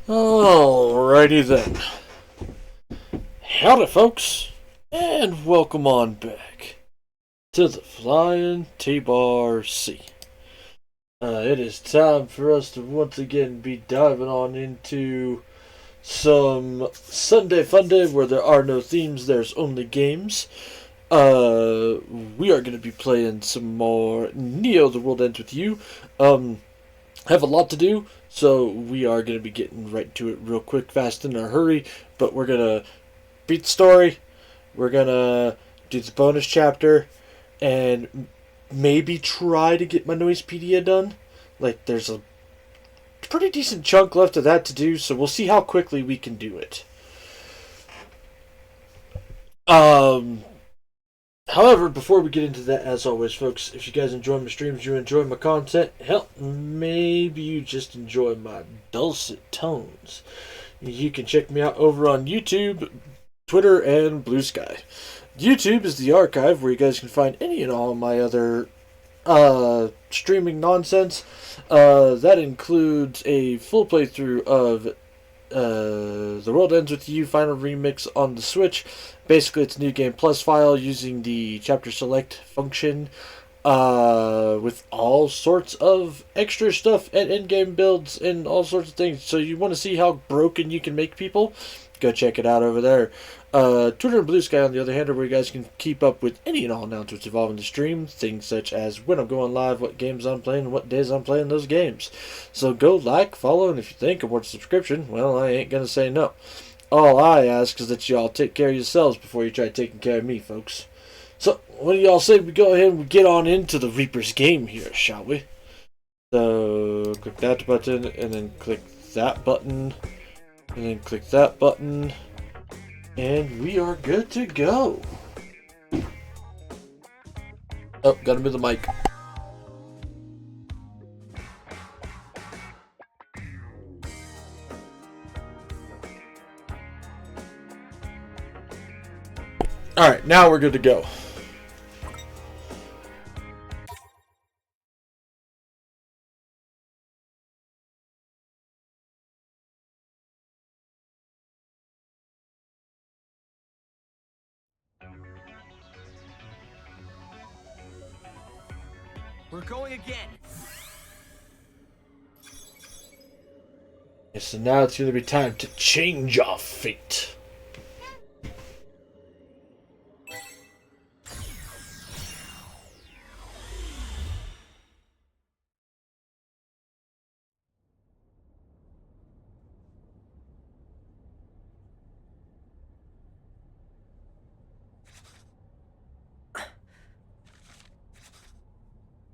Alrighty then. Howdy, folks, and welcome on back to the Flying T-Bar C. It is time for us to once again be diving on into some Sunday Fun Day where there are no themes, there's only games. We are going to be playing some more Neo The World Ends With You. Have a lot to do, so we are going to be getting right to it real quick, fast, in a hurry. But we're going to beat the story, we're going to do the bonus chapter, and maybe try to get my Noisepedia done. Like, there's a pretty decent chunk left of that to do, so we'll see how quickly we can do it. However, before we get into that, as always, folks, if you guys enjoy my streams, you enjoy my content, hell, maybe you just enjoy my dulcet tones, you can check me out over on YouTube, Twitter, and Blue Sky. YouTube is the archive where you guys can find any and all my other streaming nonsense. That includes a full playthrough of The World Ends With You Final Remix on the Switch. Basically, it's a New Game Plus file using the chapter select function with all sorts of extra stuff and in-game builds and all sorts of things. So you want to see how broken you can make people? Go check it out over there. Twitter and Blue Sky, on the other hand, are where you guys can keep up with any and all announcements involving the stream. Things such as when I'm going live, what games I'm playing, and what days I'm playing those games. So go like, follow, and if you think of what subscription, well, I ain't gonna say no. All I ask is that y'all take care of yourselves before you try taking care of me, folks. So, what do y'all say we go ahead and we get on into the Reaper's game here, shall we? So, click that button, and then click that button, and then click that button, and we are good to go. Oh, gotta move the mic. Alright, now we're good to go. We're going again. Okay, so now it's going to be time to change our fate.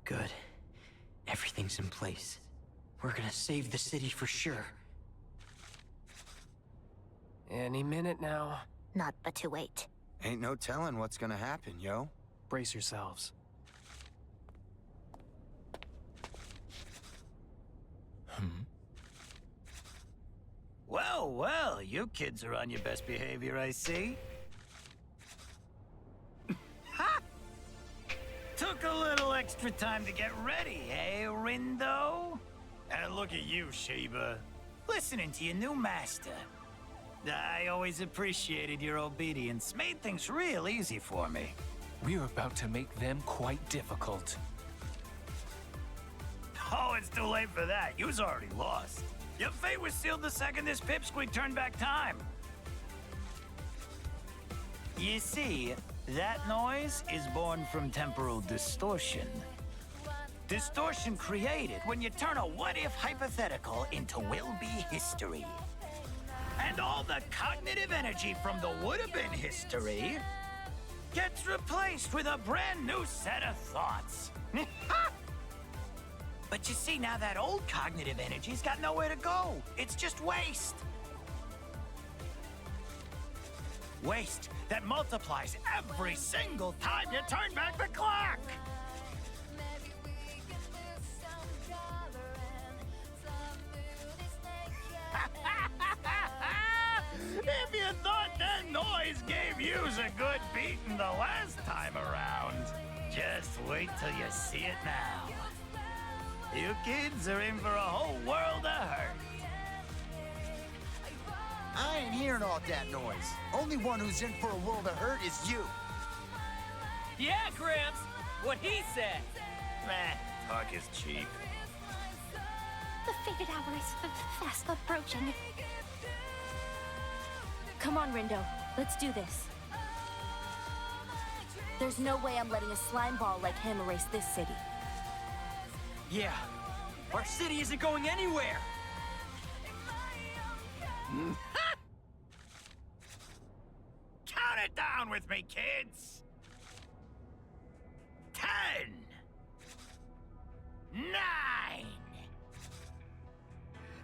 Good. Everything's in place. We're gonna save the city for sure. Any minute now. Not but to wait. Ain't no telling what's gonna happen, yo. Brace yourselves. Well, you kids are on your best behavior, I see. Ha! Took a little extra time to get ready, eh, Rindo? And look at you, Shiba. Listening to your new master. I always appreciated your obedience. Made things real easy for me. We're about to make them quite difficult. Oh, it's too late for that. You's already lost. Your fate was sealed the second this pipsqueak turned back time. You see, that noise is born from temporal distortion. Distortion created when you turn a what-if hypothetical into will-be history. And all the cognitive energy from the would-have-been history gets replaced with a brand new set of thoughts. But you see, now that old cognitive energy's got nowhere to go. It's just waste. Waste that multiplies every single time you turn back the clock. If you thought that noise gave yous a good beating the last time around, just wait till you see it now. You kids are in for a whole world of hurt. I ain't hearing all that noise. Only one who's in for a world of hurt is you. Yeah, Gramps! What he said! Meh, talk is cheap. The fated hour is fast approaching. Come on, Rindo. Let's do this. There's no way I'm letting a slime ball like him erase this city. Yeah, our city isn't going anywhere! Count it down with me, kids! 10, 9,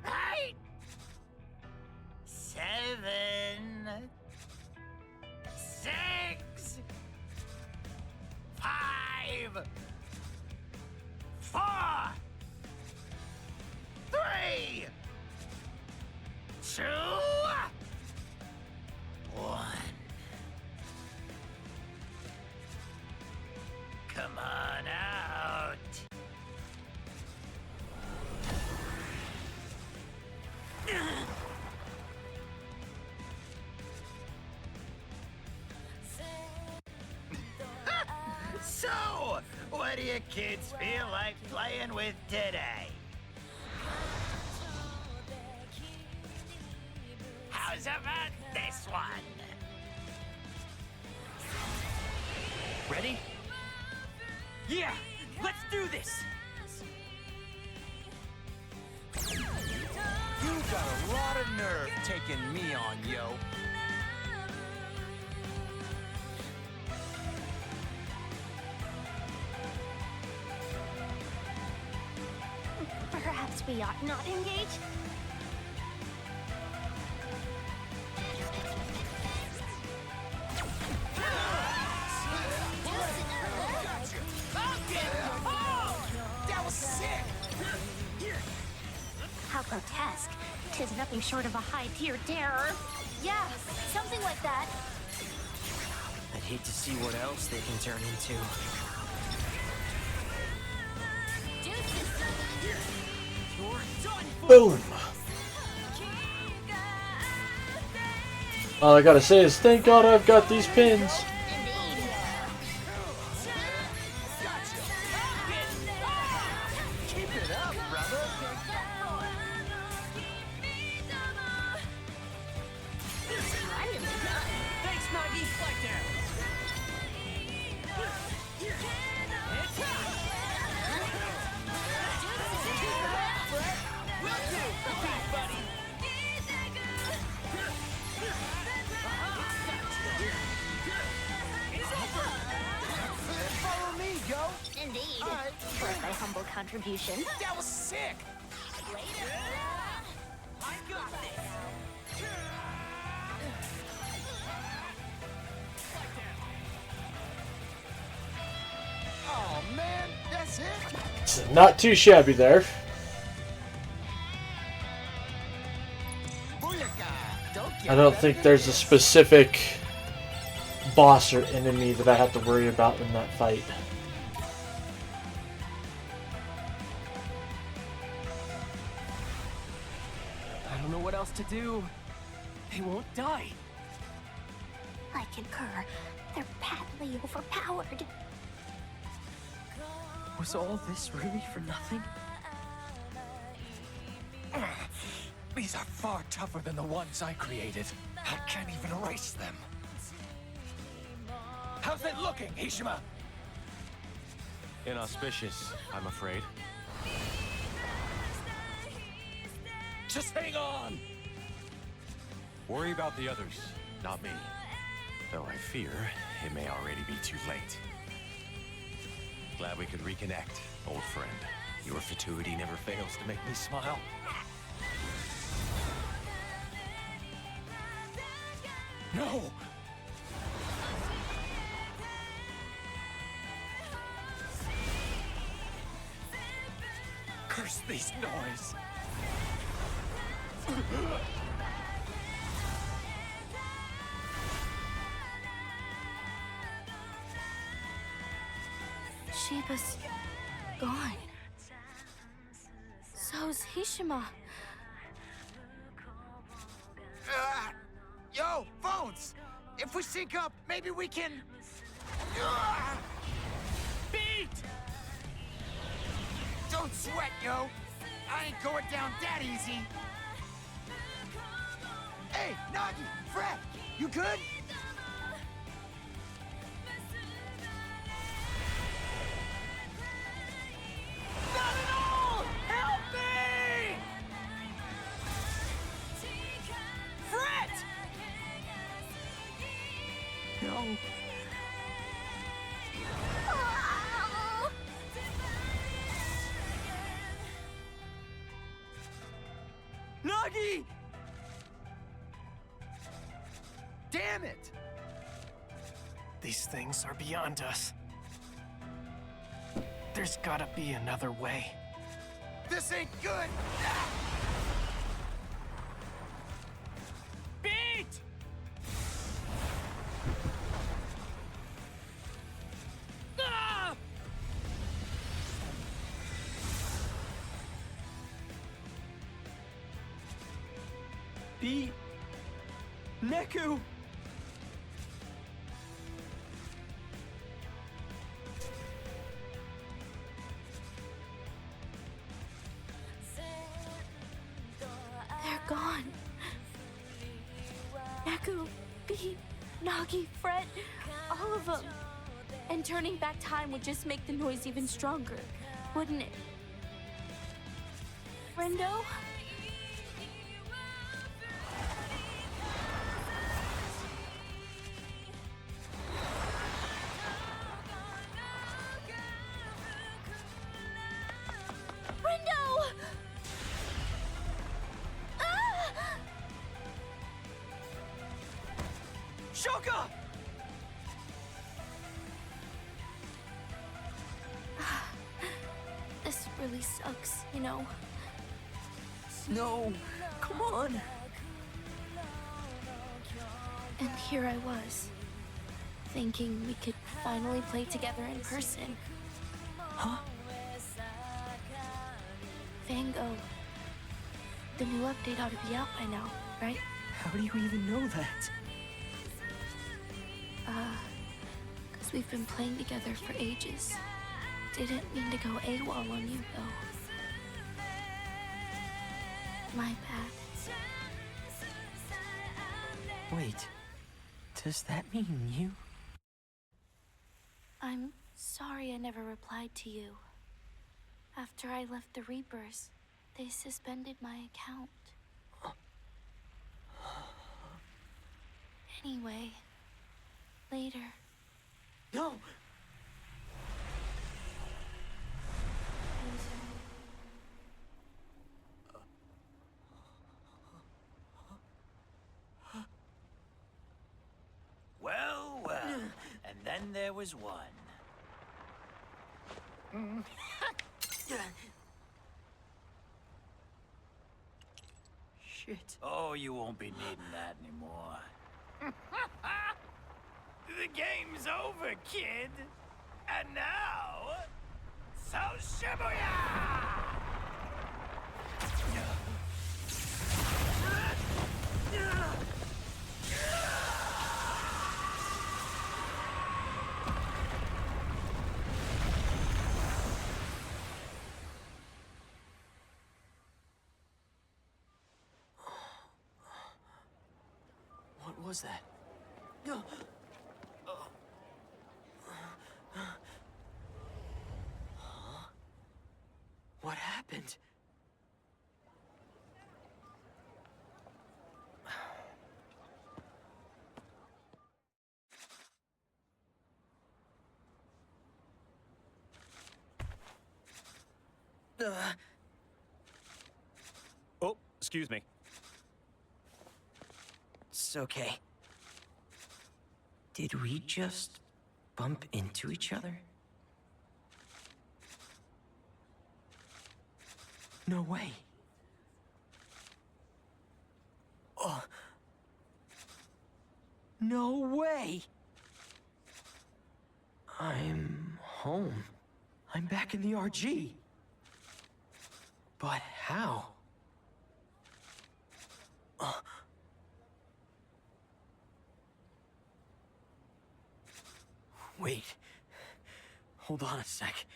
8, 7, 6, 5, 4, 3, 2, 1. Come on out. So, what do you kids feel like playing with today? How's about this one? Ready? Yeah! Let's do this! You got a lot of nerve taking me on, yo. Perhaps we ought not engage? That was sick! How grotesque. 'Tis nothing short of a high-tier terror. Yeah, something like that. I'd hate to see what else they can turn into. Boom! All I gotta say is, thank God I've got these pins. Keep it up, brother. Thanks, Nagi! Follow me, yo. Indeed. All right. For my humble contribution. That was sick. I got this! Oh man, that's it. It's not too shabby there. Booyaka. Don't get I don't better think than there's a this. specific boss or enemy that I have to worry about in that fight. I don't know what else to do. They won't die. I concur. They're patently overpowered. Was all this really for nothing? These are far tougher than the ones I created. I can't even erase them. How's it looking, Hishima? Inauspicious, I'm afraid. Just hang on! Worry about the others, not me. Though I fear it may already be too late. Glad we could reconnect, old friend. Your fatuity never fails to make me smile. No! Curse these noise! Shiba's gone. So's Hishima. Yo, phones! If we sync up, maybe we can... Beat! Don't sweat, yo! I ain't going down that easy! Hey, Nagi! Fred! You good? Not at all! Help me! Fret! No. Nagi! Damn it! These things are beyond us. There's gotta be another way. This ain't good! Beat! Ah! Beat! Neku! They're gone. Neku, Beat, Nagi, Fred, all of them. And turning back time would just make the noise even stronger, wouldn't it? Rendo? Rendo! Ah! Shoka! This really sucks, you know. No. Come on. And here I was, thinking we could finally play together in person. Huh? Van Gogh. The new update ought to be out by now, right? How do you even know that? Because we've been playing together for ages. Didn't mean to go AWOL on you, though. My bad. Wait. Does that mean you? I'm sorry I never replied to you. After I left the Reapers, they suspended my account. Anyway, later. No! Well, well. And then there was one. Shit. Oh, you won't be needing that anymore. The game's over, kid. And now, so Shibuya! What was that? Huh? What happened? Oh, excuse me. It's okay. Did we just bump into each other? No way. Oh. No way! I'm home. I'm back in the RG. But how? Hold on a sec.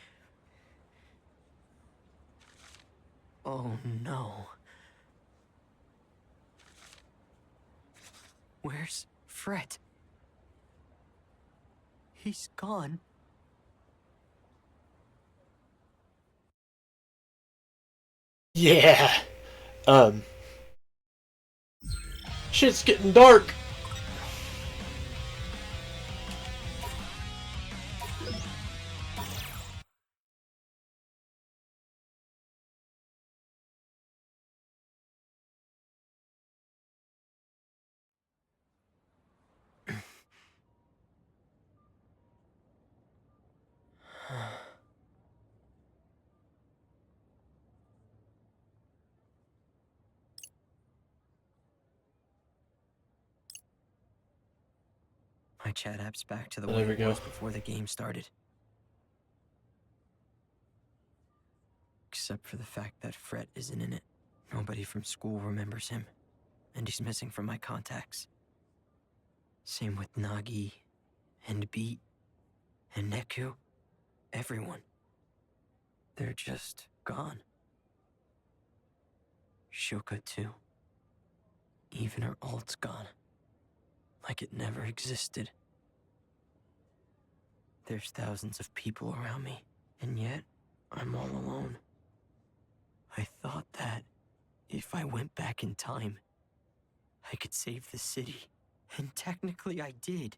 Oh no. Where's Fred? He's gone. Yeah. Shit's getting dark. My chat app's back to the There way we it go. was before the game started. Except for the fact that Fred isn't in it. Nobody from school remembers him. And he's missing from my contacts. Same with Nagi, and Beat, and Neku. Everyone. They're just gone. Shuka too. Even her alt's gone. Like it never existed. There's thousands of people around me, and yet I'm all alone. I thought that if I went back in time, I could save the city. And technically I did.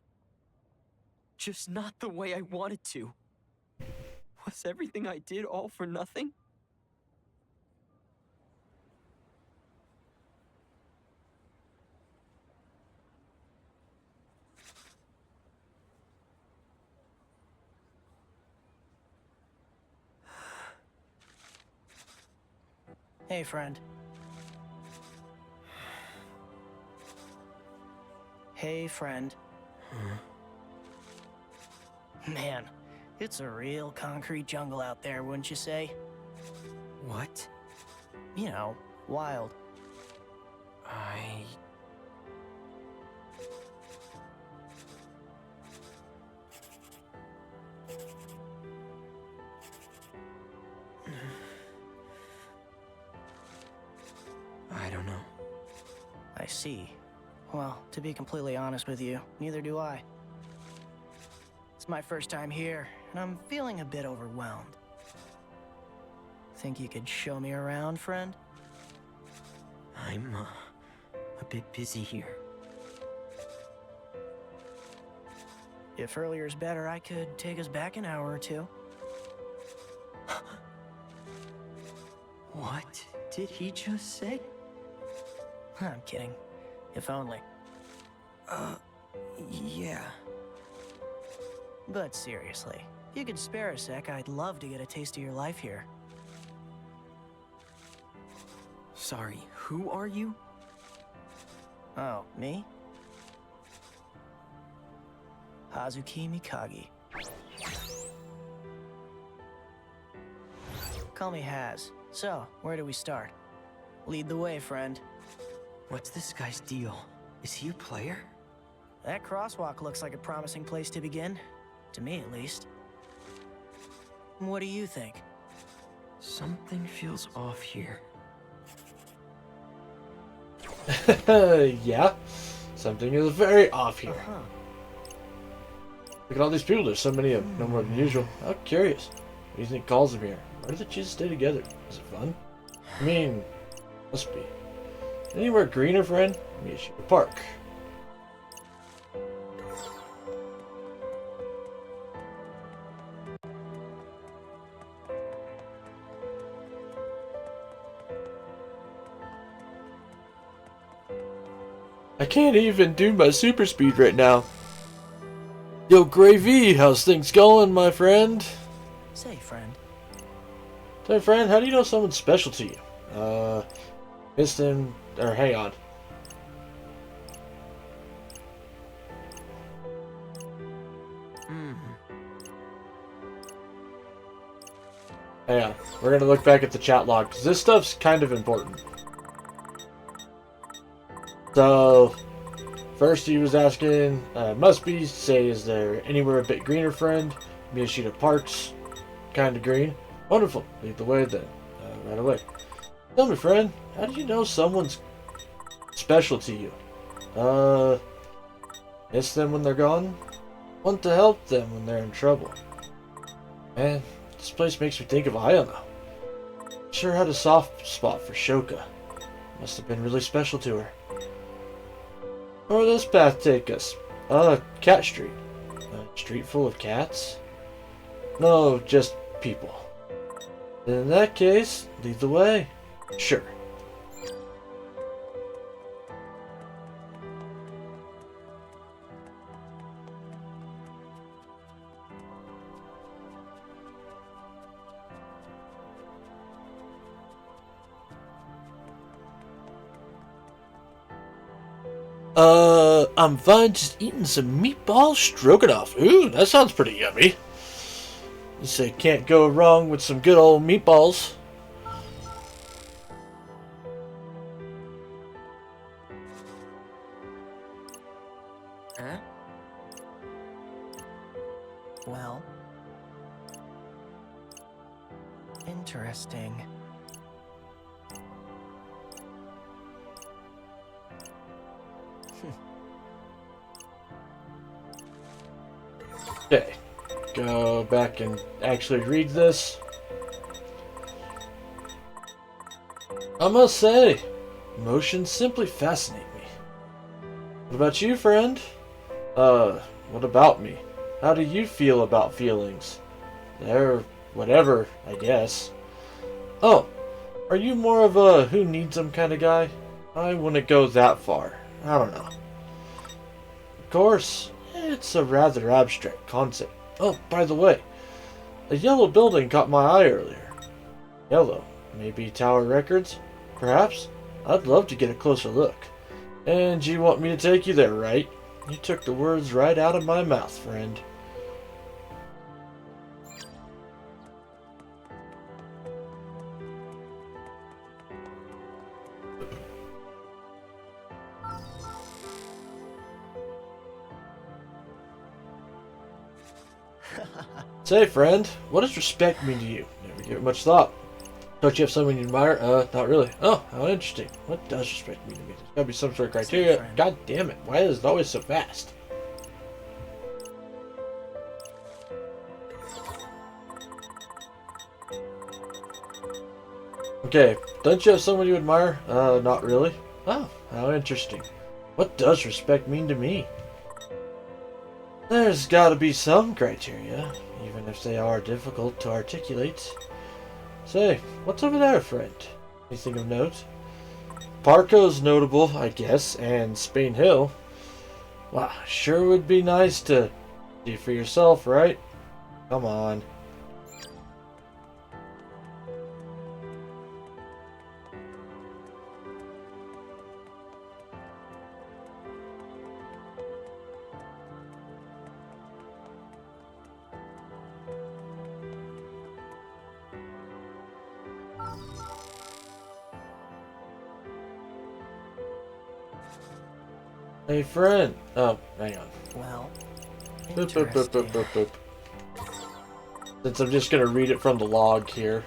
Just not the way I wanted to. Was everything I did all for nothing? Hey, friend. Hey, friend. Man, it's a real concrete jungle out there, wouldn't you say? What? You know, wild. I don't know. I see. Well, to be completely honest with you, neither do I. It's my first time here, and I'm feeling a bit overwhelmed. Think you could show me around, friend? I'm, a bit busy here. If earlier's better, I could take us back an hour or two. What did he just say? I'm kidding. If only. Yeah. But seriously, if you could spare a sec, I'd love to get a taste of your life here. Sorry, who are you? Oh, me? Hazuki Mikagi. Call me Haz. So, where do we start? Lead the way, friend. What's this guy's deal? Is he a player? That crosswalk looks like a promising place to begin. To me, at least. What do you think? Something feels off here. Yeah. Something is very off here. Look at all these people. There's so many of them. No more than usual. How curious. What do you think calls them here? Why do they choose to stay together? Is it fun? I mean, must be. Anywhere greener, friend? Maybe Shibuya Park. I can't even do my super speed right now. Yo, Gravy, how's things going, my friend? Say, friend. Say, friend, how do you know someone's special to you? Piston, or hang on. Hang on, we're gonna look back at the chat log, because this stuff's kind of important. So, first he was asking, must be, say, is there anywhere a bit greener, friend? Miyashita Park's kind of green. Wonderful. Lead the way then. Right away. Tell me, friend, how do you know someone's special to you? Miss them when they're gone? Want to help them when they're in trouble? Man, this place makes me think of Ayano. Sure had a soft spot for Shoka. Must have been really special to her. Where will this path take us? Cat Street. A street full of cats? No, just people. In that case, lead the way. Sure. I'm fine just eating some meatball stroganoff. Ooh, that sounds pretty yummy. You say can't go wrong with some good old meatballs. Huh? Well. Interesting. Okay, go back and actually read this. I must say, emotions simply fascinate me. What about you, friend? What about me? How do you feel about feelings? They're whatever, I guess. Oh, are you more of a who needs them kind of guy? I wouldn't go that far. I don't know. Of course, it's a rather abstract concept. Oh, by the way, a yellow building caught my eye earlier. Yellow? Maybe Tower Records? Perhaps? I'd love to get a closer look. And you want me to take you there, right? You took the words right out of my mouth, friend. Say, friend, what does respect mean to you? Never give it much thought. Don't you have someone you admire? Not really. Oh, how interesting. What does respect mean to me? There's gotta be some sort of criteria. God damn it, why is it always so fast? Okay, don't you have someone you admire? Not really. Oh, how interesting. What does respect mean to me? There's gotta be some criteria, even if they are difficult to articulate. Say, what's over there, friend? Anything of note? Parco's notable, I guess, and Spain Hill. Wow, sure would be nice to see for yourself, right? Come on. Hey, friend. Oh, hang on. Well, Boop, boop, boop, boop, boop, boop. Since I'm just gonna read it from the log here.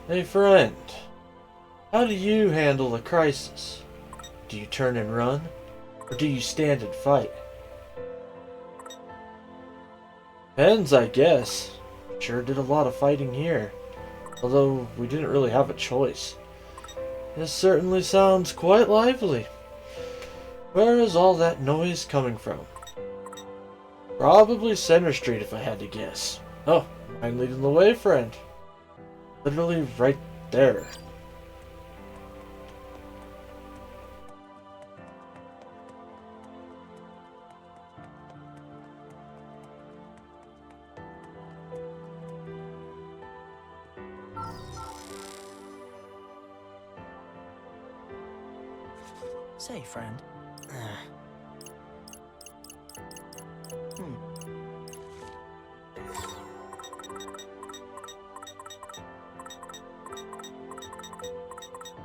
Hey, friend. How do you handle a crisis? Do you turn and run? Or do you stand and fight? Depends, I guess. Sure did a lot of fighting here. Although we didn't really have a choice. This certainly sounds quite lively. Where is all that noise coming from? Probably Center Street if I had to guess. Oh, mind leading the way, friend? Literally right there. Say, friend.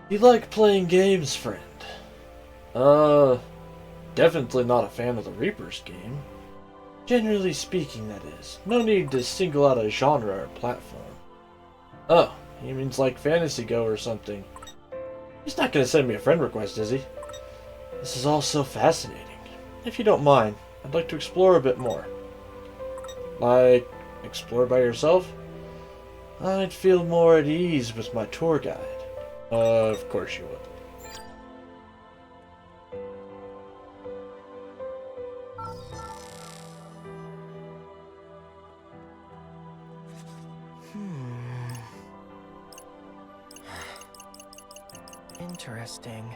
You like playing games, friend? Definitely not a fan of the Reaper's game. Generally speaking, that is. No need to single out a genre or platform. Oh, he means like Fantasy Go or something. He's not gonna send me a friend request, is he? This is all so fascinating. If you don't mind, I'd like to explore a bit more. Like, explore by yourself? I'd feel more at ease with my tour guide. Of course you would. Interesting.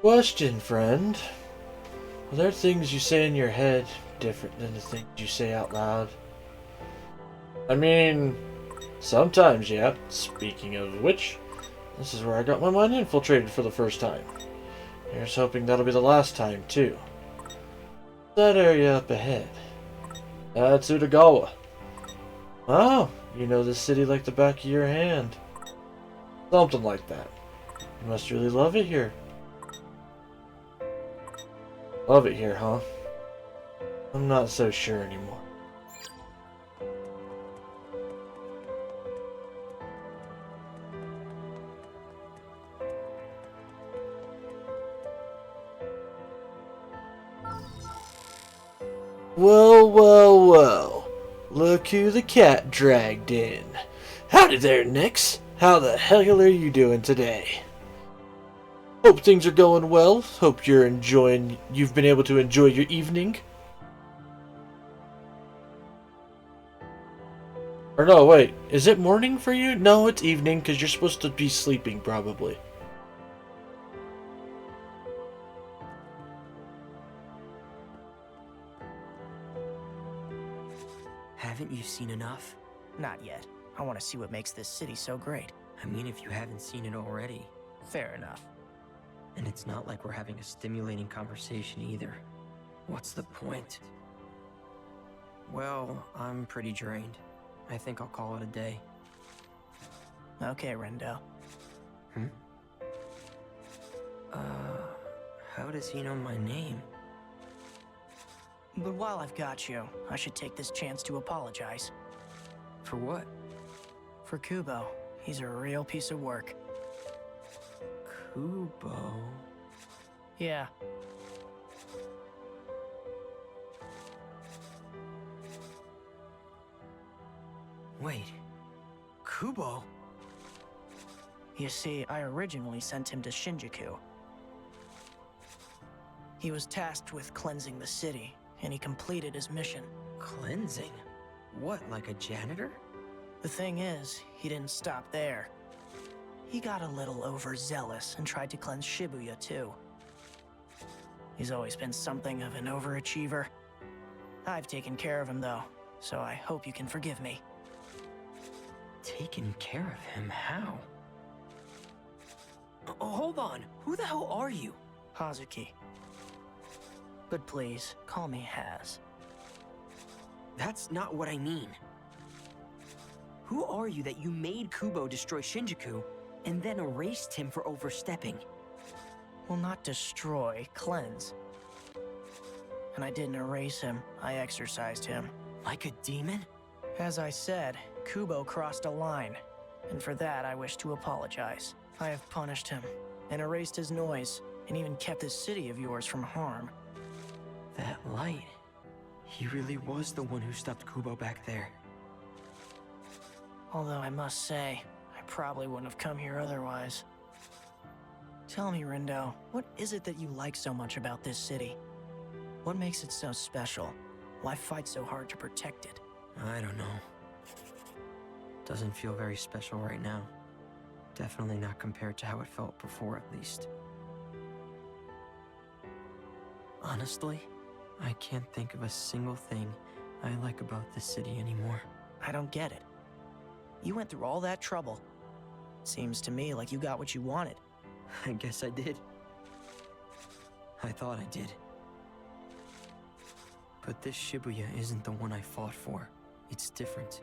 Question, friend. Are there things you say in your head different than the things you say out loud? I mean, sometimes, yeah. Speaking of which, this is where I got my mind infiltrated for the first time. Here's hoping that'll be the last time, too. That area up ahead. That's Utagawa. Oh, you know this city like the back of your hand. Something like that. You must really love it here. Love it here, huh? I'm not so sure anymore. Well, well, well. Look who the cat dragged in. Howdy there, Nix. How the hell are you doing today? Hope things are going well. Hope you've been able to enjoy your evening. Or no, wait. Is it morning for you? No, it's evening because you're supposed to be sleeping, probably. Haven't you seen enough? Not yet. I want to see what makes this city so great. I mean, if you haven't seen it already. Fair enough. And it's not like we're having a stimulating conversation either. What's the point? Well, I'm pretty drained. I think I'll call it a day. Okay, Rendo. How does he know my name? But while I've got you, I should take this chance to apologize. For what? For Kubo. He's a real piece of work. Kubo? Yeah. Wait. Kubo? You see, I originally sent him to Shinjuku. He was tasked with cleansing the city, and he completed his mission. Cleansing? What, like a janitor? The thing is, he didn't stop there. He got a little overzealous and tried to cleanse Shibuya too. He's always been something of an overachiever. I've taken care of him though, so I hope you can forgive me. Taken care of him? How? Hold on. Who the hell are you? Hazuki. But please, call me Haz. That's not what I mean. Who are you that you made Kubo destroy Shinjuku and then erased him for overstepping? Well, not destroy, cleanse. And I didn't erase him, I exorcised him. Like a demon? As I said, Kubo crossed a line, and for that I wish to apologize. I have punished him, and erased his noise, and even kept this city of yours from harm. That light. He really was the one who stopped Kubo back there. Although I must say, I probably wouldn't have come here otherwise. Tell me, Rendo, what is it that you like so much about this city? What makes it so special? Why fight so hard to protect it? I don't know. Doesn't feel very special right now. Definitely not compared to how it felt before, at least. Honestly, I can't think of a single thing I like about this city anymore. I don't get it. You went through all that trouble. Seems to me like you got what you wanted. I guess I did. I thought I did. But this Shibuya isn't the one I fought for. It's different.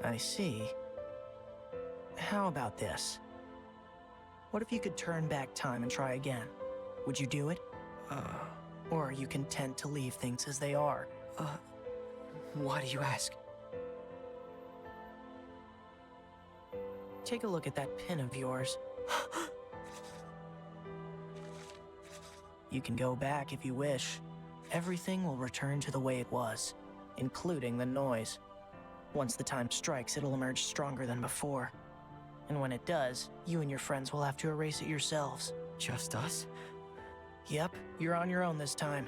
I see. How about this? What if you could turn back time and try again? Would you do it? Or are you content to leave things as they are? Why do you ask? Take a look at that pin of yours. You can go back if you wish. Everything will return to the way it was, including the noise. Once the time strikes, it'll emerge stronger than before. And when it does, you and your friends will have to erase it yourselves. Just us? Yep, you're on your own this time.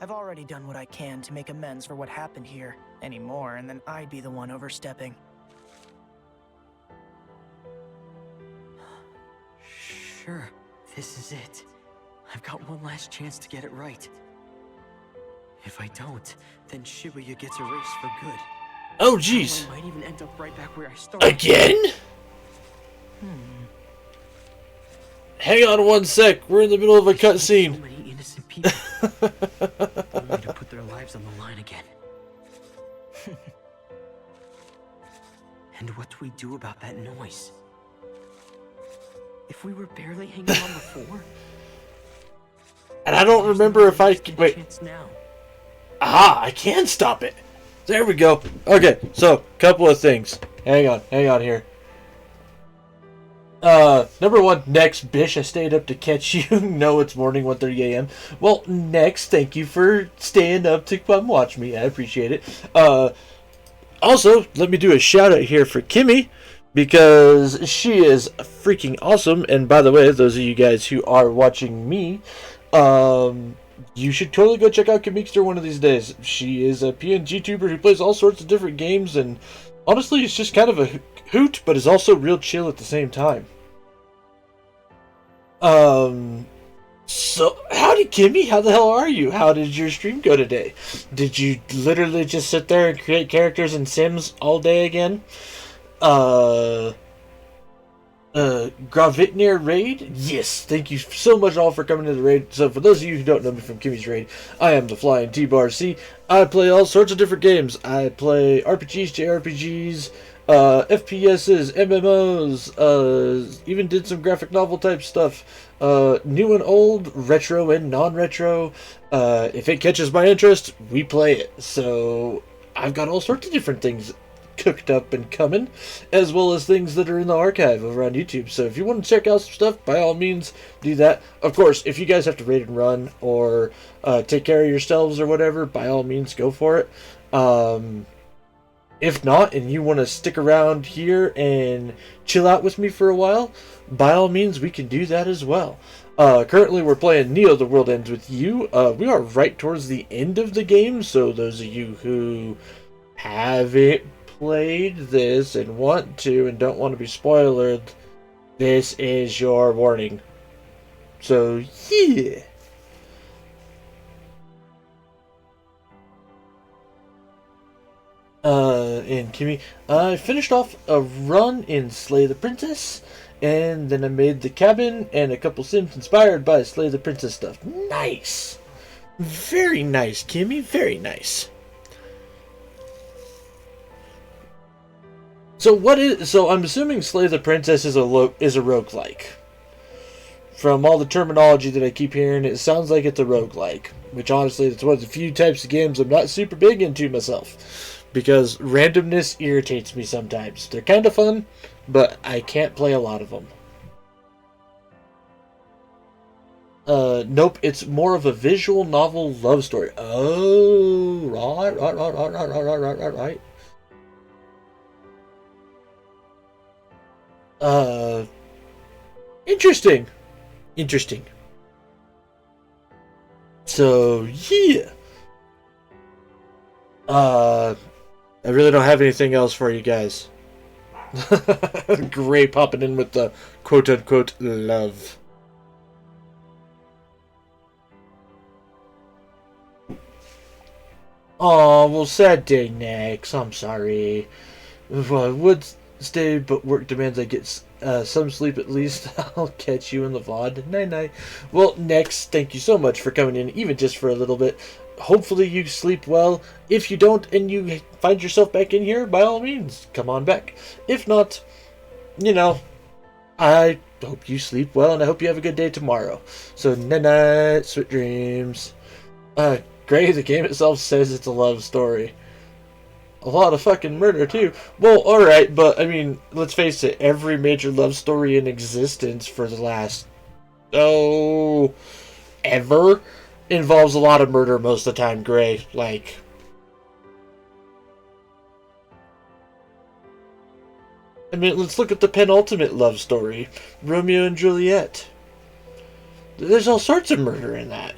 I've already done what I can to make amends for what happened here. Any more, and then I'd be the one overstepping. Sure, this is it. I've got one last chance to get it right. If I don't, then Shibuya gets erased for good. Oh, jeez. I might even end up right back where I started. Again? Hang on one sec. We're in the middle of a cutscene. So many innocent people, only to put their lives on the line again. And what do we do about that noise? If we were barely hanging on before. And I don't remember if I can... Wait. Now. Aha! I can stop it! There we go. Okay, so, couple of things. Hang on here. Number one, next, Bish, I stayed up to catch you. No, it's morning, 1:30 a.m. Well, next, thank you for staying up to come watch me. I appreciate it. Also, let me do a shout out here for Kimmy, because she is freaking awesome. And by the way, those of you guys who are watching me, you should totally go check out Kimikster one of these days. She is a PNG tuber who plays all sorts of different games, and honestly, it's just kind of a hoot, but is also real chill at the same time. So, howdy Kimmy, how the hell are you? How did your stream go today? Did you literally just sit there and create characters in Sims all day again? Gravitnir raid? Yes, thank you so much all for coming to the raid. So for those of you who don't know me from Kimmy's raid, I am the Flying T-Bar C. I play all sorts of different games. I play RPGs, JRPGs, FPSs, MMOs, even did some graphic novel type stuff. New and old, retro and non-retro. If it catches my interest, we play it. So I've got all sorts of different things cooked up and coming, as well as things that are in the archive over on YouTube. So if you want to check out some stuff, by all means do that. Of course, if you guys have to raid and run or take care of yourselves or whatever, by all means go for it. If not, and you want to stick around here and chill out with me for a while, by all means we can do that as well. Currently we're playing Neo The World Ends With You. We are right towards the end of the game, so those of you who haven't played this and want to and don't want to be spoiled, this is your warning. So yeah. And Kimmy, I finished off a run in Slay the Princess, and then I made the cabin and a couple Sims inspired by Slay the Princess stuff. Nice, very nice, Kimmy, very nice. So I'm assuming Slay the Princess is a roguelike. From all the terminology that I keep hearing, it sounds like it's a roguelike. Which honestly, it's one of the few types of games I'm not super big into myself. Because randomness irritates me sometimes. They're kind of fun, but I can't play a lot of them. Nope, it's more of a visual novel love story. Oh, right. Interesting. So, yeah. I really don't have anything else for you guys. Gray popping in with the quote-unquote love. Oh, well, sad day, Nex. I'm sorry. Well, I would stay, but work demands I get some sleep at least. I'll catch you in the VOD. Night-night. Well, Nex, thank you so much for coming in, even just for a little bit. Hopefully you sleep well. If you don't and you find yourself back in here, by all means, come on back. If not, you know, I hope you sleep well, and I hope you have a good day tomorrow. So, night-night, sweet dreams. Gray, the game itself says it's a love story. A lot of fucking murder, too. Well, alright, but, I mean, let's face it, every major love story in existence for the last, ever, involves a lot of murder most of the time, Gray. Like, I mean, let's look at the penultimate love story, Romeo and Juliet. There's all sorts of murder in that.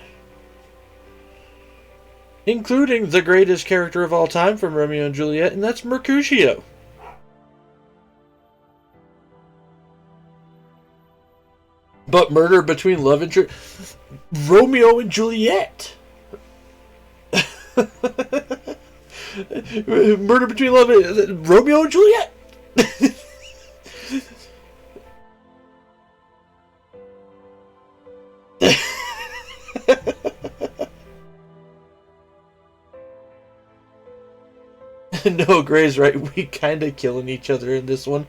Including the greatest character of all time from Romeo and Juliet, and that's Mercutio. But murder between love and Romeo and Juliet. Murder between love and Romeo and Juliet. No, Gray's right. We kind of killing each other in this one.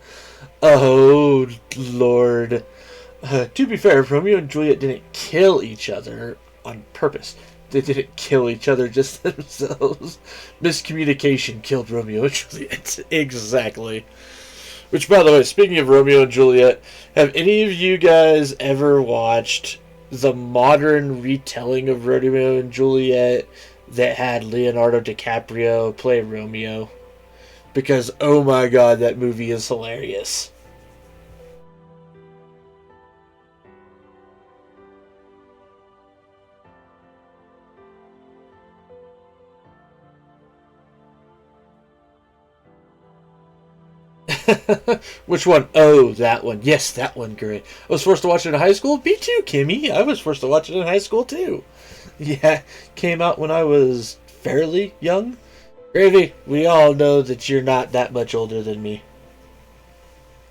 Oh, Lord. To be fair, Romeo and Juliet didn't kill each other on purpose. They didn't kill each other just themselves. Miscommunication killed Romeo and Juliet. Exactly. Which, by the way, speaking of Romeo and Juliet, have any of you guys ever watched the modern retelling of Romeo and Juliet that had Leonardo DiCaprio play Romeo? Because, oh my god, that movie is hilarious. Which one? Oh, that one. Yes, that one, great. I was forced to watch it in high school? Me too, Kimmy. I was forced to watch it in high school, too. Yeah, came out when I was fairly young. Gravy, we all know that you're not that much older than me.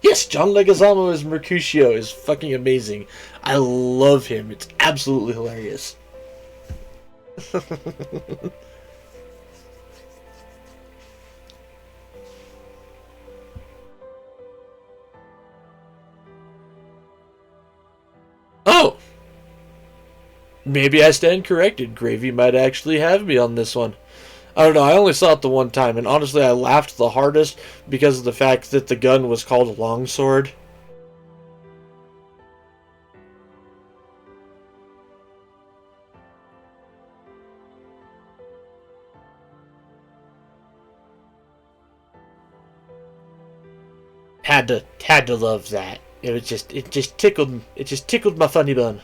Yes, John Leguizamo as Mercutio is fucking amazing. I love him. It's absolutely hilarious. Oh! Maybe I stand corrected. Gravy might actually have me on this one. I don't know, I only saw it the one time, and honestly I laughed the hardest because of the fact that the gun was called a longsword. Had to love that. It just tickled my funny bone.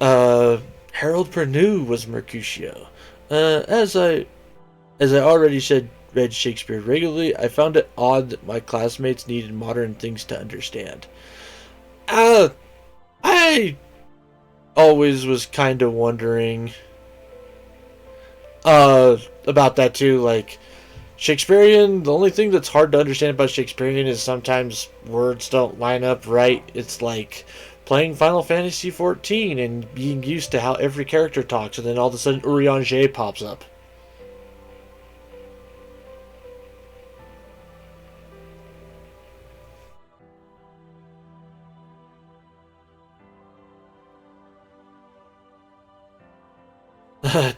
Harold Pernew was Mercutio. As I already said, read Shakespeare regularly, I found it odd that my classmates needed modern things to understand. I always was kind of wondering about that too. Like, Shakespearean, the only thing that's hard to understand about Shakespearean is sometimes words don't line up right. It's like playing Final Fantasy XIV and being used to how every character talks, and then all of a sudden Urianger pops up.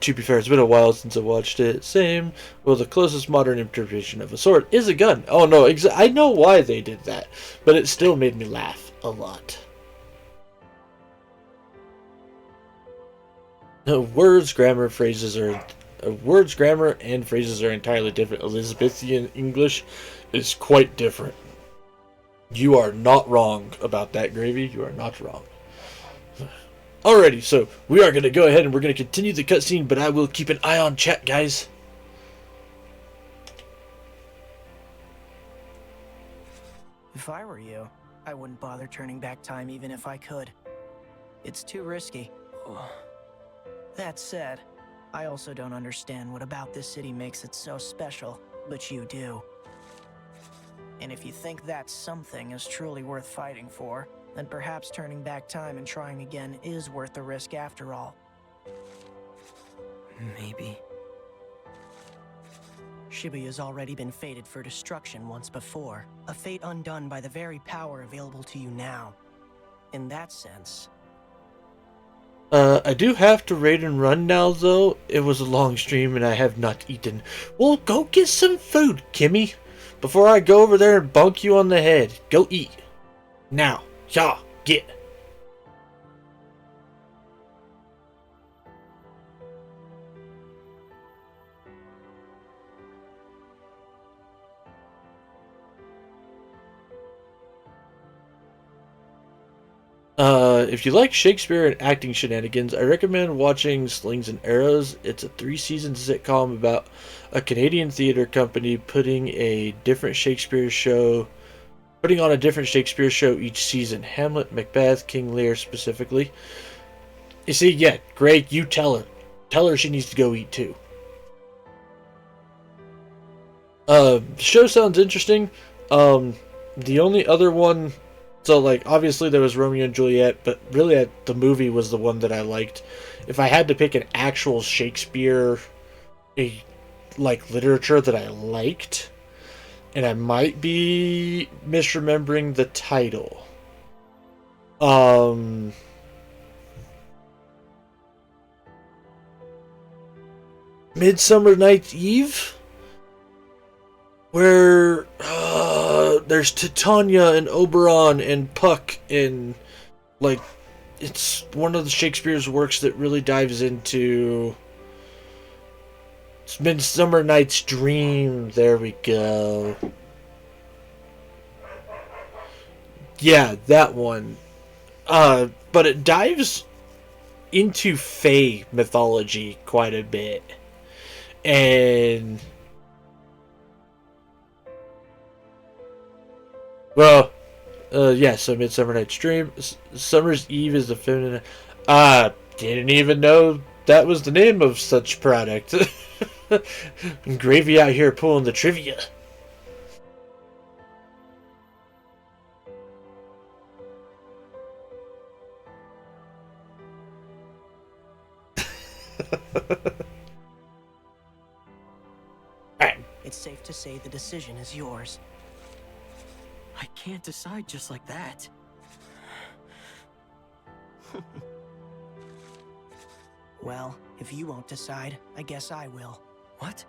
To be fair, it's been a while since I watched it. Same. Well, the closest modern interpretation of a sword is a gun. Oh no, I know why they did that, but it still made me laugh a lot. Words, grammar, and phrases are entirely different. Elizabethan English is quite different. You are not wrong about that, Gravy. You are not wrong. Alrighty, so we are going to go ahead and we're going to continue the cutscene, but I will keep an eye on chat, guys. If I were you, I wouldn't bother turning back time even if I could. It's too risky. That said, I also don't understand what about this city makes it so special, but you do. And if you think that something is truly worth fighting for, then perhaps turning back time and trying again is worth the risk after all. Maybe. Shibuya's already been fated for destruction once before, a fate undone by the very power available to you now. In that sense... I do have to raid and run now, though. It was a long stream and I have not eaten. Well, go get some food, Kimmy. Before I go over there and bonk you on the head. Go eat. Now. Yeah, get. If you like Shakespeare and acting shenanigans, I recommend watching Slings and Arrows. It's a 3-season sitcom about a Canadian theater company putting on a different Shakespeare show each season. Hamlet, Macbeth, King Lear specifically. You see, yeah, Greg, you tell her. Tell her she needs to go eat too. The show sounds interesting. The only other one... So, like, obviously there was Romeo and Juliet, but really the movie was the one that I liked. If I had to pick an actual Shakespeare, literature that I liked, and I might be misremembering the title. Midsummer Night's Eve? Where there's Titania and Oberon and Puck and it's one of the Shakespeare's works that really dives into Midsummer Night's Dream. There we go. Yeah, that one. But it dives into Fae mythology quite a bit. And well, yeah, so Midsummer Night's Dream. Summer's Eve is the feminine. Didn't even know that was the name of such product. Gravy out here pulling the trivia. It's safe to say the decision is yours. I can't decide just like that. Well, if you won't decide, I guess I will. What?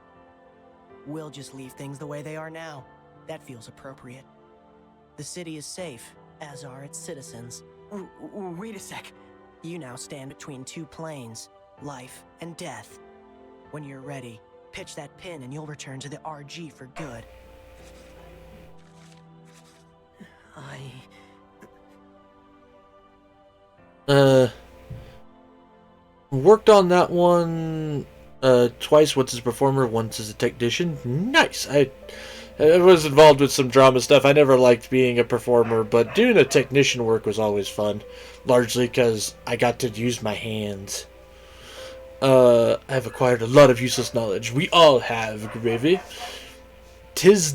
We'll just leave things the way they are now. That feels appropriate. The city is safe, as are its citizens. Wait a sec. You now stand between two planes, life and death. When you're ready, pitch that pin and you'll return to the RG for good. Worked on that one twice, once as a performer, once as a technician. Nice. I was involved with some drama stuff. I never liked being a performer, but doing a technician work was always fun. Largely because I got to use my hands. I've acquired a lot of useless knowledge. We all have, Gravy. 'Tis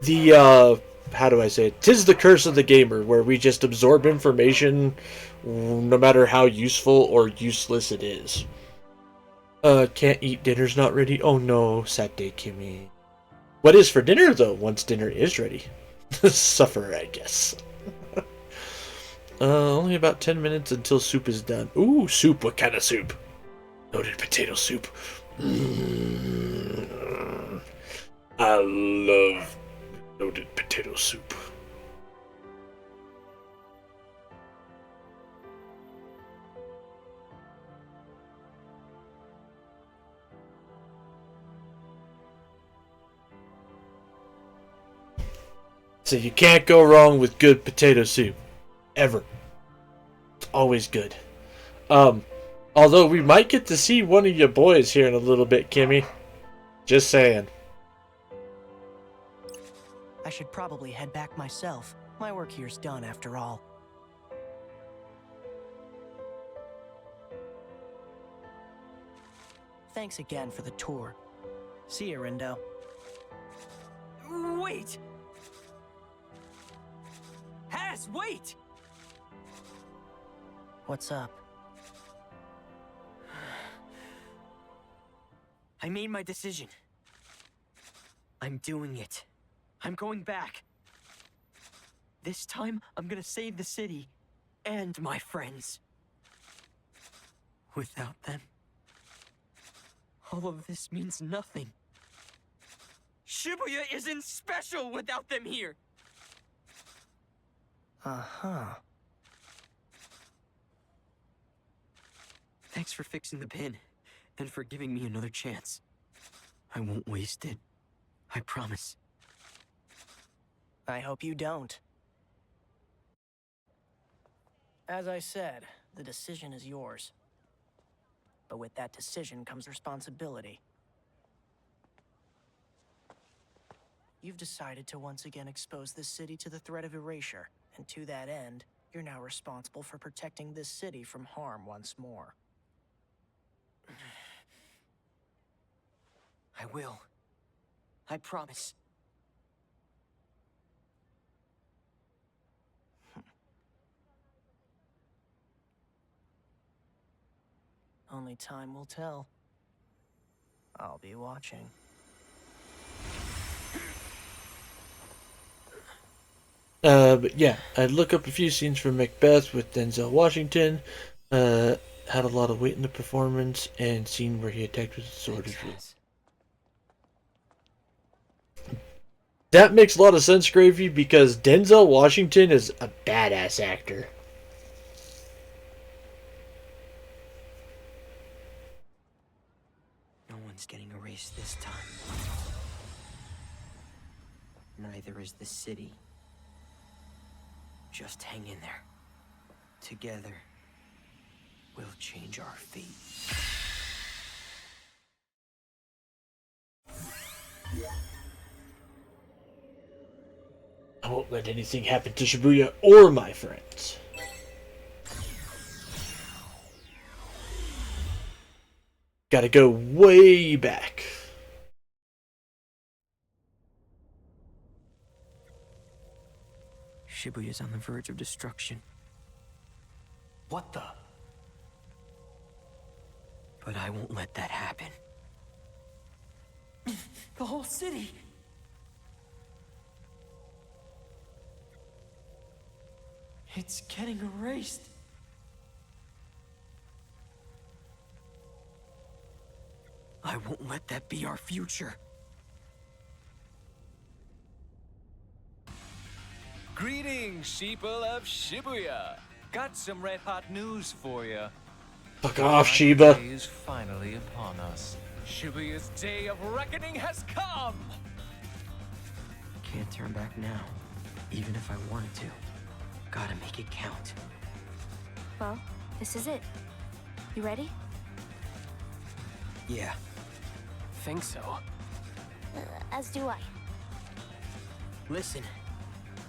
the how do I say it? 'Tis the curse of the gamer, where we just absorb information no matter how useful or useless it is. Can't eat, dinner's not ready. Oh no, sad day, Kimmy. What is for dinner, though, once dinner is ready? Suffer, I guess. Only about 10 minutes until soup is done. Ooh, soup. What kind of soup? Loaded potato soup. I love loaded potato soup. So you can't go wrong with good potato soup. Ever. It's always good. Although we might get to see one of your boys here in a little bit, Kimmy. Just saying. I should probably head back myself. My work here's done after all. Thanks again for the tour. See you, Rindo. Wait! Has, wait! What's up? I made my decision. I'm doing it. I'm going back. This time, I'm gonna save the city and my friends. Without them, all of this means nothing. Shibuya isn't special without them here! Uh-huh. Thanks for fixing the pin, and for giving me another chance. I won't waste it. I promise. I hope you don't. As I said, the decision is yours. But with that decision comes responsibility. You've decided to once again expose this city to the threat of erasure, and to that end, you're now responsible for protecting this city from harm once more. I will. I promise. Only time will tell. I'll be watching. But yeah, I'd look up a few scenes from Macbeth with Denzel Washington. Had a lot of weight in the performance, and scene where he attacked with a sword. That makes a lot of sense, Gravy, because Denzel Washington is a badass actor. No one's getting erased this time. Neither is the city. Just hang in there. Together, we'll change our fate. I won't let anything happen to Shibuya or my friends. Gotta go way back. Shibuya's on the verge of destruction. What the? But I won't let that happen. The whole city! It's getting erased. I won't let that be our future. Greetings, sheeple of Shibuya. Got some red-hot news for you. Fuck off, Shiba. The day is finally upon us. Shibuya's day of reckoning has come! Can't turn back now, even if I wanted to. Gotta make it count. Well, this is it. You ready? Yeah. Think so. As do I. Listen,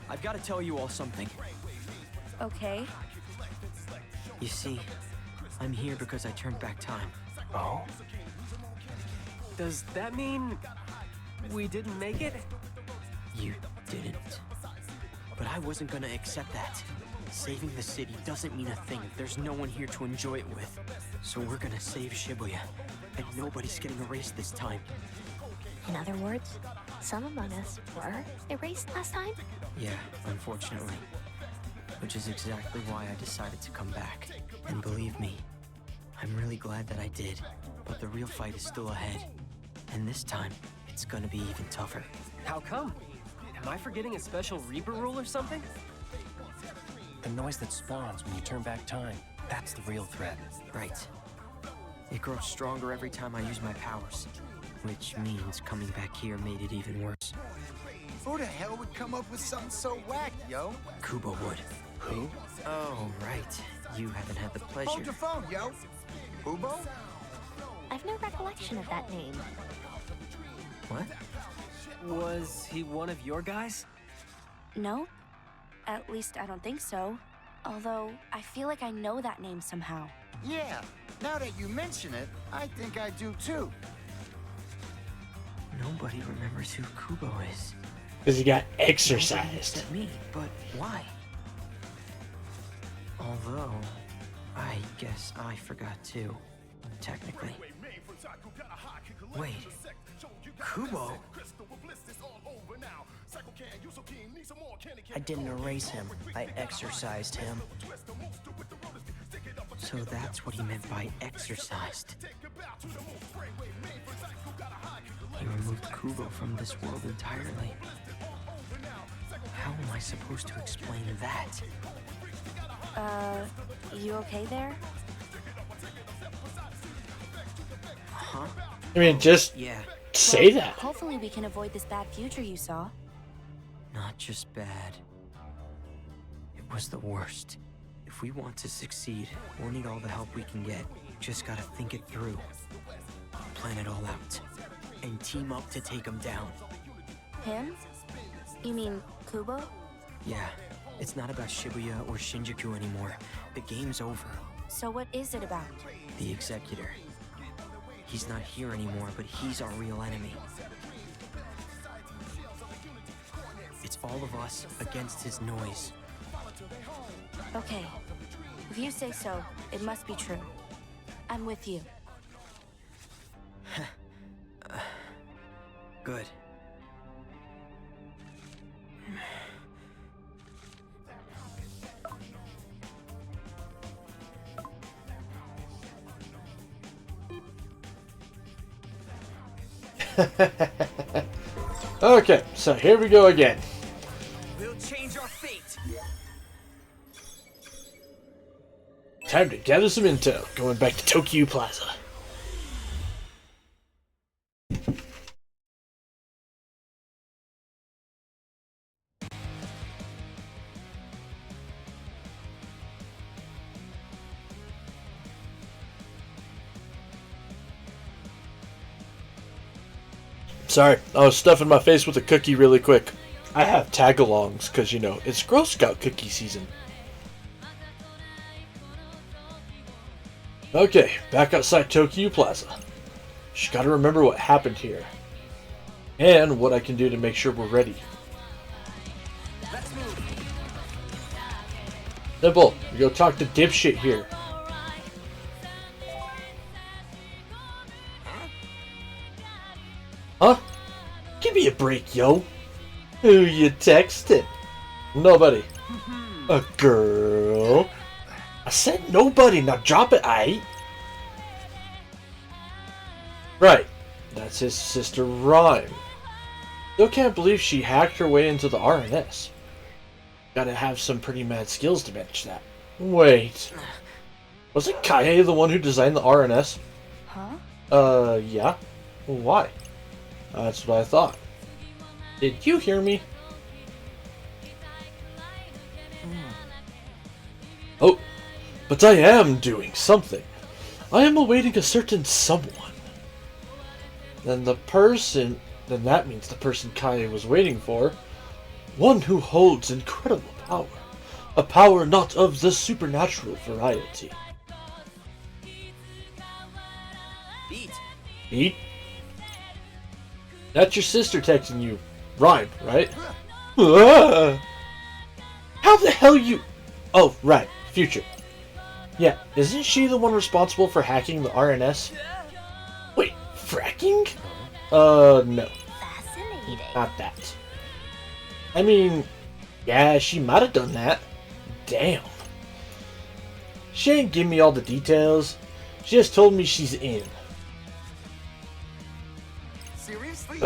I've got to tell you all something. Okay. You see, I'm here because I turned back time. Oh? Does that mean we didn't make it? You didn't. But I wasn't gonna accept that. Saving the city doesn't mean a thing if there's no one here to enjoy it with. So we're gonna save Shibuya, and nobody's getting erased this time. In other words, some among us were erased last time? Yeah, unfortunately. Which is exactly why I decided to come back. And believe me, I'm really glad that I did. But the real fight is still ahead. And this time, it's gonna be even tougher. How come? Am I forgetting a special Reaper rule or something? The noise that spawns when you turn back time. That's the real threat. Right. It grows stronger every time I use my powers. Which means coming back here made it even worse. Who the hell would come up with something so whack, yo? Kubo would. Who? Oh, right. You haven't had the pleasure. Hold your phone, yo. Ubo? I've no recollection of that name. What? Was he one of your guys? No? At least I don't think so. Although, I feel like I know that name somehow. Yeah. Now that you mention it, I think I do too. Nobody remembers who Kubo is. Because he got Nobody exercised. except me, but why? Although, I guess I forgot too, technically. Wait, Kubo? I didn't erase him. I exorcised him. So that's what he meant by exorcised. He removed Kubo from this world entirely. How am I supposed to explain that? You okay there? Huh? I mean, just Yeah, say that. Hopefully we can avoid this bad future you saw. not just bad. It was the worst. If we want to succeed, we'll need all the help we can get. Just gotta think it through. Plan it all out. And team up to take him down. Him? You mean Kubo? Yeah, it's not about Shibuya or Shinjuku anymore. The game's over. So what is it about? The Executor. He's not here anymore, but he's our real enemy. It's all of us against his noise. Okay. If you say so, it must be true. I'm with you. Good. Okay, so here we go again. We'll change our fate. Time to gather some intel. Going back to Tokyo Plaza. Sorry, I was stuffing my face with a cookie really quick. I have tag-alongs, because, you know, it's Girl Scout cookie season. Okay, back outside Tokyo Plaza. Just gotta remember what happened here. And what I can do to make sure we're ready. Simple, we go talk to dipshit here. Huh? Give me a break, yo. Who you texting? Nobody. A girl? I said nobody, now drop it, aight? Right. That's his sister Rhyme. Still can't believe she hacked her way into the RNS. Gotta have some pretty mad skills to manage that. Wait. Wasn't Kaie the one who designed the RNS? Huh? Yeah. Why? That's what I thought. Did you hear me? Oh, but I am doing something. I am awaiting a certain someone. Then that means the person Kaie was waiting for. One who holds incredible power. A power not of the supernatural variety. Beat? That's your sister texting you. Rhyme, right? How the hell you... Oh, right. Future. Yeah, isn't she the one responsible for hacking the RNS? Wait, fracking? No. Fascinating. Not that. I mean, yeah, she might have done that. Damn. She ain't give me all the details. She just told me she's in. Seriously?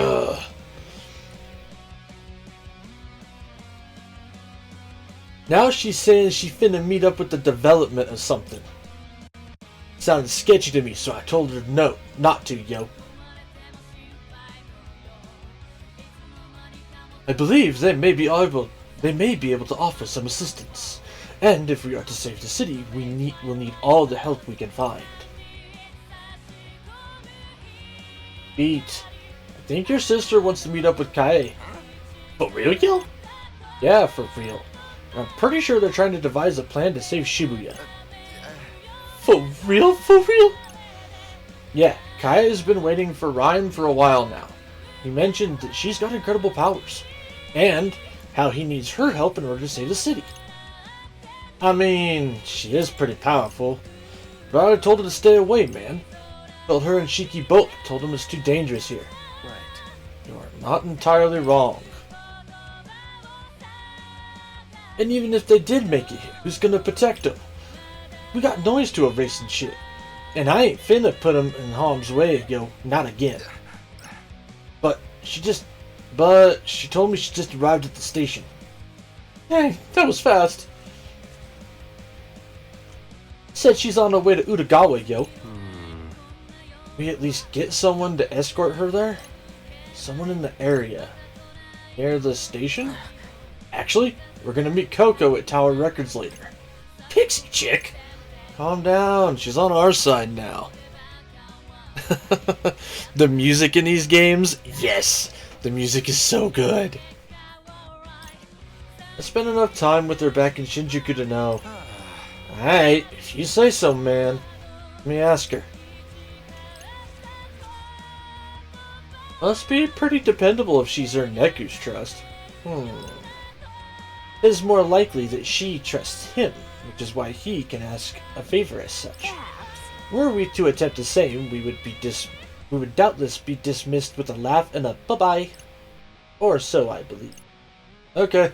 Now she's saying she finna meet up with the development of something. Sounded sketchy to me, so I told her no, not to, yo. I believe they may be able to offer some assistance. And if we are to save the city, we'll need all the help we can find. Beat. I think your sister wants to meet up with Kaie. For real, yo? Yeah, for real. I'm pretty sure they're trying to devise a plan to save Shibuya. For real? For real? Yeah, Kaie has been waiting for Rhyme for a while now. He mentioned that she's got incredible powers. And how he needs her help in order to save the city. I mean, she is pretty powerful. But I told her to stay away, man. Told her and Shiki both told him it's too dangerous here. Right. You are not entirely wrong. And even if they did make it here, who's gonna protect them? We got noise to erase and shit. And I ain't finna put them in harm's way, yo. Not again. But she told me she just arrived at the station. Hey, that was fast. Said she's on her way to Utagawa, yo. We at least get someone to escort her there? Someone in the area. Near the station? Actually, we're gonna meet Coco at Tower Records later. Pixie chick! Calm down, she's on our side now. The music in these games? Yes! The music is so good. I spent enough time with her back in Shinjuku to know. Alright, if you say so, man. Let me ask her. Must be pretty dependable if she's earned Neku's trust. It is more likely that she trusts him, which is why he can ask a favor as such. Were we to attempt the same, we would doubtless be dismissed with a laugh and a bye-bye. Or so I believe. Okay.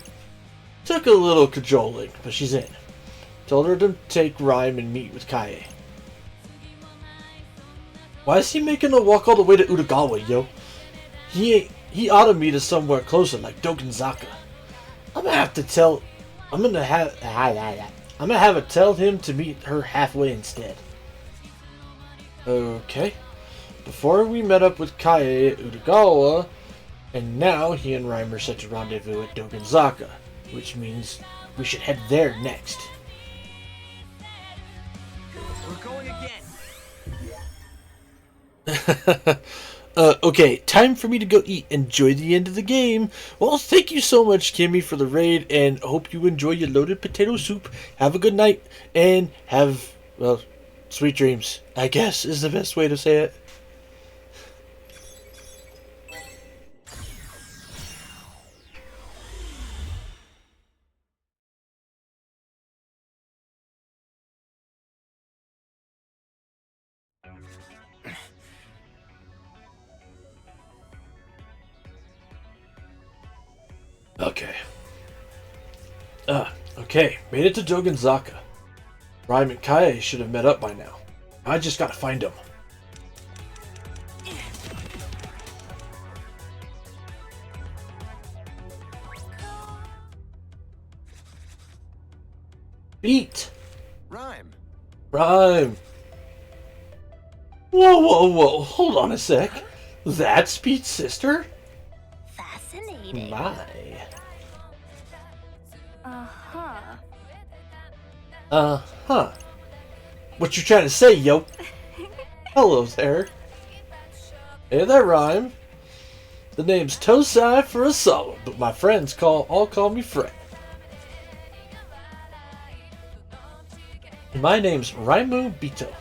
Took a little cajoling, but she's in. Told her to take Rhyme and meet with Kaie. Why is he making her walk all the way to Utagawa, yo? He ought to meet us somewhere closer, like Dogenzaka. I'm gonna have her tell him to meet her halfway instead. Okay. Before we met up with Kaie at Utagawa, and now he and Rhyme are set to rendezvous at Dogenzaka, which means we should head there next. We're going again. Okay, time for me to go eat. Enjoy the end of the game. Well, thank you so much, Kimmy, for the raid, and hope you enjoy your loaded potato soup. Have a good night, and have, well, sweet dreams, I guess, is the best way to say it. Okay. Okay, made it to Dogenzaka. Rhyme and Kaie should have met up by now. I just gotta find them. Beat! Rhyme. Rhyme! Whoa, hold on a sec. That's Beat's sister? Fascinating. My. Uh-huh. What you trying to say, yo? Hello there. Hey there, Rhyme. The name's Tosai Furusawa, but my friends all call me Fred. My name's Raimu Bito.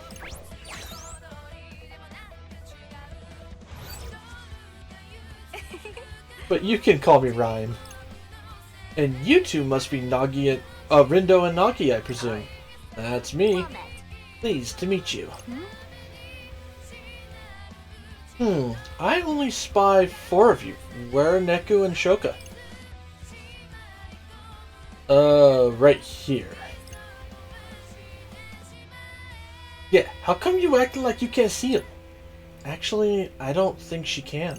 But you can call me Rhyme. And you two must be Rindo and Nagi, I presume. That's me. Pleased to meet you. I only spy 4 of you. Where are Neku and Shoka? Right here. Yeah, how come you acting like you can't see him? Actually, I don't think she can.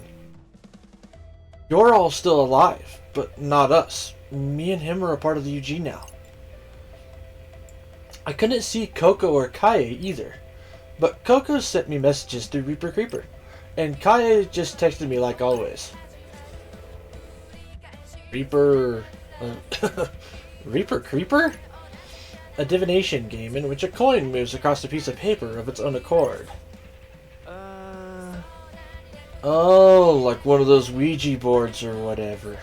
You're all still alive, but not us. Me and him are a part of the UG now. I couldn't see Coco or Kaie either, but Coco sent me messages through Reaper Creeper, and Kaie just texted me like always. Reaper Creeper? A divination game in which a coin moves across a piece of paper of its own accord. Oh, like one of those Ouija boards or whatever.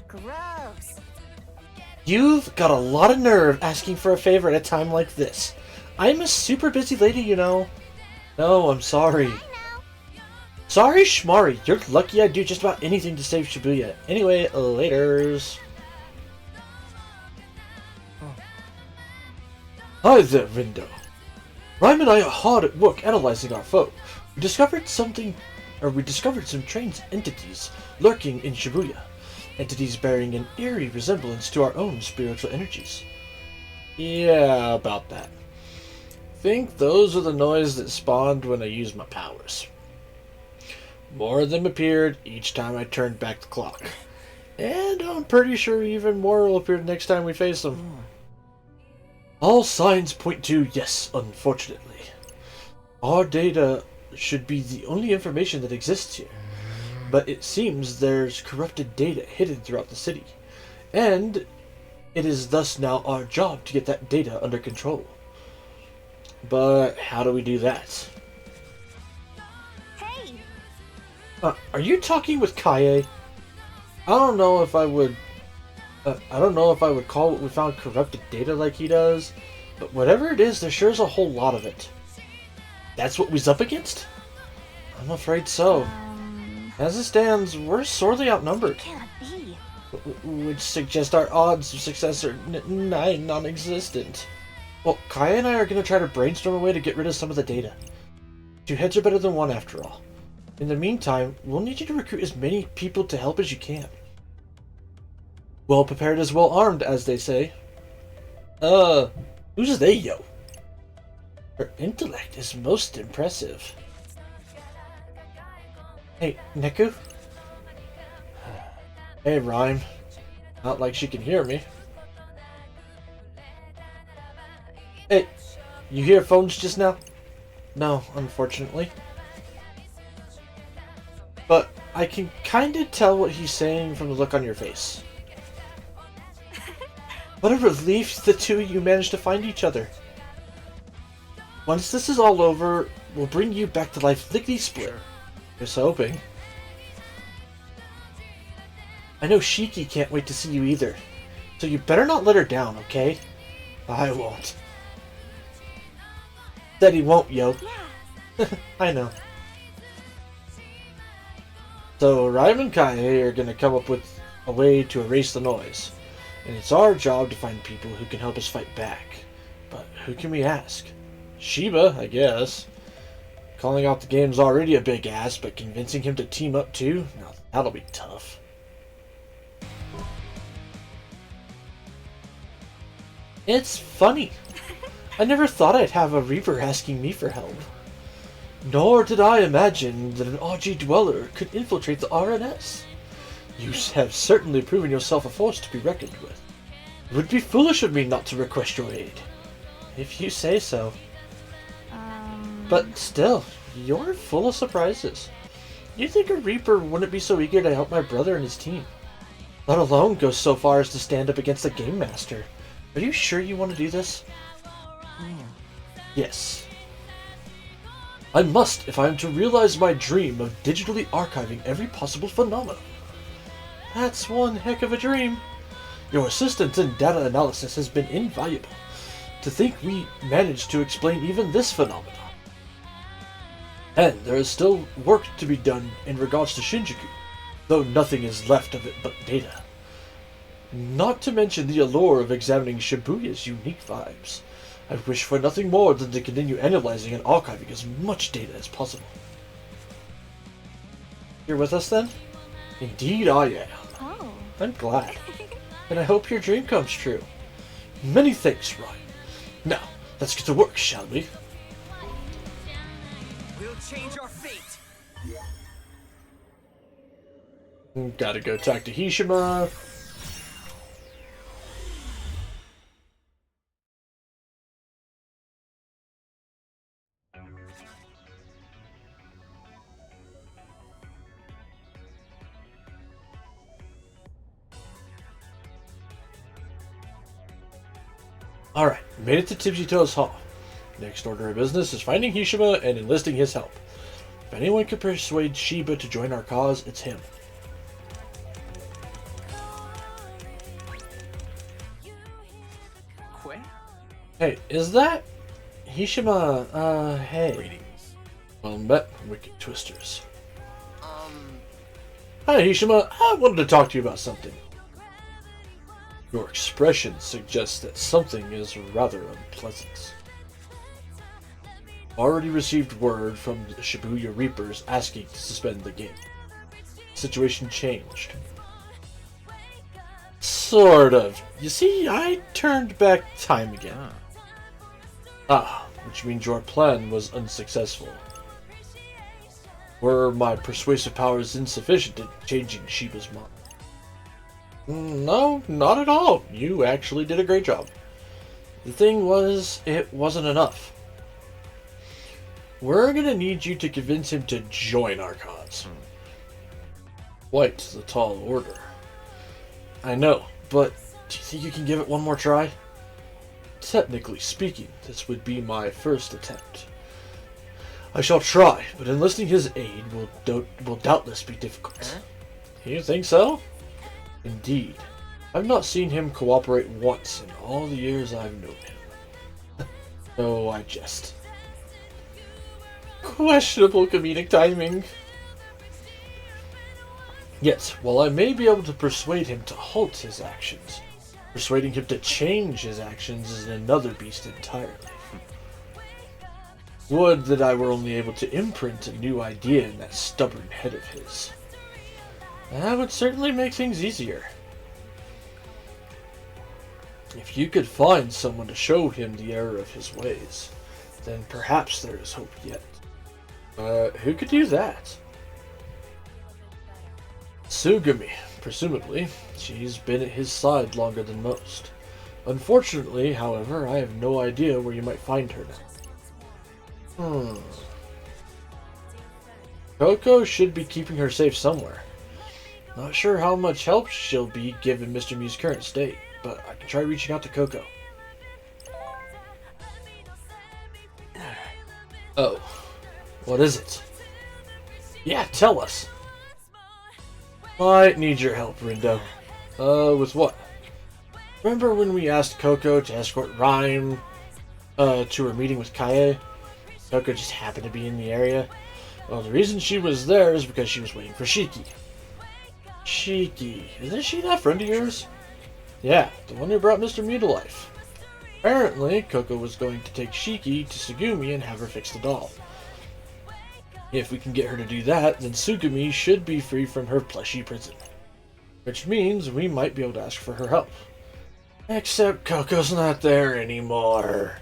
Gross. You've got a lot of nerve asking for a favor at a time like this. I'm a super busy lady, you know. No, I'm sorry. Sorry, Schmari. You're lucky I'd do just about anything to save Shibuya. Anyway, laters. Hi there, Rindo. Rhyme and I are hard at work analyzing our foe. We discovered some strange entities lurking in Shibuya. Entities bearing an eerie resemblance to our own spiritual energies. Yeah, about that. Think those are the noise that spawned when I used my powers. More of them appeared each time I turned back the clock. And I'm pretty sure even more will appear the next time we face them. All signs point to yes, unfortunately. Our data should be the only information that exists here. But it seems there's corrupted data hidden throughout the city. And it is thus now our job to get that data under control. But how do we do that? Hey! Are you talking with Kaye? I don't know if I would call what we found corrupted data like he does, but whatever it is, there sure is a whole lot of it. That's what we's up against? I'm afraid so. As it stands, we're sorely outnumbered. Can't be. Which suggests our odds of success are nigh non-existent. Well, Kaye and I are going to try to brainstorm a way to get rid of some of the data. 2 heads are better than 1 after all. In the meantime, we'll need you to recruit as many people to help as you can. Well prepared is well armed, as they say. Who's they, yo? Her intellect is most impressive. Hey, Neku? Hey, Rhyme. Not like she can hear me. Hey, you hear phones just now? No, unfortunately. But I can kinda tell what he's saying from the look on your face. What a relief the two of you managed to find each other. Once this is all over, we'll bring you back to life lickety-split. Just hoping. I know Shiki can't wait to see you either, so you better not let her down, okay? I won't. Said he won't, yo. Yeah. I know. So, Rhyme and Kaye are gonna come up with a way to erase the noise. And it's our job to find people who can help us fight back. But who can we ask? Shiba, I guess. Calling out the game's already a big ass, but convincing him to team up too? Now, that'll be tough. It's funny. I never thought I'd have a Reaper asking me for help. Nor did I imagine that an RG Dweller could infiltrate the RNS. You have certainly proven yourself a force to be reckoned with. It would be foolish of me not to request your aid. If you say so. But still, you're full of surprises. You'd think a Reaper wouldn't be so eager to help my brother and his team. Let alone go so far as to stand up against the Game Master. Are you sure you want to do this? Yes. I must if I am to realize my dream of digitally archiving every possible phenomenon. That's one heck of a dream. Your assistance in data analysis has been invaluable. To think we managed to explain even this phenomenon. And there is still work to be done in regards to Shinjuku, though nothing is left of it but data. Not to mention the allure of examining Shibuya's unique vibes. I wish for nothing more than to continue analyzing and archiving as much data as possible. You're with us then? Indeed I am. Oh. I'm glad. And I hope your dream comes true. Many thanks, Ryan. Now, let's get to work, shall we? We'll change our fate. Gotta go talk to Hishima. Alright, made it to Tipsy Toes Hall. Next order of business is finding Hishima and enlisting his help. If anyone can persuade Shiba to join our cause, it's him. Quay? Hey, is that Hishima? Hey. Greetings. Well met, Wicked Twisters. Hi, Hishima. I wanted to talk to you about something. Your expression suggests that something is rather unpleasant. already received word from the Shibuya Reapers asking to suspend the game. The situation changed. Sort of. You see, I turned back time again. Which means your plan was unsuccessful. Were my persuasive powers insufficient in changing Shiba's mind? No, not at all. You actually did a great job. The thing was, it wasn't enough. We're gonna need you to convince him to join our cause. Quite the tall order. I know, but do you think you can give it one more try? Technically speaking, this would be my first attempt. I shall try, but enlisting his aid will doubtless be difficult. You think so? Indeed. I've not seen him cooperate once in all the years I've known him. No, I jest. Questionable comedic timing. Yet, while I may be able to persuade him to halt his actions, persuading him to change his actions is another beast entirely. Would that I were only able to imprint a new idea in that stubborn head of his. That would certainly make things easier. If you could find someone to show him the error of his ways, then perhaps there is hope yet. Who could do that? Sugumi, presumably. She's been at his side longer than most. Unfortunately, however, I have no idea where you might find her now. Coco should be keeping her safe somewhere. Not sure how much help she'll be given Mr. Mew's current state, but I can try reaching out to Coco. Oh. What is it? Yeah, tell us. Might need your help, Rindo. With what? Remember when we asked Coco to escort Rhyme, to her meeting with Kaie? Coco just happened to be in the area. Well, the reason she was there is because she was waiting for Shiki. Shiki, isn't she that friend of yours? Yeah, the one who brought Mr. Mew to life. Apparently, Coco was going to take Shiki to Sugumi and have her fix the doll. If we can get her to do that, then Sugumi should be free from her plushy prison. Which means we might be able to ask for her help. Except Coco's not there anymore.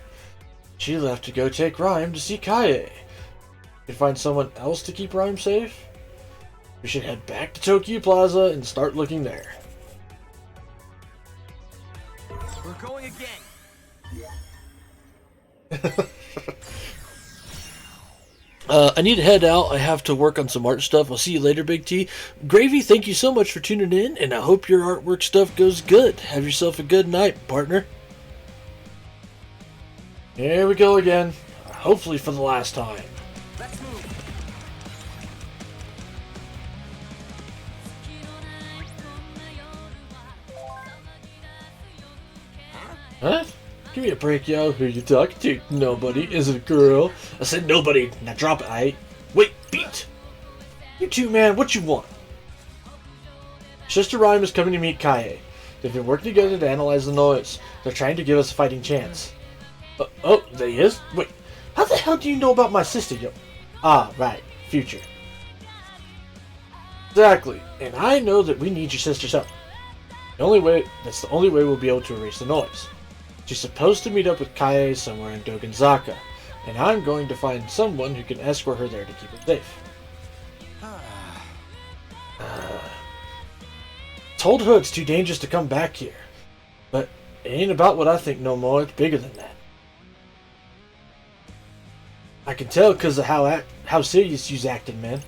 She left to go take Rhyme to see Kaie. We can find someone else to keep Rhyme safe? We should head back to Tokyo Plaza and start looking there. We're going again. I need to head out. I have to work on some art stuff. I'll see you later, Big T. Gravy, thank you so much for tuning in, and I hope your artwork stuff goes good. Have yourself a good night, partner. Here we go again. Hopefully for the last time. Let's move. Huh? Give me a break, yo. Who you talking to? Nobody. Is it a girl? I said nobody. Now drop it, aight? Wait, beat! You two, man, what you want? Sister Rhyme is coming to meet Kaie. They've been working together to analyze the noise. They're trying to give us a fighting chance. Oh, there he is? Wait, how the hell do you know about my sister, yo? Ah, right. Future. Exactly. And I know that we need your sister's help. That's the only way we'll be able to erase the noise. She's supposed to meet up with Kaie somewhere in Dogenzaka, and I'm going to find someone who can escort her there to keep her safe. Told her it's too dangerous to come back here, but it ain't about what I think no more. It's bigger than that. I can tell because of how serious you's acting, man.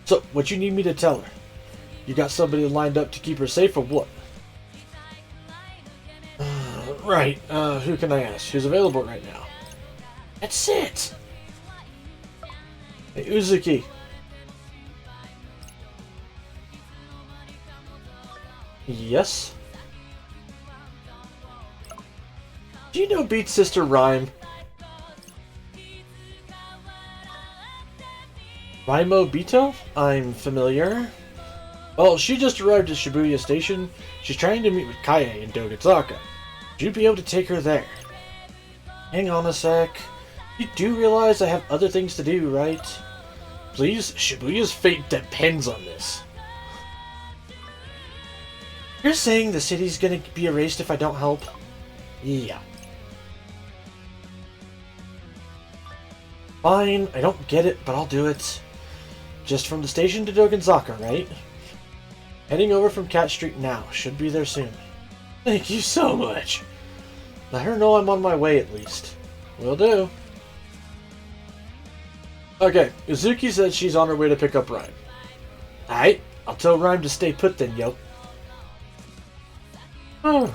So, what you need me to tell her? You got somebody lined up to keep her safe or what? Right, who can I ask? Who's available right now? That's it! Hey, Uzuki. Yes? Do you know Beat Sister Rhyme? Raimo Bito? I'm familiar. Well, she just arrived at Shibuya Station. She's trying to meet with Kaie in Dogenzaka. Would you be able to take her there? Hang on a sec. You do realize I have other things to do, right? Please, Shibuya's fate depends on this. You're saying the city's gonna be erased if I don't help? Yeah. Fine, I don't get it, but I'll do it. Just from the station to Dogenzaka, right? Heading over from Cat Street now. Should be there soon. Thank you so much. Let her know I'm on my way at least. Will do. Okay, Uzuki said she's on her way to pick up Rhyme. Alright, I'll tell Rhyme to stay put then, yo. Oh,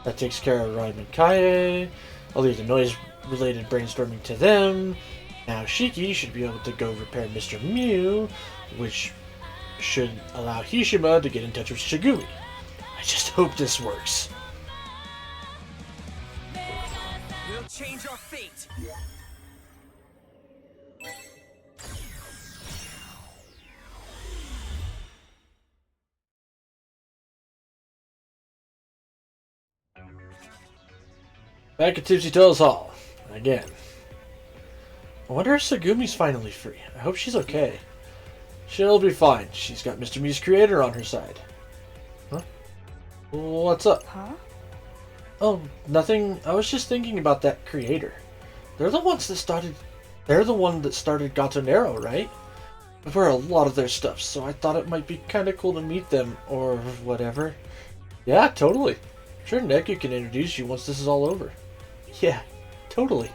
that takes care of Rhyme and Kaie. I'll leave the noise-related brainstorming to them. Now Shiki should be able to go repair Mr. Mew, which should allow Hishima to get in touch with Shigumi. I just hope this works. We'll change our fate. Back at Tipsy Toes Hall. Again. I wonder if Segumi's finally free. I hope she's okay. She'll be fine. She's got Mr. Mew's creator on her side. Huh? What's up? Huh? Oh, nothing. I was just thinking about that creator. They're the ones that started... They're the one that started Gatonero, right? I've heard a lot of their stuff, so I thought it might be kind of cool to meet them, or whatever. Yeah, totally. I'm sure Neku can introduce you once this is all over. Yeah, totally.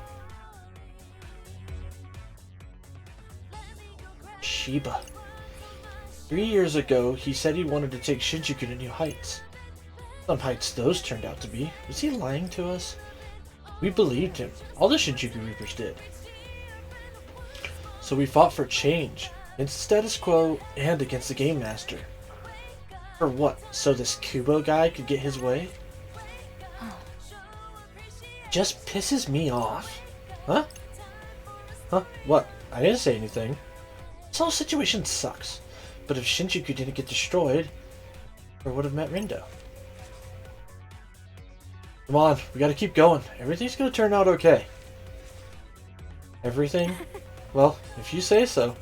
Shiba. 3 years ago, he said he wanted to take Shinjuku to new heights. Some heights those turned out to be. Was he lying to us? We believed him. All the Shinjuku Reapers did. So we fought for change, against the status quo, and against the Game Master. For what? So this Kubo guy could get his way? Just pisses me off. Huh? Huh? What? I didn't say anything. This whole situation sucks. But if Shinjuku didn't get destroyed, I would have met Rindo. Come on, we gotta keep going. Everything's gonna turn out okay. Everything? Well, if you say so.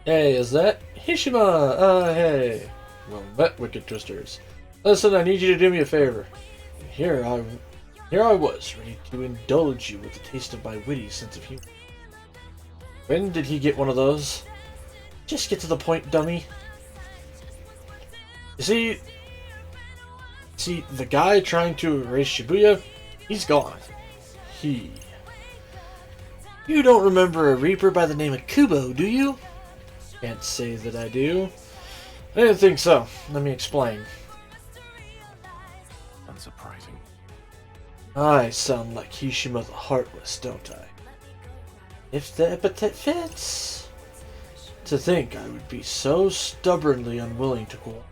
Hey, is that Hishima? Hey. Well met, Wicked Twisters. Listen, I need you to do me a favor. Here I was, ready to indulge you with a taste of my witty sense of humor. When did he get one of those? Just get to the point, dummy. You see, the guy trying to erase Shibuya, he's gone. You don't remember a Reaper by the name of Kubo, do you? Can't say that I do. I didn't think so. Let me explain. Unsurprising. I sound like Hishima the Heartless, don't I? If the epithet fits. To think I would be so stubbornly unwilling to cooperate.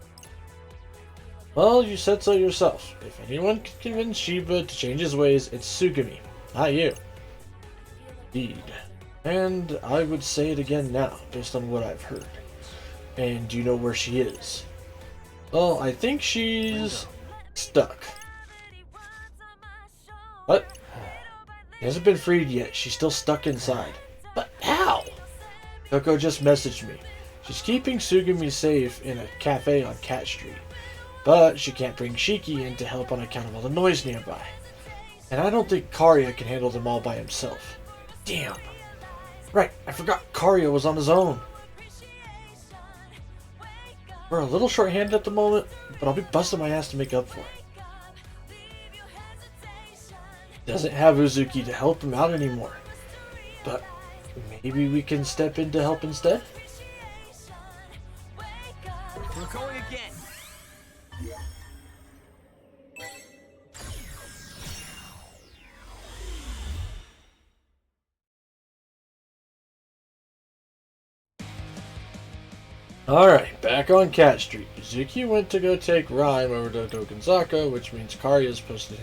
Well, you said so yourself. If anyone can convince Shiba to change his ways, it's Tsugumi, not you. Indeed. And I would say it again now, based on what I've heard. And do you know where she is? Well, I think she's stuck. What? She hasn't been freed yet. She's still stuck inside. But how? Coco just messaged me. She's keeping Tsugumi safe in a cafe on Cat Street. But she can't bring Shiki in to help on account of all the noise nearby. And I don't think Karya can handle them all by himself. Damn. Right, I forgot Karya was on his own. We're a little short-handed at the moment, but I'll be busting my ass to make up for it. Doesn't have Uzuki to help him out anymore. But maybe we can step in to help instead? We're going again. Alright, back on Cat Street. Uzuki went to go take Rhyme over to Dogenzaka, which means Karya's posted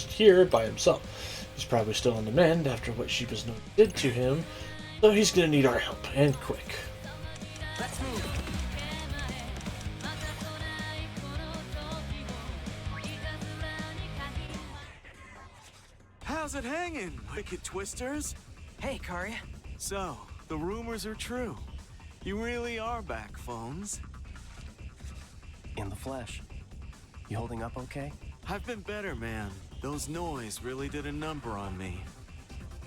here by himself. He's probably still on the mend after what Shiba's note did to him, so he's gonna need our help, and quick. Let's move. How's it hanging, wicked twisters? Hey, Karya. So, the rumors are true. You really are back, phones. In the flesh. You holding up okay? I've been better, man. Those noise really did a number on me.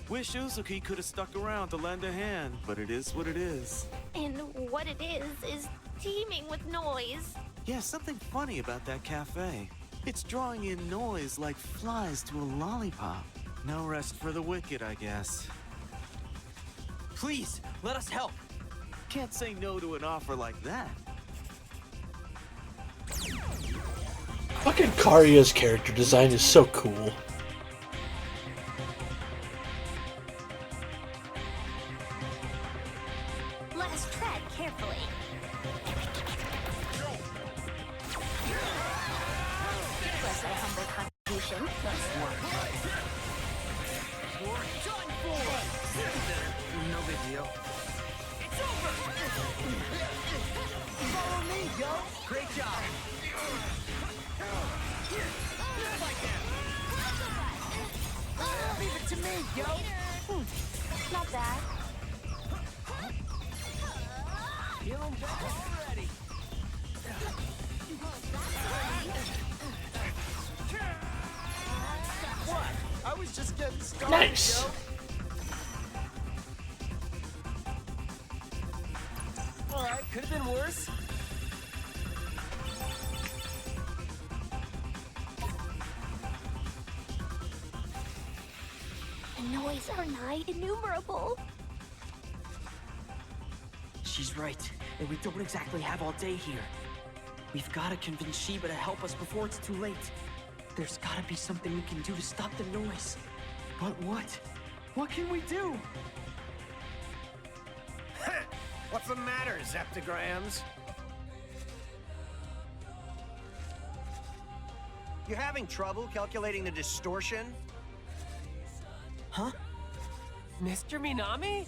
Wish Uzuki could have stuck around to lend a hand, but it is what it is. And what it is teeming with noise. Yeah, something funny about that cafe. It's drawing in noise like flies to a lollipop. No rest for the wicked, I guess. Please, let us help. Can't say no to an offer like that. Fucking Karya's character design is so cool. Let us tread carefully. Plus our humble contribution. No big deal. Follow me, yo! Great job. Leave it to me, yo! Not bad. Feeling better already. What? I was just getting started, Nice. yo! Alright, could have been worse. The noise are nigh innumerable. She's right, and we don't exactly have all day here. We've got to convince Shiba to help us before it's too late. There's got to be something we can do to stop the noise. But what? What can we do? What's the matter, Zeptograms? You having trouble calculating the distortion? Huh? Mr. Minami?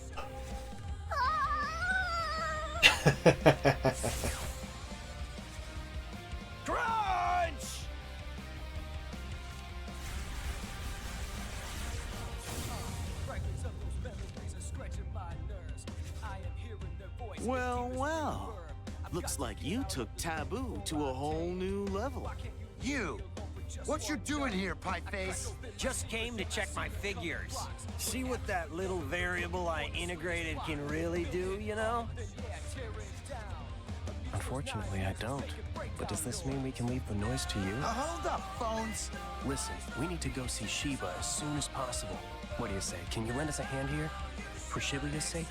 Crunch! Well, well. Looks like you took Taboo to a whole new level. You! What you doing here, Pipeface? Just came to check my figures. See what that little variable I integrated can really do, you know? Unfortunately, I don't. But does this mean we can leave the noise to you? Hold up, phones! Listen, we need to go see Shiba as soon as possible. What do you say? Can you lend us a hand here? For Shibuya's sake?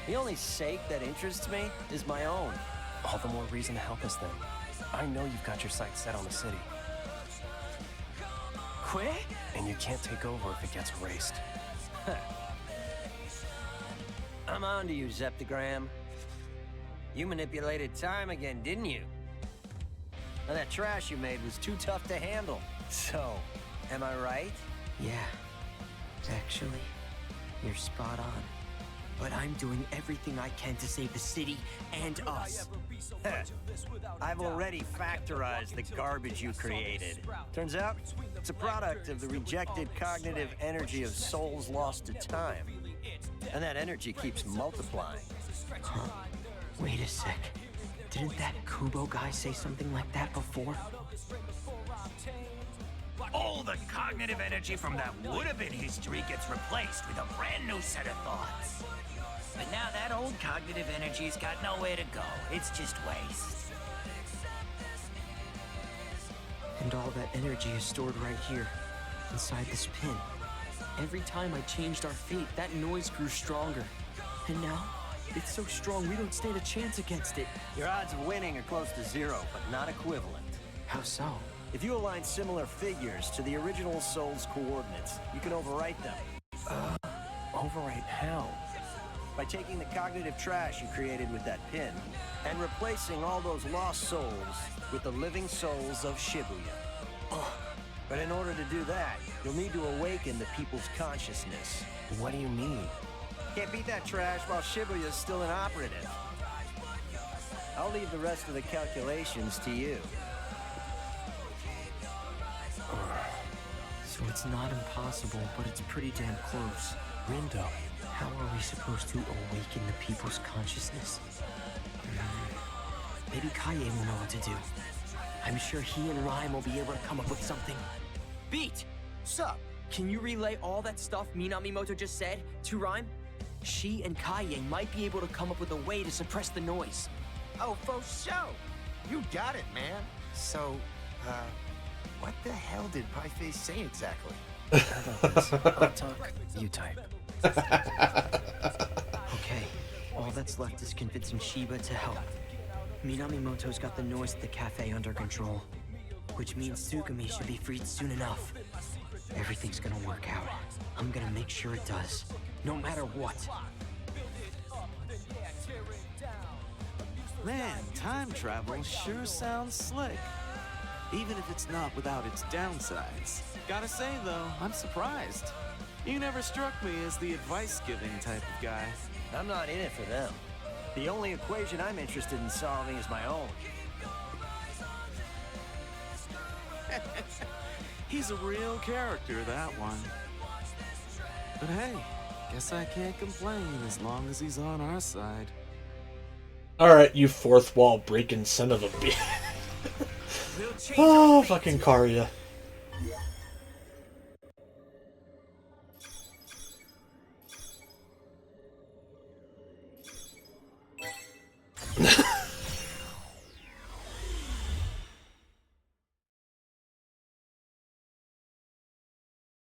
The only sake that interests me is my own. All the more reason to help us then. I know you've got your sights set on the city. Quit? And you can't take over if it gets erased. I'm on to you, Zeptogram. You manipulated time again, didn't you? Now that trash you made was too tough to handle. So, am I right? Yeah. Actually, you're spot on. But I'm doing everything I can to save the city and us. I've already factorized the garbage you created. Turns out, it's a product of the rejected cognitive energy of souls lost to time. And that energy keeps multiplying. Huh? Wait a sec. Didn't that Kubo guy say something like that before? All the cognitive energy from that would-have-been history gets replaced with a brand new set of thoughts. But now that old cognitive energy's got nowhere to go. It's just waste. And all that energy is stored right here, inside this pin. Every time I changed our fate, that noise grew stronger. And now, it's so strong we don't stand a chance against it. Your odds of winning are close to zero, but not equivalent. How so? If you align similar figures to the original soul's coordinates, you can overwrite them. Overwrite how? By taking the cognitive trash you created with that pin, and replacing all those lost souls with the living souls of Shibuya. But in order to do that, you'll need to awaken the people's consciousness. What do you mean? Can't beat that trash while Shibuya's still inoperative. I'll leave the rest of the calculations to you. So it's not impossible, but it's pretty damn close. Rindo. How are we supposed to awaken the people's consciousness? Maybe Kaye will know what to do. I'm sure he and Rhyme will be able to come up with something. Beat! Sup? Can you relay all that stuff Minamimoto just said to Rhyme? She and Kaye might be able to come up with a way to suppress the noise. Oh, for sure. You got it, man. So, what the hell did Pieface say exactly? How about this? I'll talk, you type. Okay, all that's left is convincing Shiba to help. Minamimoto's got the noise at the cafe under control, which means Tsugumi should be freed soon enough. Everything's gonna work out. I'm gonna make sure it does, no matter what. Man, time travel sure sounds slick. Even if it's not without its downsides. Gotta say though, I'm surprised. You never struck me as the advice-giving type of guy. I'm not in it for them. The only equation I'm interested in solving is my own. He's a real character, that one. But hey, guess I can't complain as long as he's on our side. Alright, you fourth wall breaking son of a bitch. Oh, fucking Karya.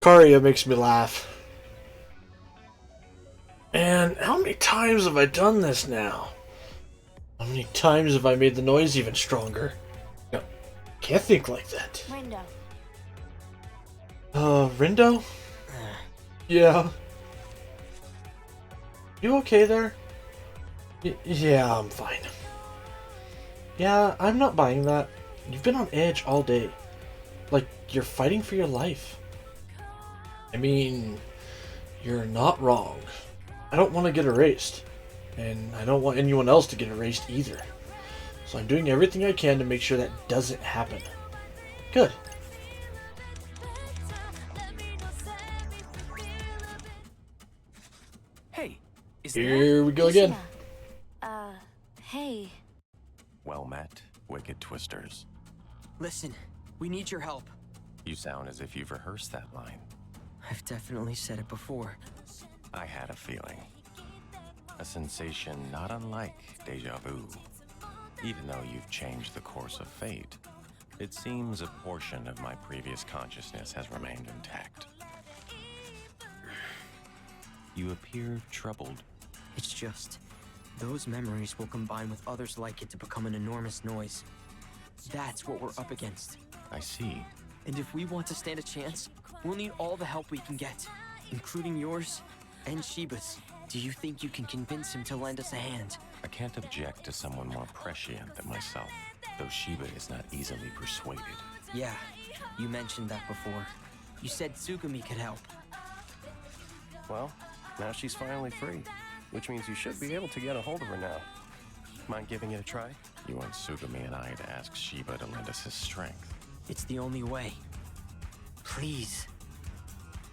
Karya makes me laugh. And how many times have I done this now? How many times have I made the noise even stronger? No, can't think like that. Rindo. Rindo? Yeah. You okay there? Yeah, I'm fine. Yeah, I'm not buying that. You've been on edge all day. Like, you're fighting for your life. I mean, you're not wrong. I don't want to get erased. And I don't want anyone else to get erased either. So I'm doing everything I can to make sure that doesn't happen. Good. Hey, is Here we go again. Hey. Well met, wicked twisters. Listen, we need your help. You sound as if you've rehearsed that line. I've definitely said it before. I had a feeling. A sensation not unlike deja vu. Even though you've changed the course of fate, it seems a portion of my previous consciousness has remained intact. You appear troubled. It's just, those memories will combine with others like it to become an enormous noise. That's what we're up against. I see. And if we want to stand a chance, we'll need all the help we can get, including yours and Shiba's. Do you think you can convince him to lend us a hand? I can't object to someone more prescient than myself, though Shiba is not easily persuaded. Yeah, you mentioned that before. You said Tsugumi could help. Well, now she's finally free, which means you should be able to get a hold of her now. Mind giving it a try? You want Tsugumi and I to ask Shiba to lend us his strength. It's the only way. Please.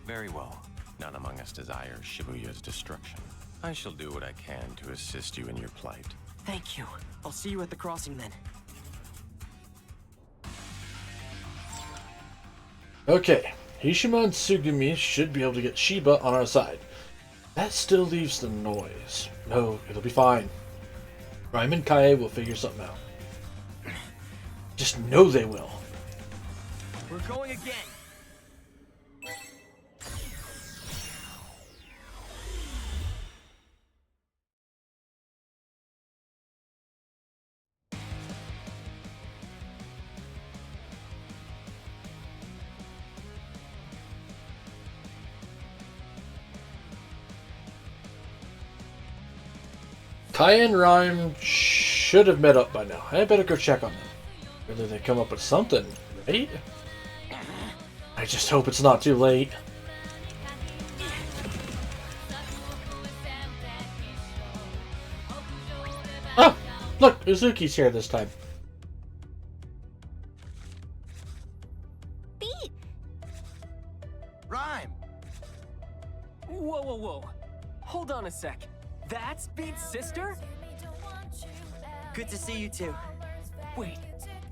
Very well. None among us desires Shibuya's destruction. I shall do what I can to assist you in your plight. Thank you. I'll see you at the crossing then. Okay, Hishima and Tsugumi should be able to get Shiba on our side. That still leaves the noise. No, it'll be fine. Rhyme and Kaye will figure something out. Just know they will. We're going again. Kaye and Rhyme should have met up by now. I better go check on them. Whether they come up with something, right? I just hope it's not too late. Ah! Look, Uzuki's here this time. Beat! Rhyme! Whoa, whoa, whoa. Hold on a sec. That's Beat's sister? Good to see you too. Wait,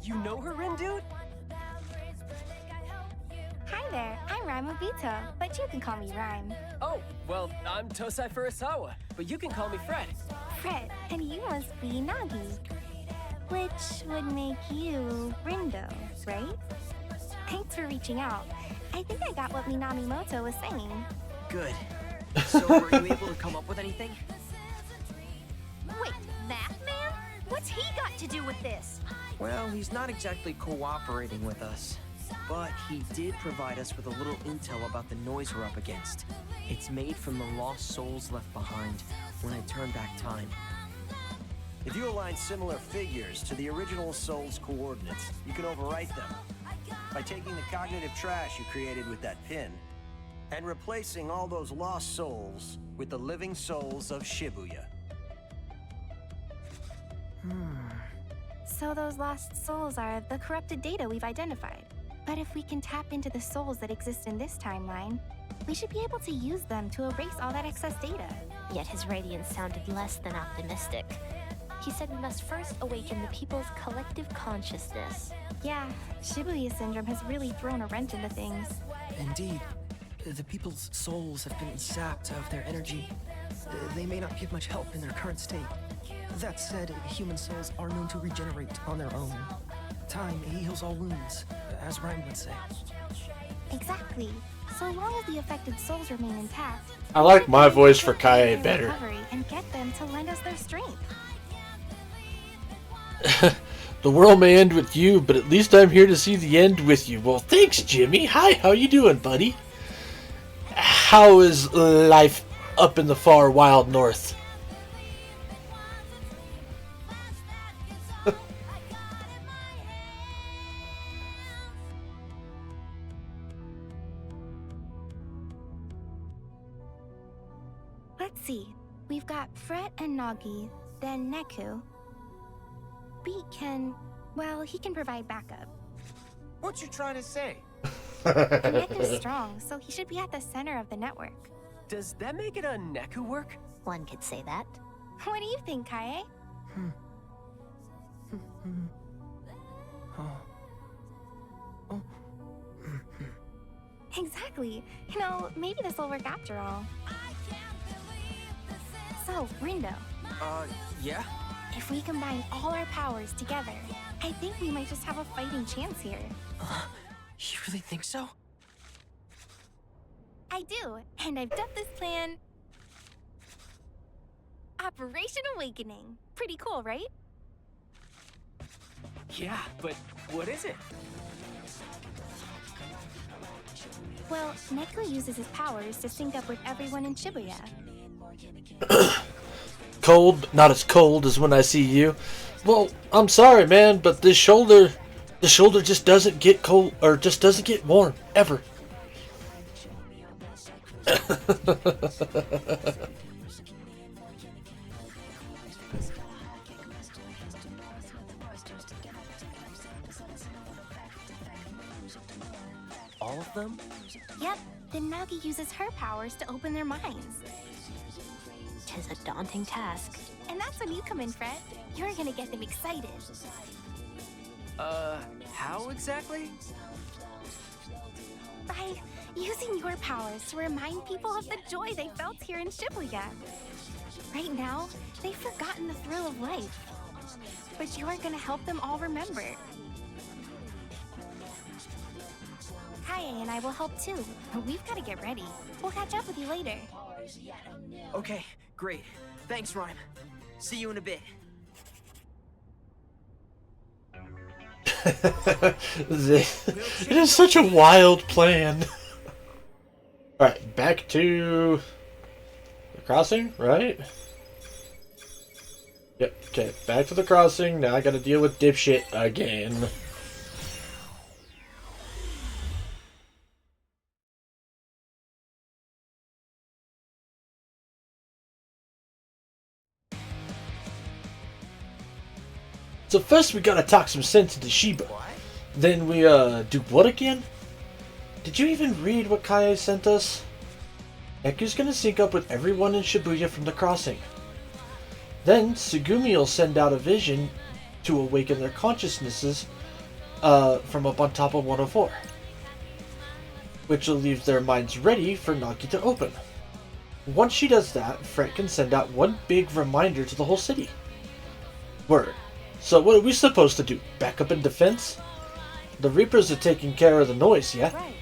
you know her, Rin dude? Hi there, I'm Rhyme Obito, but you can call me Rhyme. Oh, well, I'm Tosai Furusawa, but you can call me Fred. Fred, and you must be Nagi. Which would make you Rindo, right? Thanks for reaching out. I think I got what Minamimoto was saying. Good. So, were you able to come up with anything? Wait, that man? What's he got to do with this? Well, he's not exactly cooperating with us. But he did provide us with a little intel about the noise we're up against. It's made from the lost souls left behind when I turn back time. If you align similar figures to the original soul's coordinates, you can overwrite them by taking the cognitive trash you created with that pin and replacing all those lost souls with the living souls of Shibuya. So those lost souls are the corrupted data we've identified. But if we can tap into the souls that exist in this timeline, we should be able to use them to erase all that excess data. Yet his radiance sounded less than optimistic. He said we must first awaken the people's collective consciousness. Yeah, Shibuya syndrome has really thrown a wrench into things. Indeed. The people's souls have been sapped of their energy. They may not give much help in their current state. That said, human souls are known to regenerate on their own. Time heals all wounds, as Rhyme would say. Exactly. So long as the affected souls remain intact, I like my voice for Kaie better. recovery and get them to lend us their strength. The world may end with you, but at least I'm here to see the end with you. Well, thanks, Jimmy. Hi, how you doing, buddy? How is life up in the far wild north? Let's see. We've got Fret and Nagi, then Neku. Beat can... well, he can provide backup. What you trying to say? And Neku's strong, so he should be at the center of the network. Does that make it a Neku work? One could say that. What do you think, Kaie? Exactly. You know, maybe this will work after all. So, Rindo, Yeah? if we combine all our powers together, I think we might just have a fighting chance here. You really think so? I do, and I've dubbed this plan Operation Awakening. Pretty cool, right? Yeah, but what is it? Well, Neku uses his powers to sync up with everyone in Shibuya. Cold, but not as cold as when I see you. Well, I'm sorry, man, but the shoulder just doesn't get cold, or just doesn't get warm, ever. All of them? Yep, then Nagi uses her powers to open their minds. Tis a daunting task. And that's when you come in, Fred. You're gonna get them excited. How exactly? By using your powers to remind people of the joy they felt here in Shibuya. Right now, they've forgotten the thrill of life. But you're gonna help them all remember. Kaie and I will help too. We've gotta get ready. We'll catch up with you later. Okay, great. Thanks, Rhyme. See you in a bit. It is such a wild plan. Alright, back to the crossing, right? Yep, okay, back to the crossing. Now I gotta deal with dipshit again. So first we gotta talk some sense into Shiba. Then we do what again? Did you even read what Kaie sent us? Eku's gonna sync up with everyone in Shibuya from the crossing. Then Tsugumi will send out a vision to awaken their consciousnesses from up on top of 104, which will leave their minds ready for Nagi to open. Once she does that, Fred can send out one big reminder to the whole city. Word. So what are we supposed to do? Back up in defense? The Reapers are taking care of the noise, yeah? Right.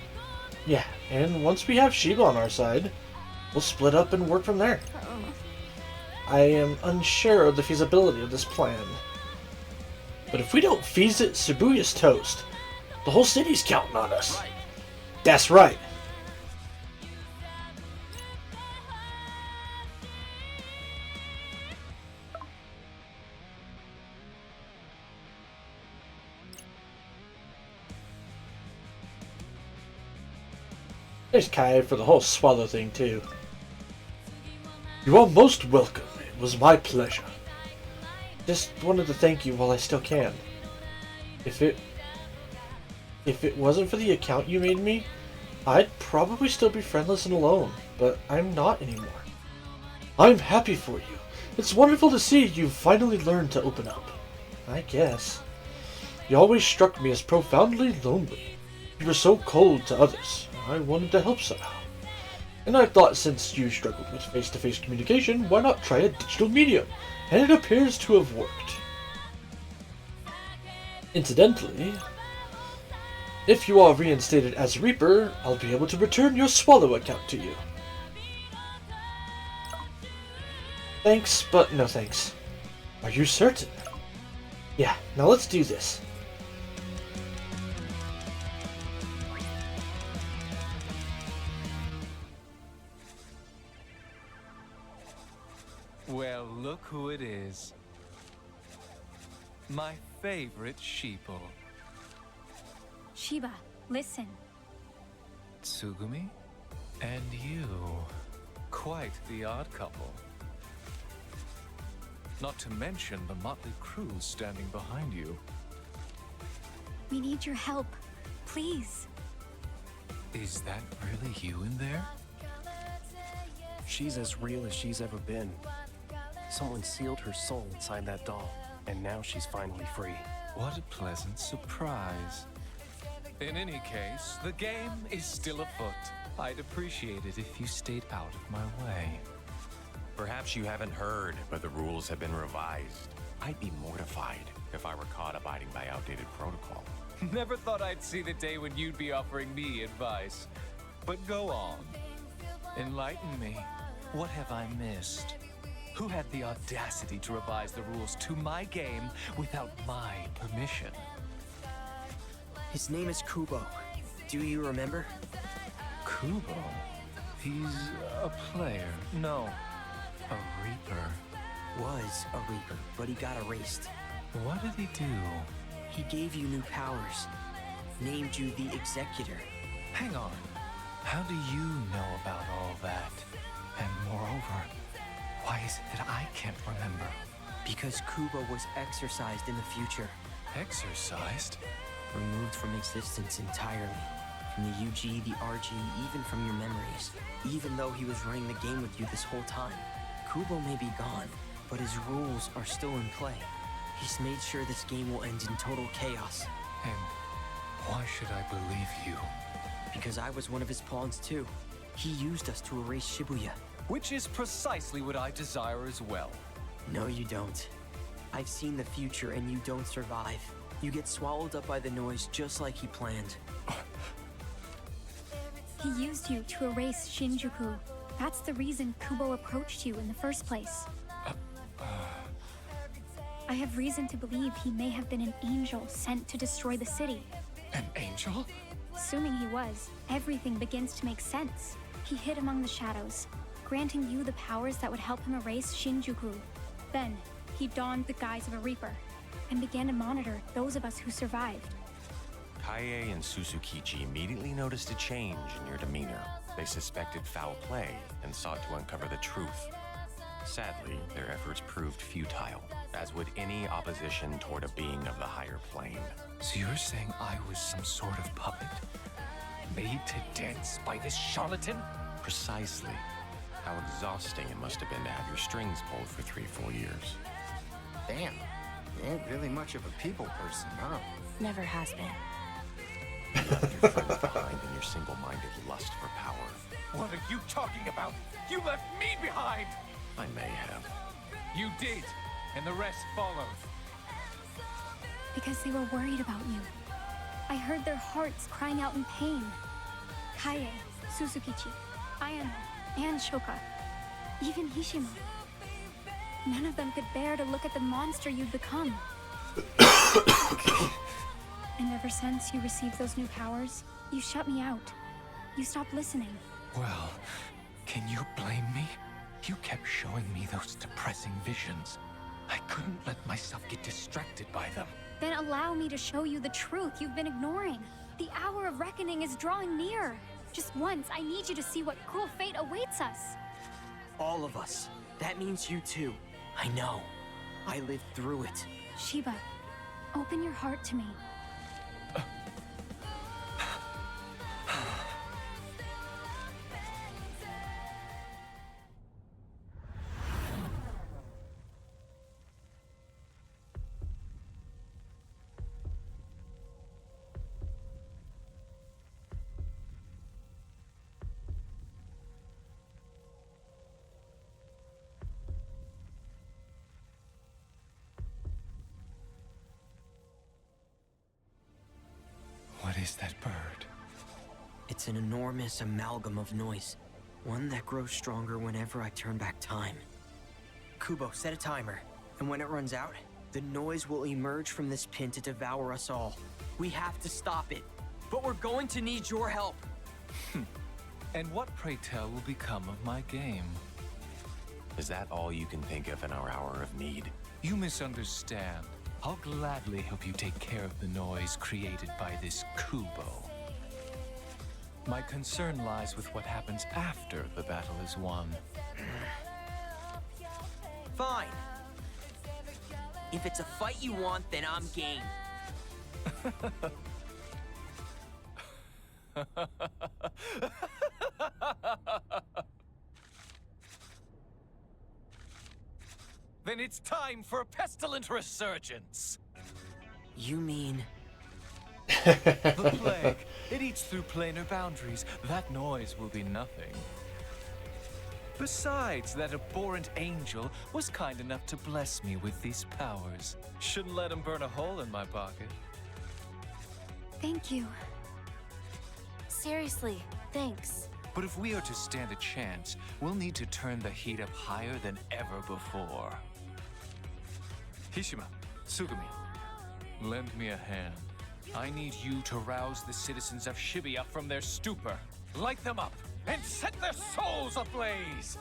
Yeah, and once we have Shiba on our side, we'll split up and work from there. I am unsure of the feasibility of this plan. But if we don't fees it, Shibuya's toast. The whole city's counting on us. Right. That's right. There's Kai for the whole swallow thing, too. You are most welcome. It was my pleasure. Just wanted to thank you while I still can. If it wasn't for the account you made me, I'd probably still be friendless and alone, but I'm not anymore. I'm happy for you. It's wonderful to see you've finally learned to open up. I guess. You always struck me as profoundly lonely. You were so cold to others. I wanted to help somehow. And I thought since you struggled with face-to-face communication, why not try a digital medium? And it appears to have worked. Incidentally, if you are reinstated as a Reaper, I'll be able to return your Swallow account to you. Thanks, but no thanks. Are you certain? Yeah, now let's do this. Well, look who it is. My favorite sheeple. Shiba, listen. Tsugumi? And you. Quite the odd couple. Not to mention the motley crew standing behind you. We need your help. Please. Is that really you in there? She's as real as she's ever been. Someone sealed her soul inside that doll, and now she's finally free. What a pleasant surprise. In any case, the game is still afoot. I'd appreciate it if you stayed out of my way. Perhaps you haven't heard, but the rules have been revised. I'd be mortified if I were caught abiding by outdated protocol. Never thought I'd see the day when you'd be offering me advice. But go on. Enlighten me. What have I missed? Who had the audacity to revise the rules to my game without my permission? His name is Kubo. Do you remember? Kubo? He's a player. No, a Reaper. Was a Reaper, but he got erased. What did he do? He gave you new powers. Named you the Executor. Hang on. How do you know about all that? And moreover, why is it that I can't remember? Because Kubo was exorcised in the future. Exorcised? Removed from existence entirely. From the UG, the RG, even from your memories. Even though he was running the game with you this whole time. Kubo may be gone, but his rules are still in play. He's made sure this game will end in total chaos. And why should I believe you? Because I was one of his pawns too. He used us to erase Shibuya. Which is precisely what I desire as well. No, you don't. I've seen the future and you don't survive. You get swallowed up by the noise just like he planned. He used you to erase Shinjuku. That's the reason Kubo approached you in the first place. I have reason to believe he may have been an angel sent to destroy the city. An angel? Assuming he was, everything begins to make sense. He hid among the shadows, granting you the powers that would help him erase Shinjuku. Then, he donned the guise of a Reaper, and began to monitor those of us who survived. Kaie and Suzukichi immediately noticed a change in your demeanor. They suspected foul play and sought to uncover the truth. Sadly, their efforts proved futile, as would any opposition toward a being of the higher plane. So you're saying I was some sort of puppet? Made to dance by this charlatan? Precisely. How exhausting it must have been to have your strings pulled for 3-4 years. Damn, you ain't really much of a people person, huh? Never has been. You left your friends behind in your single-minded lust for power. What are you talking about? You left me behind! I may have. You did, and the rest followed. Because they were worried about you. I heard their hearts crying out in pain. Kaie, Suzukichi, Ayano, and Shoka. Even Hishima. None of them could bear to look at the monster you'd become. And ever since you received those new powers, you shut me out. You stopped listening. Well, can you blame me? You kept showing me those depressing visions. I couldn't let myself get distracted by them. Then allow me to show you the truth you've been ignoring. The hour of reckoning is drawing near. Just once, I need you to see what cruel fate awaits us. All of us. That means you too. I know. I lived through it. Shiba, open your heart to me. What is that bird? It's an enormous amalgam of noise. One that grows stronger whenever I turn back time. Kubo, set a timer. And when it runs out, the noise will emerge from this pin to devour us all. We have to stop it. But we're going to need your help. And what, pray tell, will become of my game? Is that all you can think of in our hour of need? You misunderstand. I'll gladly help you take care of the noise created by this Kubo. My concern lies with what happens after the battle is won. Fine. If it's a fight you want, then I'm game. Then it's time for a pestilent resurgence. You mean... The plague. It eats through planar boundaries. That noise will be nothing. Besides, that abhorrent angel was kind enough to bless me with these powers. Shouldn't let him burn a hole in my pocket. Thank you. Seriously, thanks. But if we are to stand a chance, we'll need to turn the heat up higher than ever before. Hishima, Tsugumi, lend me a hand. I need you to rouse the citizens of Shibuya from their stupor. Light them up and set their souls ablaze!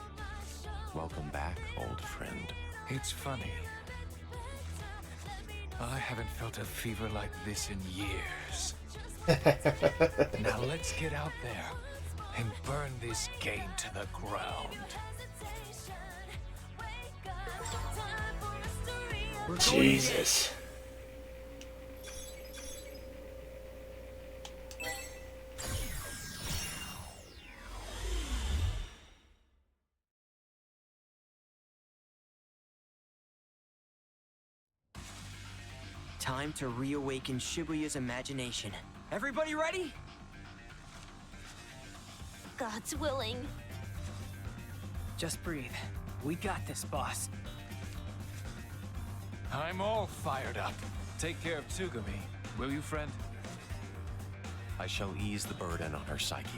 Welcome back, old friend. It's funny. I haven't felt a fever like this in years. Now let's get out there and burn this game to the ground. Jesus. Time to reawaken Shibuya's imagination. Everybody ready? God's willing. Just breathe. We got this, boss. I'm all fired up. Take care of Tsugumi, will you, friend? I shall ease the burden on her psyche.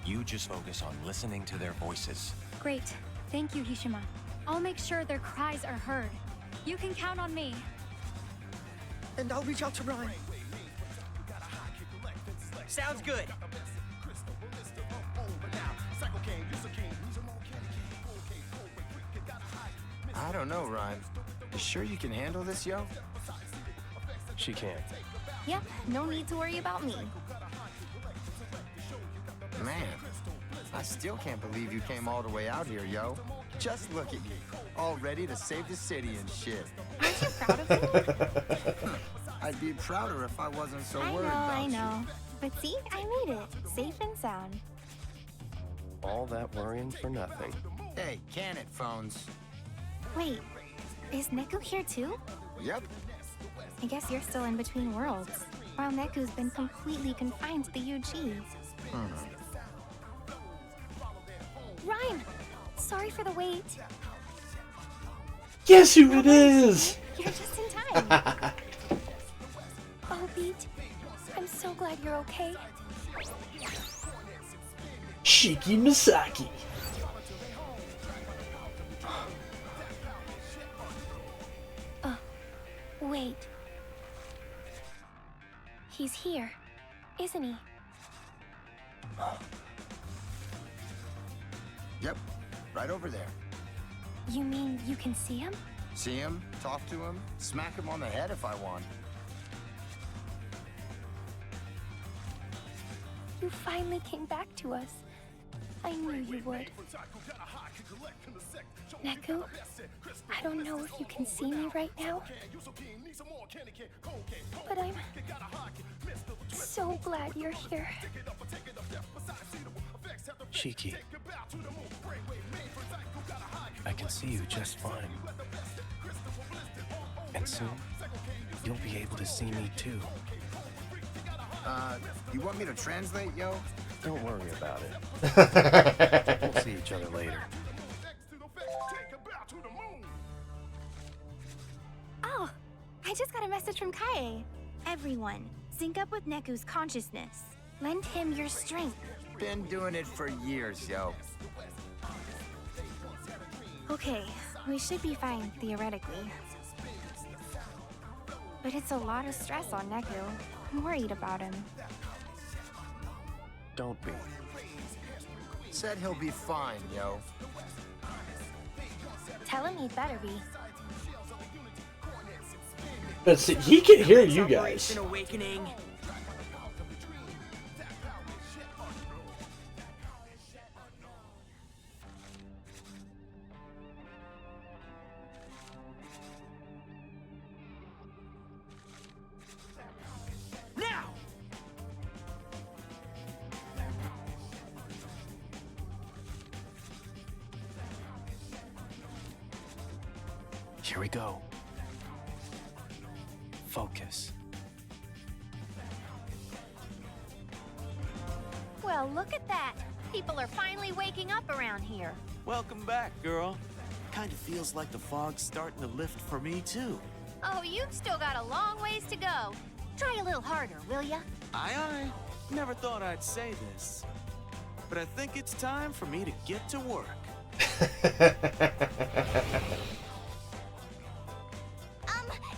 You just focus on listening to their voices. Great. Thank you, Hishima. I'll make sure their cries are heard. You can count on me. And I'll reach out to Ryan. Sounds good. I don't know, Ryan. You sure you can handle this, yo? She can. Yep, no need to worry about me. Man, I still can't believe you came all the way out here, yo. Just look at you, all ready to save the city and shit. Aren't you proud of me? I'd be prouder if I wasn't so worried about I know. But see, I made it. Safe and sound. All that worrying for nothing. Hey, can it, phones? Wait, is Neku here too? Yep. I guess you're still in between worlds, while Neku's been completely confined to the UG. Rhyme! Sorry for the wait. Guess who it is? You're just in time. Oh, Beat, I'm so glad you're okay. Shiki Misaki. Wait. He's here, isn't he? Yep, right over there. You mean you can see him? See him, talk to him, smack him on the head if I want. You finally came back to us. I knew you would. Neku, I don't know if you can see me right now, but I'm so glad you're here. Shiki, I can see you just fine. And soon, you'll be able to see me too. You want me to translate, yo? Don't worry about it. We'll see each other later. Oh, I just got a message from Kaie. Everyone, sync up with Neku's consciousness. Lend him your strength. Been doing it for years, yo. Okay, we should be fine, theoretically. But it's a lot of stress on Neku. I'm worried about him. Don't be. Said he'll be fine, yo. Tell him he'd better be. But see, he can hear you guys. Operation Awakening. Now! Here we go. Focus. Well, look at that. People are finally waking up around here. Welcome back, girl. Kind of feels like the fog's starting to lift for me, too. Oh, you've still got a long ways to go. Try a little harder, will ya? Aye, aye. Never thought I'd say this. But I think it's time for me to get to work.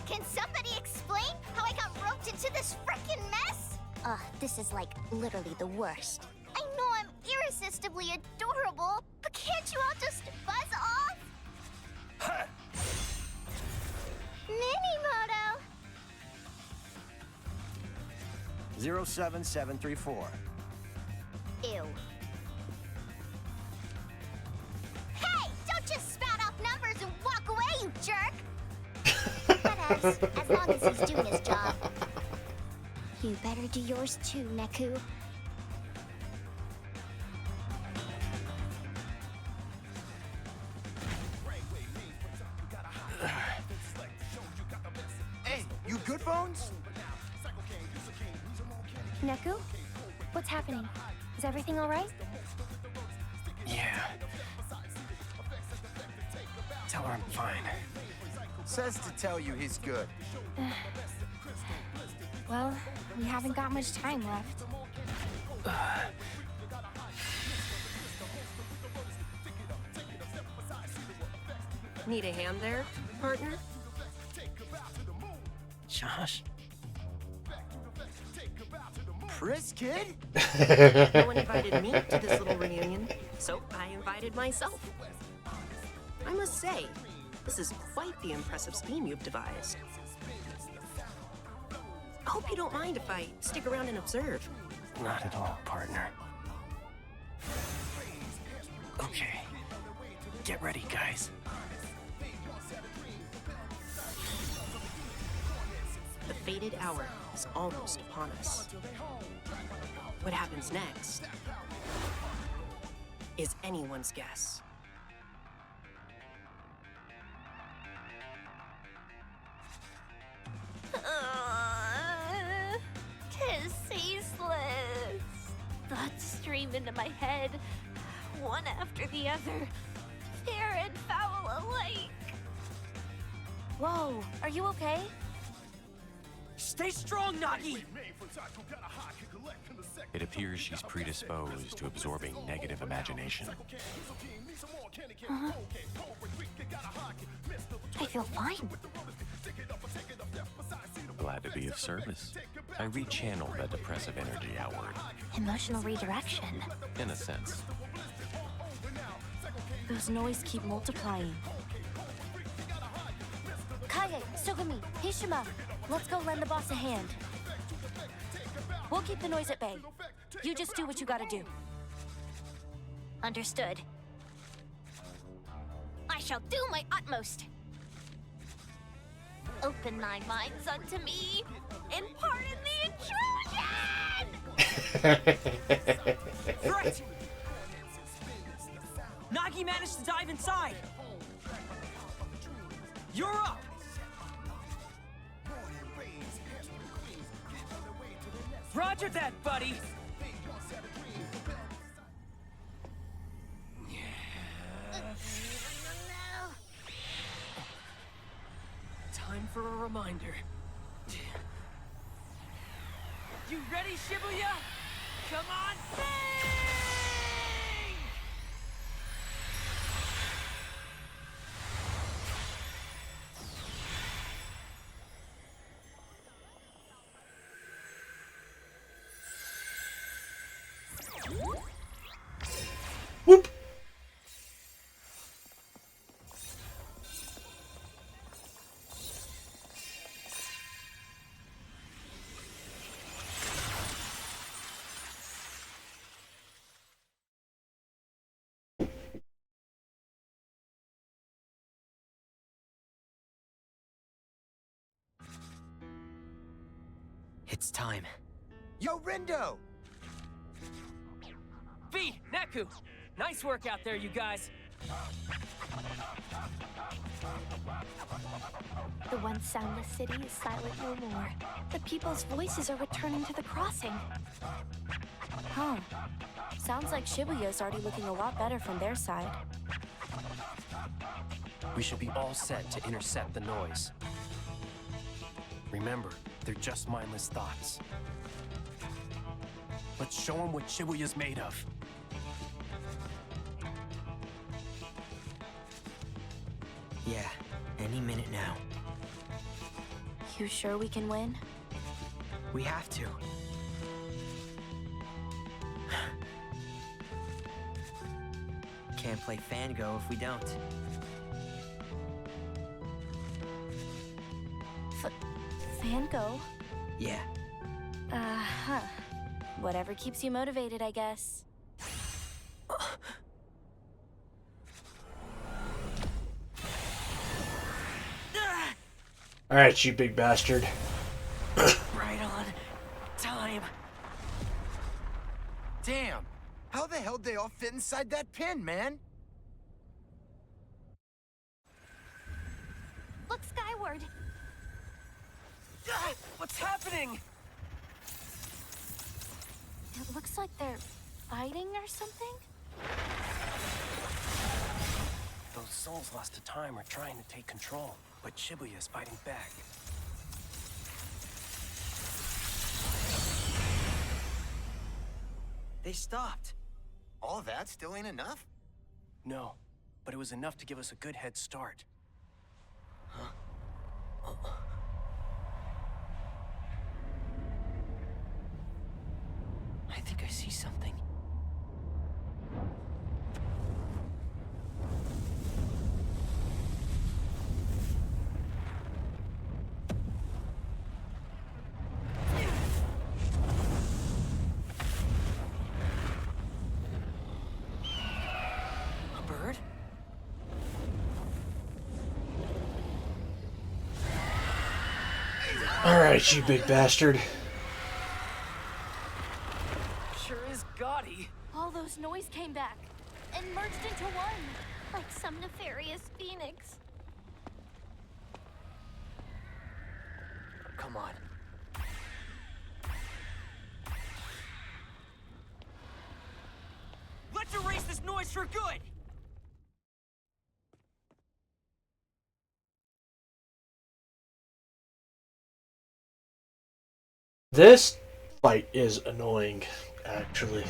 Can somebody explain how I got roped into this frickin' mess? This is like literally the worst. I know I'm irresistibly adorable, but can't you all just buzz off? Minimoto! 07734. Ew. Hey! Don't just spout off numbers and walk away, you jerk! As long as he's doing his job. You better do yours too, Neku. Hey, you good, Bones? Neku? What's happening? Is everything alright? Yeah. Tell her I'm fine. Says to tell you he's good. Well, we haven't got much time left. Need a hand there, partner? Josh? Pris, kid? No one invited me to this little reunion, so I invited myself. I must say, this is quite the impressive scheme you've devised. I hope you don't mind if I stick around and observe. Not at all, partner. Okay. Get ready, guys. The fated hour is almost upon us. What happens next is anyone's guess. Tis ceaseless. Thoughts stream into my head, one after the other, fair and foul alike. Whoa, are you okay? Stay strong, Nagi! It appears she's predisposed to absorbing negative imagination. Huh? I feel fine. Glad to be of service. I rechanneled that depressive energy outward. Emotional redirection. In a sense. Those noise keep multiplying. Kaye, Sugami, Hishima, let's go lend the boss a hand. We'll keep the noise at bay. You just do what you gotta do. Understood. I shall do my utmost. Open thy minds unto me, and pardon the intrusion! Right! Nagi managed to dive inside! You're up! Roger that, buddy! Time for a reminder. You ready, Shibuya? Come on, bang! Whoop! It's time. Yo, Rindo! V, Neku! Nice work out there, you guys. The once soundless city is silent no more. The people's voices are returning to the crossing. Huh. Sounds like Shibuya's already looking a lot better from their side. We should be all set to intercept the noise. Remember, they're just mindless thoughts. Let's show them what Shibuya's made of. Yeah, any minute now. You sure we can win? We have to. Can't play Fango if we don't. Fango? Yeah. Uh-huh. Whatever keeps you motivated, I guess. Alright, you big bastard. Right on time. Damn! How the hell did they all fit inside that pin, man? Look skyward. What's happening? It looks like they're fighting or something? Those souls lost to time are trying to take control, but Shibuya's fighting back. They stopped. All that still ain't enough? No, but it was enough to give us a good head start. Huh? I think I see something. A bird? Alright, you big bastard. Sure is gaudy. All those noise came back and merged into one, like some nefarious phoenix. Come on. Let's erase this noise for good! This fight is annoying, actually.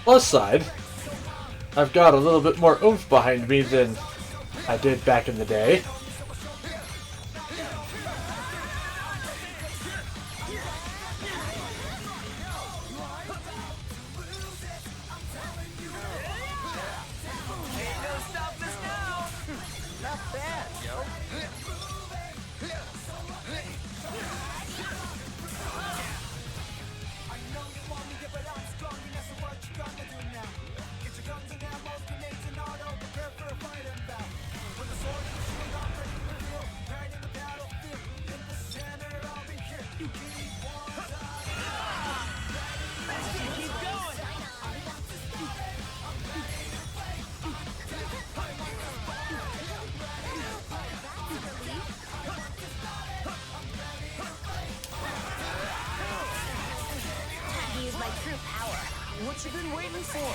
Plus side, I've got a little bit more oomph behind me than I did back in the day. Use my true power. What you been waiting for?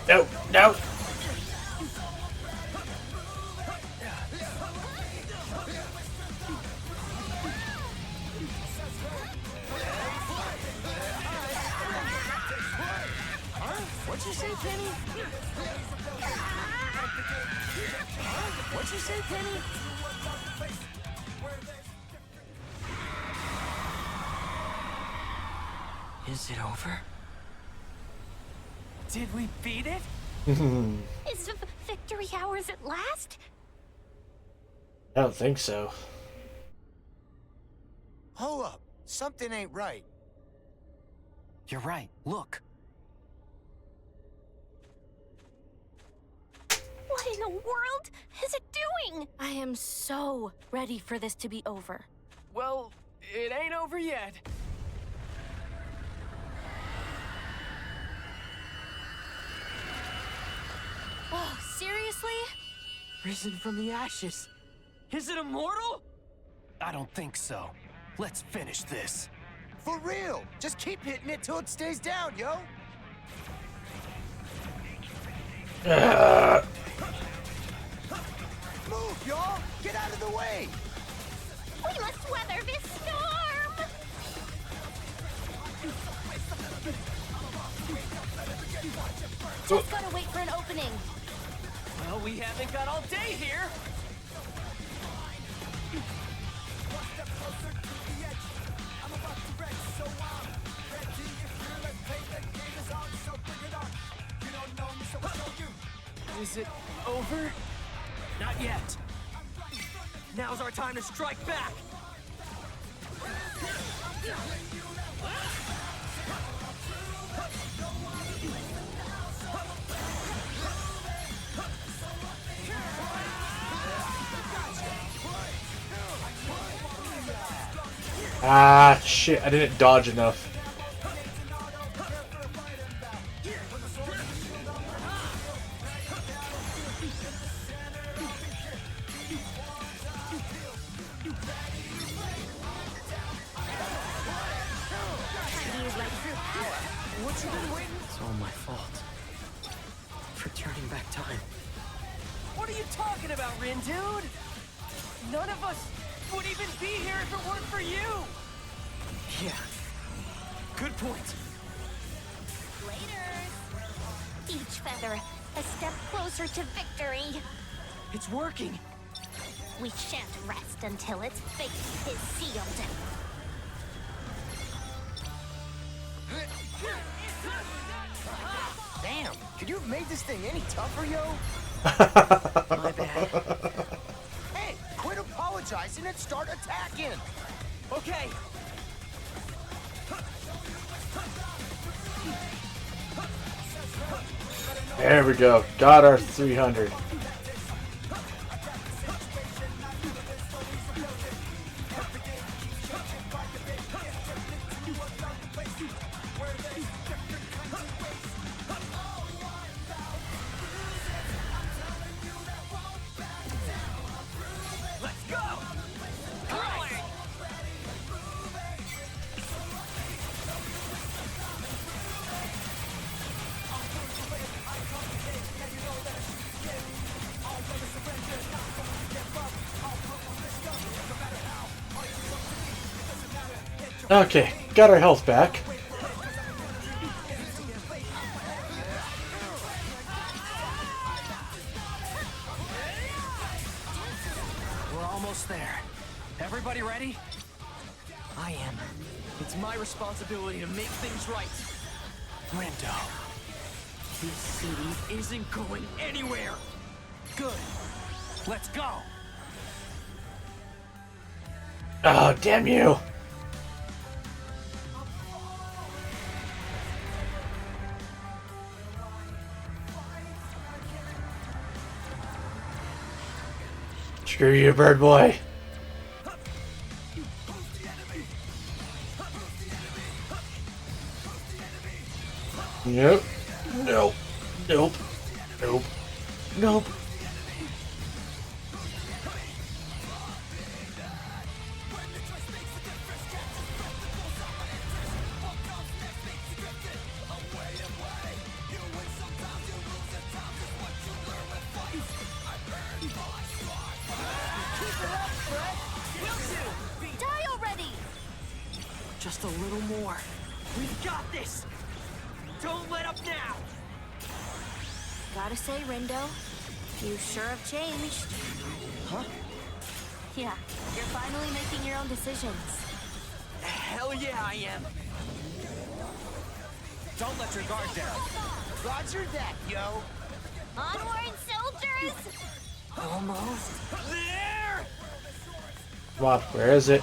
No, no. What'd you say, Penny? What'd you say, Penny? Is it over? Did we beat it? Is victory ours at last? I don't think so. Hold up. Something ain't right. You're right. Look. What in the world is it doing? I am so ready for this to be over. Well, it ain't over yet. Oh, seriously? Risen from the ashes. Is it immortal? I don't think so. Let's finish this. For real. Just keep hitting it till it stays down, yo. Move, y'all. Get out of the way. We must weather this storm! Just gotta wait for an opening. Well, we haven't got all day here. Is it over? Not yet. Now's our time to strike back. Ah, shit, I didn't dodge enough. Use my true power. What are you talking about, Rin, dude? None of us would even be here if it weren't for you! Yeah. Good point. Later. Each feather, a step closer to victory. It's working. We shan't rest until its fate is sealed. Damn, could you have made this thing any tougher, yo? My bad. Hey, quit apologizing and start attacking! Okay. There we go. Got our 300. Let's go! Right. Okay, got our health back. We're almost there. Everybody ready? I am. It's my responsibility to make things right. Rindo, this city isn't going anywhere. Good. Let's go. Oh, damn you. Screw you, bird boy. Nope. Nope. Nope. Nope. Nope. Die already! Just a little more. We've got this. Don't let up now. Gotta say, Rindo, you sure have changed. Huh? Yeah, you're finally making your own decisions. Hell yeah, I am. Don't let your guard down. Roger that, yo. Onward, soldiers! Almost. There! Come on, where is it?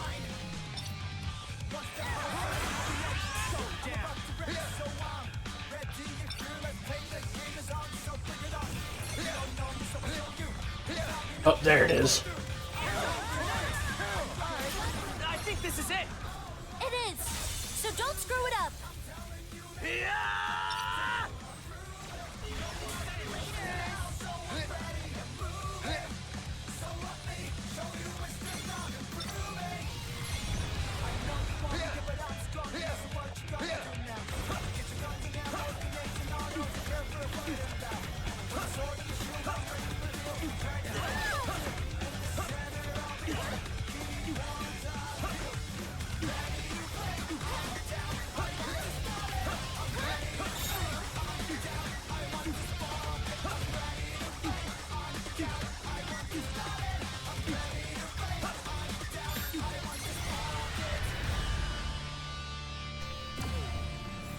Oh, there it is. I think this is it. It is! So don't screw it up! Yeah!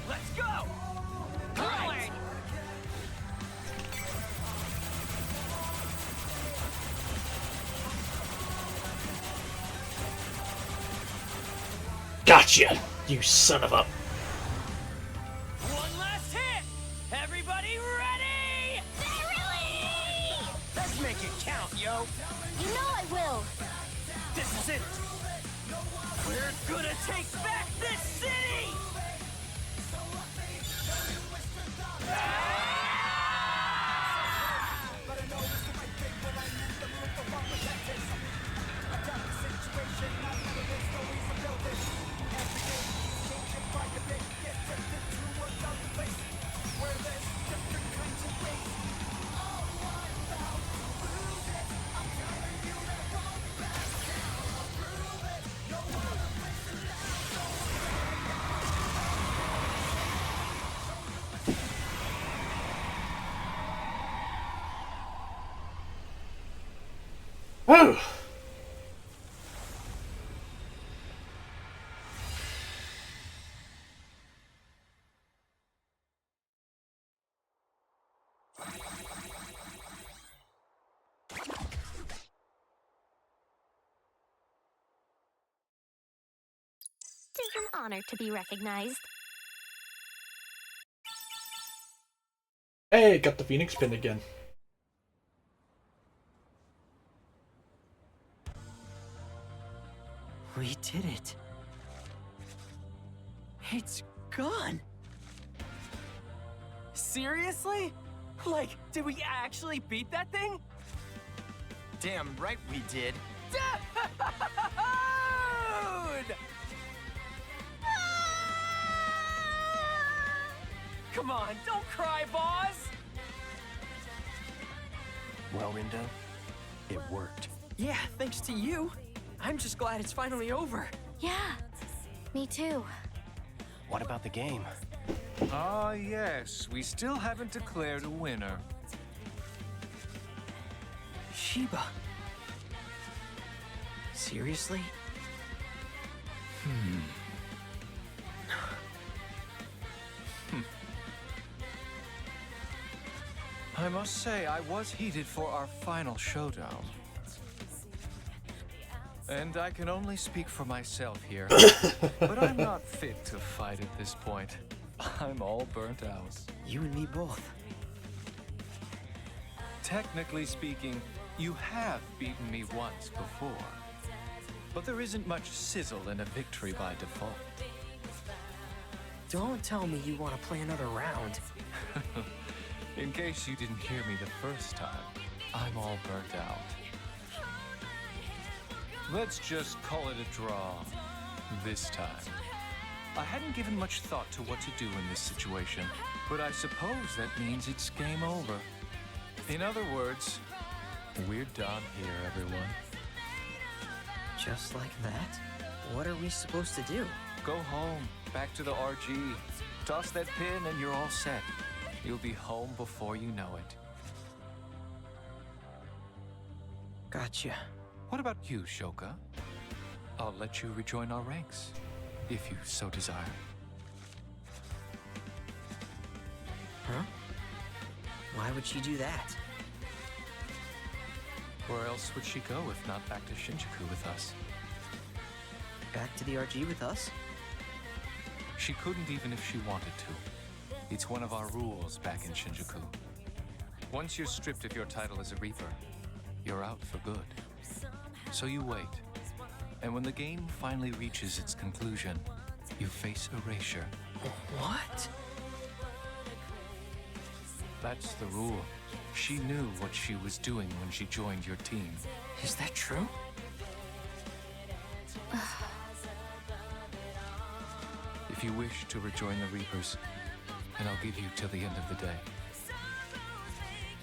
Let's go! Forward! Gotcha, you son of a... One last hit! Everybody ready? Let's make it count, yo. You know I will! This is it! We're gonna take back this city! Oh! It is an honor to be recognized. Hey, got the Phoenix pin again. We did it. It's gone. Seriously? Like, did we actually beat that thing? Damn right we did. Dude! Come on, don't cry, boss! Well, Rindo, it worked. Yeah, thanks to you. I'm just glad it's finally over. Yeah, me too. What about the game? Ah, yes. We still haven't declared a winner. Shiba. Seriously? I must say, I was heated for our final showdown. And I can only speak for myself here, but I'm not fit to fight at this point. I'm all burnt out. You and me both. Technically speaking, you have beaten me once before. But there isn't much sizzle in a victory by default. Don't tell me you want to play another round. In case you didn't hear me the first time, I'm all burnt out. Let's just call it a draw this time. I hadn't given much thought to what to do in this situation, but I suppose that means it's game over. In other words, we're done here, everyone. Just like that? What are we supposed to do? Go home, back to the RG. Toss that pin and you're all set. You'll be home before you know it. Gotcha. What about you, Shoka? I'll let you rejoin our ranks, if you so desire. Huh? Why would she do that? Where else would she go if not back to Shinjuku with us? Back to the RG with us? She couldn't even if she wanted to. It's one of our rules back in Shinjuku. Once you're stripped of your title as a Reaper, you're out for good. So you wait, and when the game finally reaches its conclusion, you face erasure. What? That's the rule. She knew what she was doing when she joined your team. Is that true? If you wish to rejoin the Reapers, and I'll give you till the end of the day.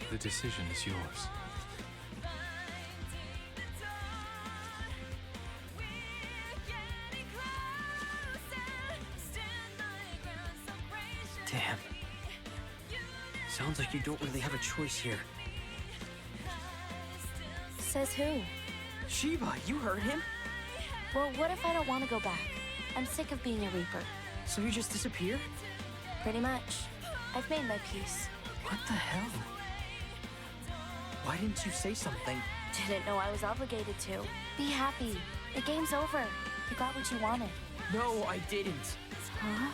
The decision is yours. Damn. Sounds like you don't really have a choice here. Says who? Shiba, you heard him? Well, what if I don't want to go back? I'm sick of being a Reaper. So you just disappear? Pretty much. I've made my peace. What the hell? Why didn't you say something? Didn't know I was obligated to. Be happy. The game's over. You got what you wanted. No, I didn't. Huh?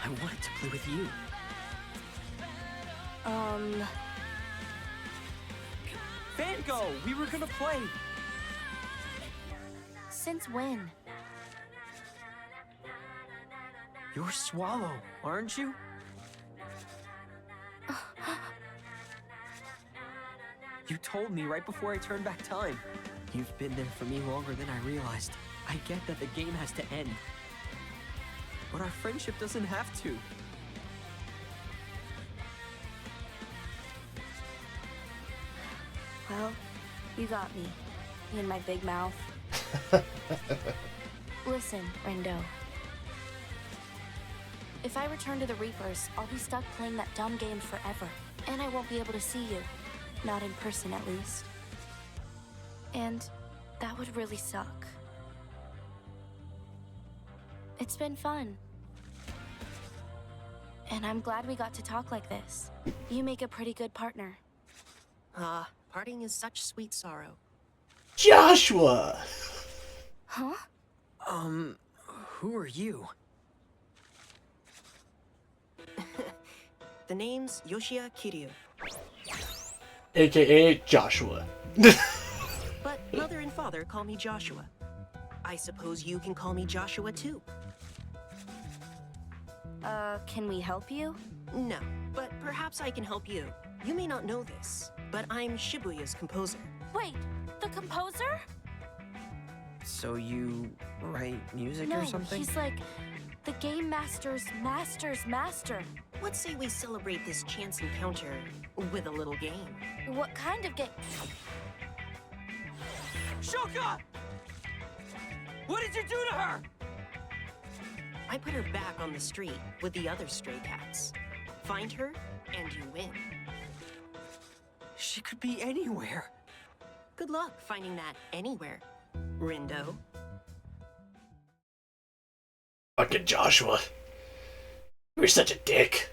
I wanted to play with you. Van Gogh, we were gonna play. Since when? You're Swallow, aren't you? You told me right before I turned back time. You've been there for me longer than I realized. I get that the game has to end. But our friendship doesn't have to. Well, you got me. Me and my big mouth. Listen, Rindo. If I return to the Reapers, I'll be stuck playing that dumb game forever. And I won't be able to see you. Not in person, at least. And that would really suck. It's been fun. And I'm glad we got to talk like this. You make a pretty good partner. Parting is such sweet sorrow. Joshua! Huh? Who are you? The name's Yoshia Kiryu. AKA Joshua. But mother and father call me Joshua. I suppose you can call me Joshua too. Can we help you? No, but perhaps I can help you. You may not know this, but I'm Shibuya's composer. Wait, the composer? So you write music No, or something? he's like the game master's master's master. Let's say we celebrate this chance encounter with a little game. What kind of game? Shoka! What did you do to her? I put her back on the street with the other stray cats. Find her, and you win. She could be anywhere. Good luck finding that anywhere, Rindo. Fucking Joshua. You're such a dick.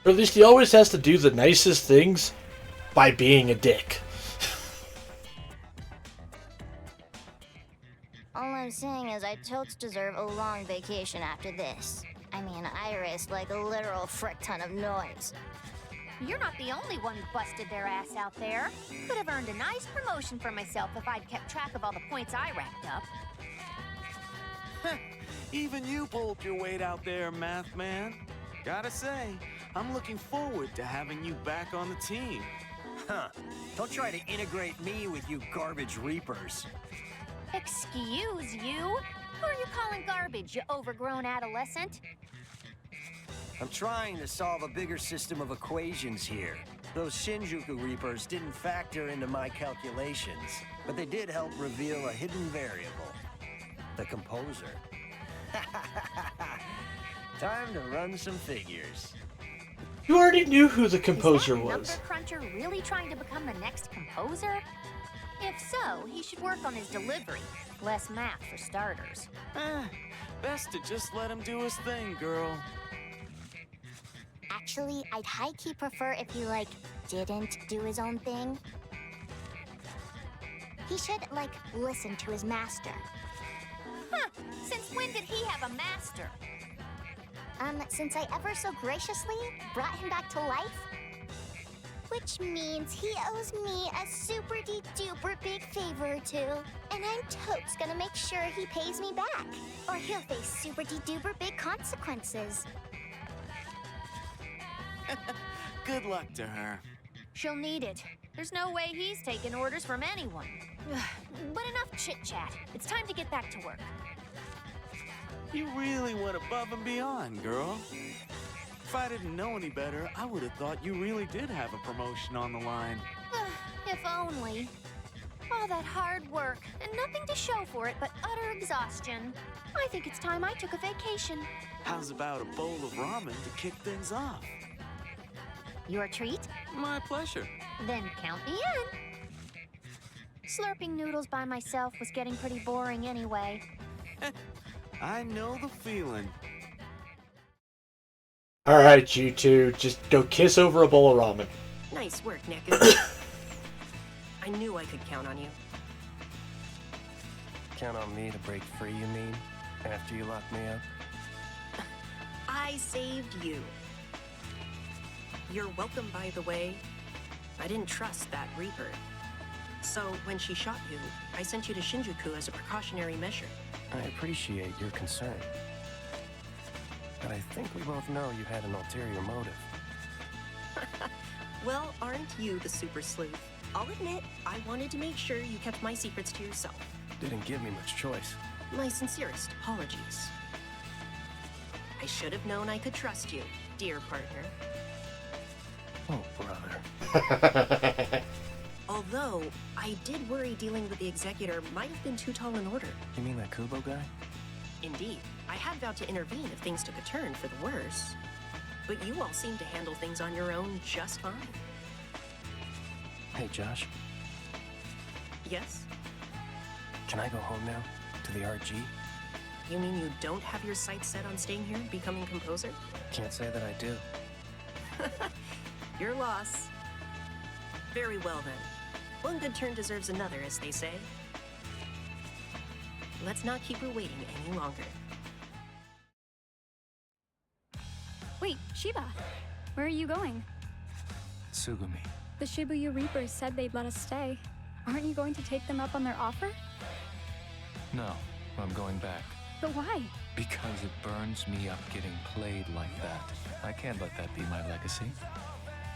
Or at least he always has to do the nicest things by being a dick. All I'm saying is I totes deserve a long vacation after this. I mean, I risked like a literal frick ton of noise. You're not the only one who busted their ass out there. Could have earned a nice promotion for myself if I'd kept track of all the points I racked up. Even you pulled your weight out there, Math Man. Gotta say, I'm looking forward to having you back on the team. Huh. Don't try to integrate me with you garbage reapers. Excuse you? Who are you calling garbage, you overgrown adolescent? I'm trying to solve a bigger system of equations here. Those Shinjuku Reapers didn't factor into my calculations, but they did help reveal a hidden variable. The composer. Time to run some figures. You already knew who the composer Is that was. number cruncher really trying to become the next composer? If so, he should work on his delivery. Less math for starters. Best to just let him do his thing, girl. Actually, I'd high-key prefer if he, like, didn't do his own thing. He should, like, listen to his master. Huh! Since when did he have a master? Since I ever so graciously brought him back to life. Which means he owes me a super-de-duper big favor or two. And I'm totes gonna make sure he pays me back. Or he'll face super-de-duper big consequences. Good luck to her. She'll need it. There's no way he's taking orders from anyone. But enough chit-chat. It's time to get back to work. You really went above and beyond, girl. If I didn't know any better, I would have thought you really did have a promotion on the line. If only. All that hard work, and nothing to show for it but utter exhaustion. I think it's time I took a vacation. How's about a bowl of ramen to kick things off? Your treat? My pleasure. Then count me in. Slurping noodles by myself was getting pretty boring anyway. I know the feeling. Alright, you two, just go kiss over a bowl of ramen. Nice work, Neku. I knew I could count on you. Count on me to break free, you mean? After you locked me up? I saved you. You're welcome, by the way. I didn't trust that Reaper. So when she shot you, I sent you to Shinjuku as a precautionary measure. I appreciate your concern. But I think we both know you had an ulterior motive. Well, aren't you the super sleuth? I'll admit, I wanted to make sure you kept my secrets to yourself. Didn't give me much choice. My sincerest apologies. I should have known I could trust you, dear partner. Oh, brother. Although, I did worry dealing with the Executor might have been too tall an order. You mean that Kubo guy? Indeed, I had vowed to intervene if things took a turn for the worse. But you all seem to handle things on your own just fine. Hey, Josh. Yes? Can I go home now? To the RG? You mean you don't have your sights set on staying here, becoming composer? Can't say that I do. Your loss. Very well then. One good turn deserves another, as they say. Let's not keep her waiting any longer. Wait, Shiba! Where are you going? Tsugumi. The Shibuya Reapers said they'd let us stay. Aren't you going to take them up on their offer? No, I'm going back. But why? Because it burns me up getting played like that. I can't let that be my legacy.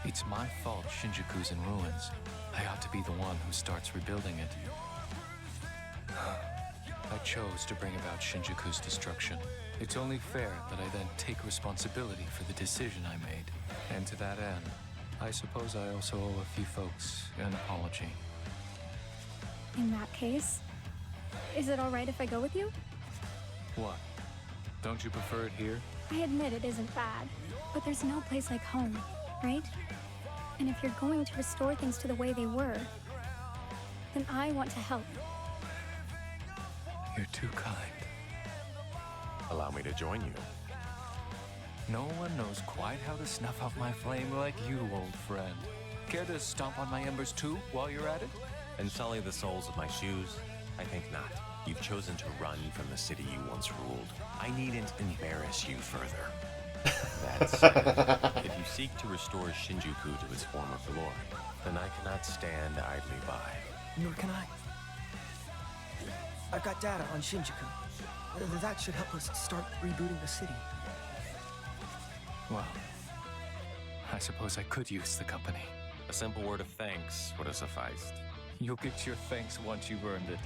It's my fault Shinjuku's in ruins. I ought to be the one who starts rebuilding it. I chose to bring about Shinjuku's destruction. It's only fair that I then take responsibility for the decision I made. And to that end, I suppose I also owe a few folks an apology. In that case, is it alright if I go with you? What? Don't you prefer it here? I admit it isn't bad, but there's no place like home, right? And if you're going to restore things to the way they were, then I want to help. You're too kind. Allow me to join you. No one knows quite how to snuff out my flame like you, old friend. Care to stomp on my embers too, while you're at it? And sully the soles of my shoes? I think not. You've chosen to run from the city you once ruled. I needn't embarrass you further. That said, if you seek to restore Shinjuku to its former glory, then I cannot stand idly by. Nor can I. I've got data on Shinjuku. That should help us start rebooting the city. Well, I suppose I could use the company. A simple word of thanks would have sufficed. You'll get your thanks once you've earned it.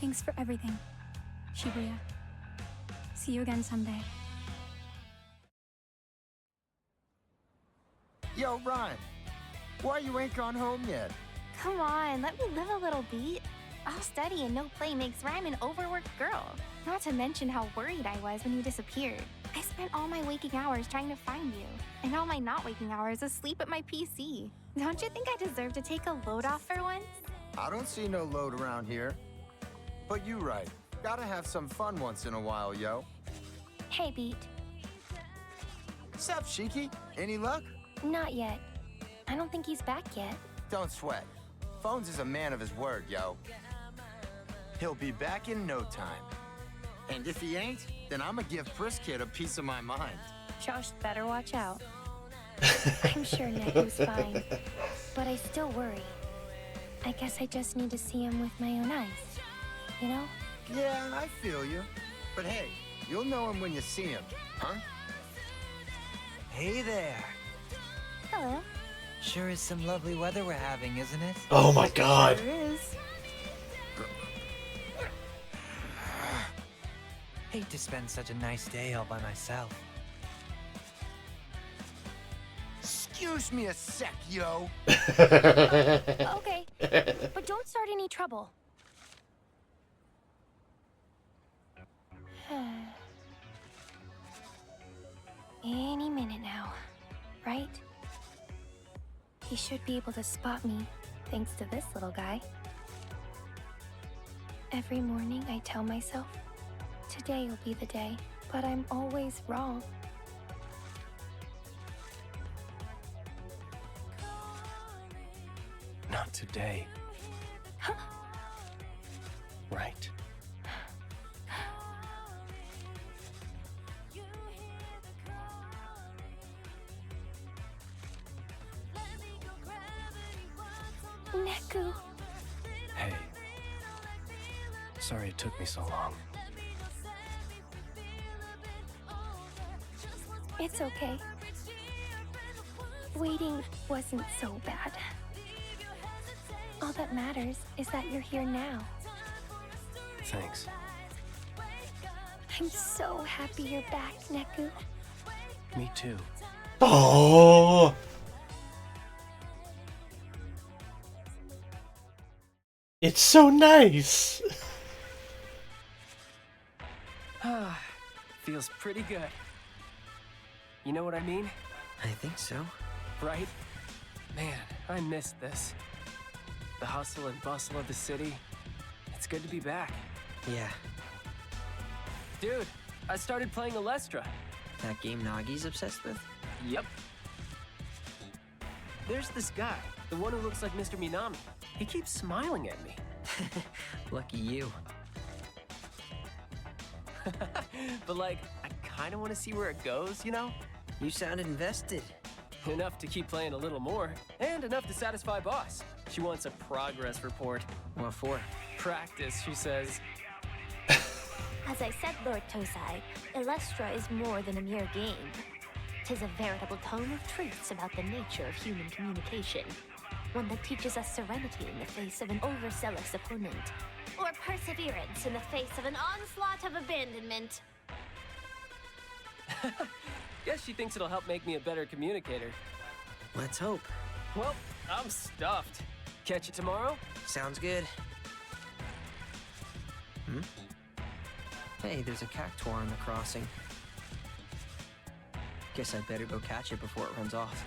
Thanks for everything, Shibuya. See you again someday. Yo, Ryan. Why you ain't gone home yet? Come on, let me live a little beat. All study and no play makes Ryan an overworked girl. Not to mention how worried I was when you disappeared. I spent all my waking hours trying to find you, and all my not waking hours asleep at my PC. Don't you think I deserve to take a load off for once? I don't see no load around here. But you right. Gotta have some fun once in a while, yo. Hey, Beat. Sup, Shiki? Any luck? Not yet. I don't think he's back yet. Don't sweat. Phones is a man of his word, yo. He'll be back in no time. And if he ain't, then I'ma give Priskid a piece of my mind. Josh better watch out. I'm sure Neku's fine, but I still worry. I guess I just need to see him with my own eyes, you know? Yeah, I feel you. But hey, you'll know him when you see him, huh? Hey there. Hello. Sure is some lovely weather we're having, isn't it? Oh my god. Sure is. Hate to spend such a nice day all by myself. Excuse me a sec, yo. Okay, but don't start any trouble. Any minute now, right? He should be able to spot me, thanks to this little guy. Every morning I tell myself, today will be the day, but I'm always wrong. Not today. Right. Neku. Hey. Sorry it took me so long. It's okay. Waiting wasn't so bad. All that matters is that you're here now. Thanks. I'm so happy you're back, Neku. Me too. Oh. It's so nice. Feels pretty good. You know what I mean? I think so. Right? Man, I missed this. The hustle and bustle of the city. It's good to be back. Yeah. Dude, I started playing Alestra. That game Nagi's obsessed with? Yep. There's this guy, the one who looks like Mr. Minami. He keeps smiling at me. Lucky you. But like, I kinda wanna see where it goes, you know? You sounded invested. Enough to keep playing a little more, and enough to satisfy boss. She wants a progress report. What for? Practice, she says. As I said, Lord Tosai, Illustra is more than a mere game. 'Tis a veritable tome of truths about the nature of human communication. One that teaches us serenity in the face of an overzealous opponent, or perseverance in the face of an onslaught of abandonment. Guess she thinks it'll help make me a better communicator. Let's hope. Well, I'm stuffed. Catch you tomorrow? Sounds good. Hmm? Hey, there's a cactuar on the crossing. Guess I'd better go catch it before it runs off.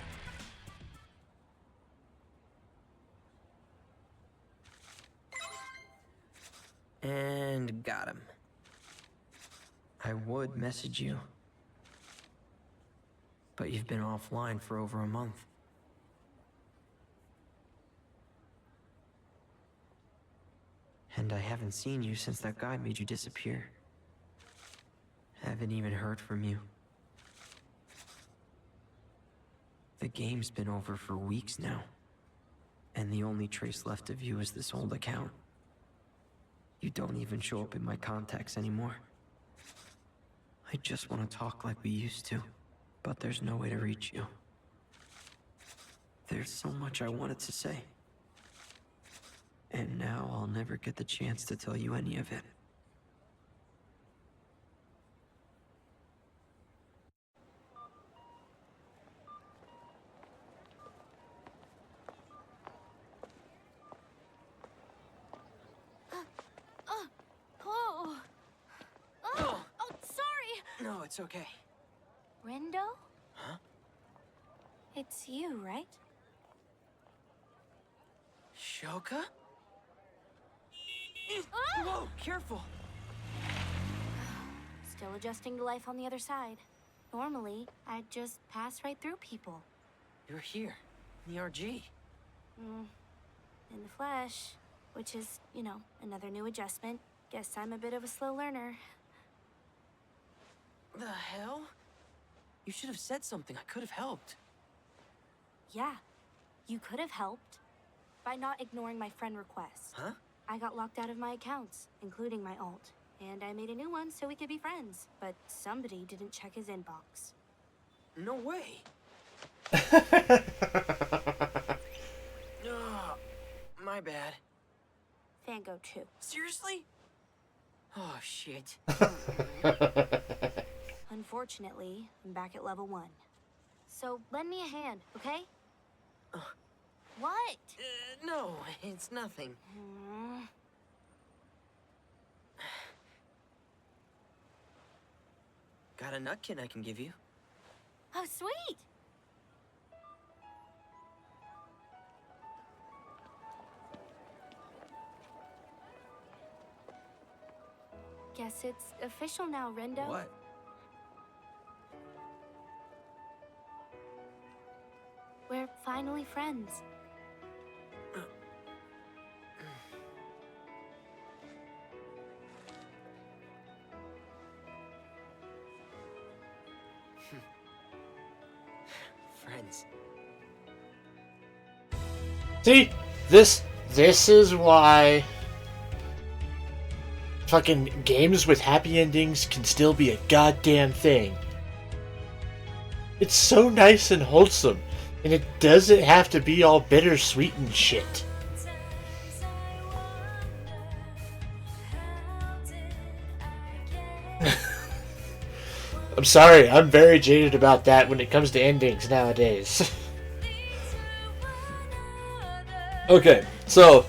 And got him. I would message you, but you've been offline for over a month. And I haven't seen you since that guy made you disappear. Haven't even heard from you. The game's been over for weeks now, and the only trace left of you is this old account. You don't even show up in my contacts anymore. I just want to talk like we used to, but there's no way to reach you. There's so much I wanted to say, and now I'll never get the chance to tell you any of it. Oh, sorry! No, it's okay. Rendo? Huh? It's you, right? Shoka? Ah! Whoa, careful! Still adjusting to life on the other side. Normally, I'd just pass right through people. You're here, in the RG. In the flesh, which is, you know, another new adjustment. Guess I'm a bit of a slow learner. The hell? You should have said something. I could have helped. Yeah, you could have helped by not ignoring my friend requests. Huh? I got locked out of my accounts, including my alt, and I made a new one so we could be friends, but somebody didn't check his inbox. No way. Oh, my bad. Fango too. Seriously? Oh, shit. Unfortunately, I'm back at level 1. So lend me a hand, okay? What? No, it's nothing. Got a nutkin I can give you. Oh, sweet! Guess it's official now, Rendo. What? We're finally friends. Friends. See? This is why fucking games with happy endings can still be a goddamn thing. It's so nice and wholesome, and it doesn't have to be all bittersweet and shit. I'm sorry, I'm very jaded about that when it comes to endings nowadays. Okay, so,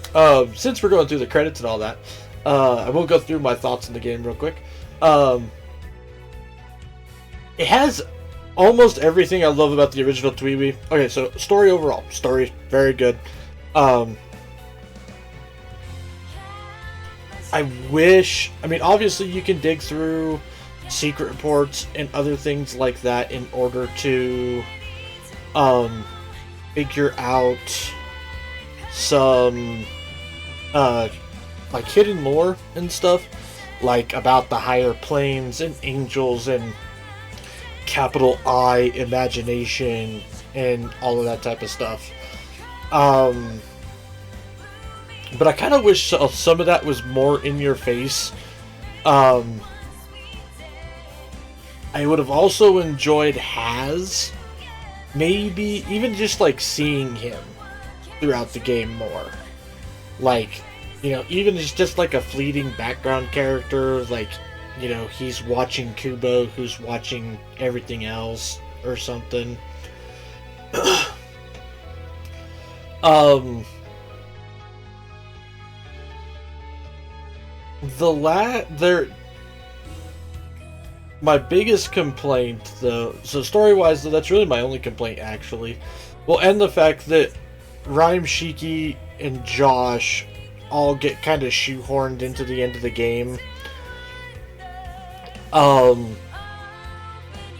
since we're going through the credits and all that, I will go through my thoughts on the game real quick. It has almost everything I love about the original Tweeby. Okay, so story overall. Story, very good. I wish... I mean, obviously you can dig through secret reports and other things like that in order to figure out some like hidden lore and stuff, like about the higher planes and angels and capital I imagination and all of that type of stuff. But I kind of wish some of that was more in your face. I would have also enjoyed Haz, maybe even just like seeing him throughout the game more. Like, you know, even just like a fleeting background character, like, you know, he's watching Kubo, who's watching everything else, or something. My biggest complaint, though, so story-wise, though, that's really my only complaint, actually. Well, and the fact that Rhyme, Shiki, and Josh all get kind of shoehorned into the end of the game. I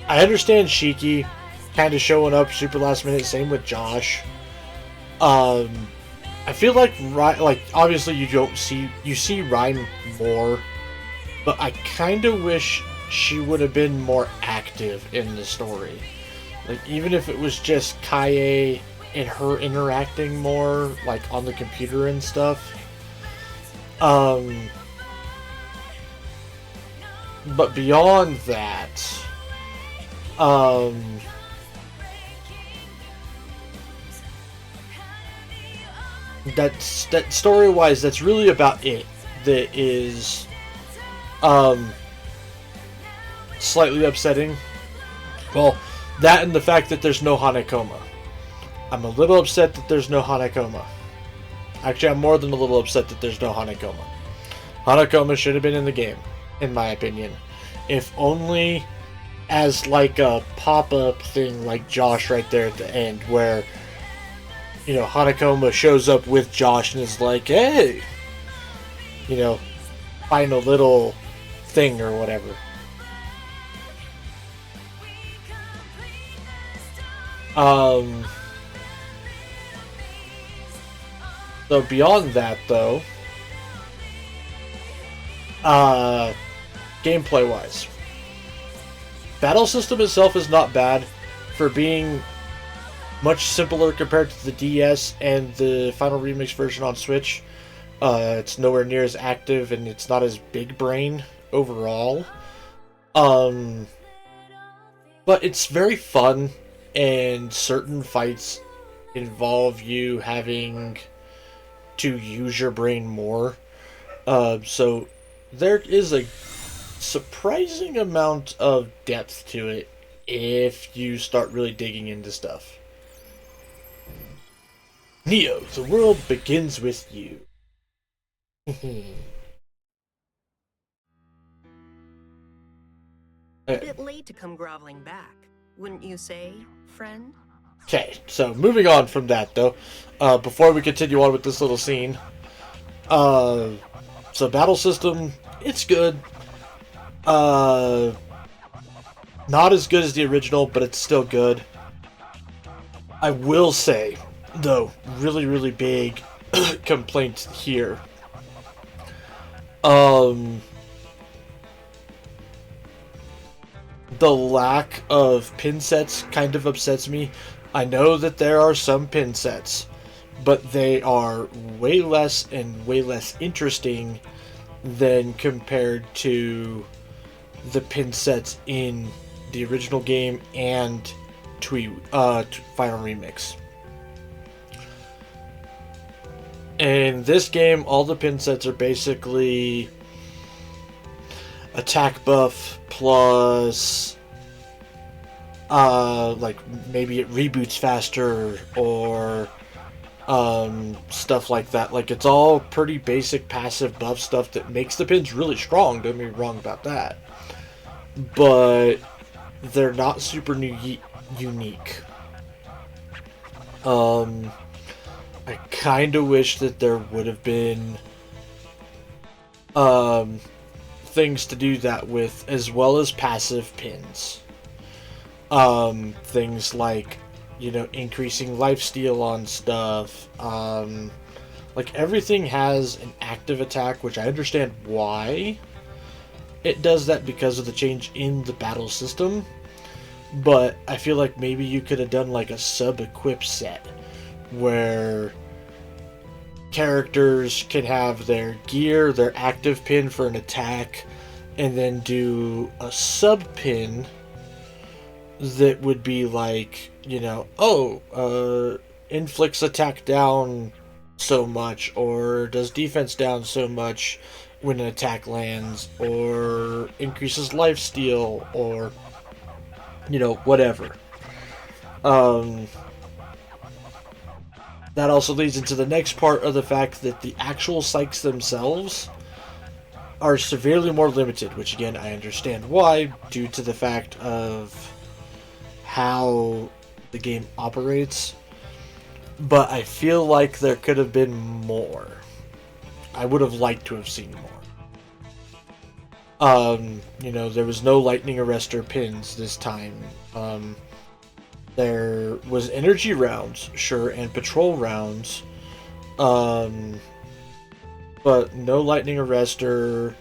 understand Shiki kind of showing up super last minute, same with Josh. I feel like obviously you see Rhyme more, but I kind of wish she would have been more active in the story. Like, even if it was just Kaie and her interacting more, like, on the computer and stuff. But beyond that, that story-wise, that's really about it. That is, slightly upsetting. Well, that and the fact that there's no Hanekoma. I'm a little upset that there's no Hanekoma. Actually, I'm more than a little upset that there's no Hanekoma. Hanekoma should have been in the game, in my opinion. If only as like a pop-up thing like Josh right there at the end, where, you know, Hanekoma shows up with Josh and is like, hey! You know, find a little thing or whatever. So beyond that, though, gameplay-wise, battle system itself is not bad for being much simpler compared to the DS and the Final Remix version on Switch. It's nowhere near as active and it's not as big brain overall. But it's very fun, and certain fights involve you having to use your brain more. So there is a surprising amount of depth to it if you start really digging into stuff. Neo, the world begins with you. A bit late to come groveling back, wouldn't you say, friend? Okay, so moving on from that, though, before we continue on with this little scene, so battle system, it's good. Not as good as the original, but it's still good. I will say, though, really, really big complaint here. The lack of pin sets kind of upsets me. I know that there are some pin sets, but they are way less and way less interesting than compared to the pin sets in the original game and Final Remix. In this game, all the pin sets are basically attack buff plus like maybe it reboots faster or stuff like that. Like, it's all pretty basic passive buff stuff that makes the pins really strong, don't get me wrong about that. But they're not super unique. I kind of wish that there would have been things to do that with, as well as passive pins. Things like, you know, increasing lifesteal on stuff. Like, everything has an active attack, which I understand why it does that because of the change in the battle system. But I feel like maybe you could have done like a sub-equip set where characters can have their gear, their active pin for an attack, and then do a sub-pin that would be like, you know, inflicts attack down so much, or does defense down so much when an attack lands, or increases lifesteal, or, you know, whatever. That also leads into the next part of the fact that the actual psychs themselves are severely more limited, which again, I understand why, due to the fact of how the game operates. But I feel like there could have been more. I would have liked to have seen more. You know, there was no lightning arrestor pins this time. There was energy rounds, sure, and patrol rounds. But no lightning arrestor.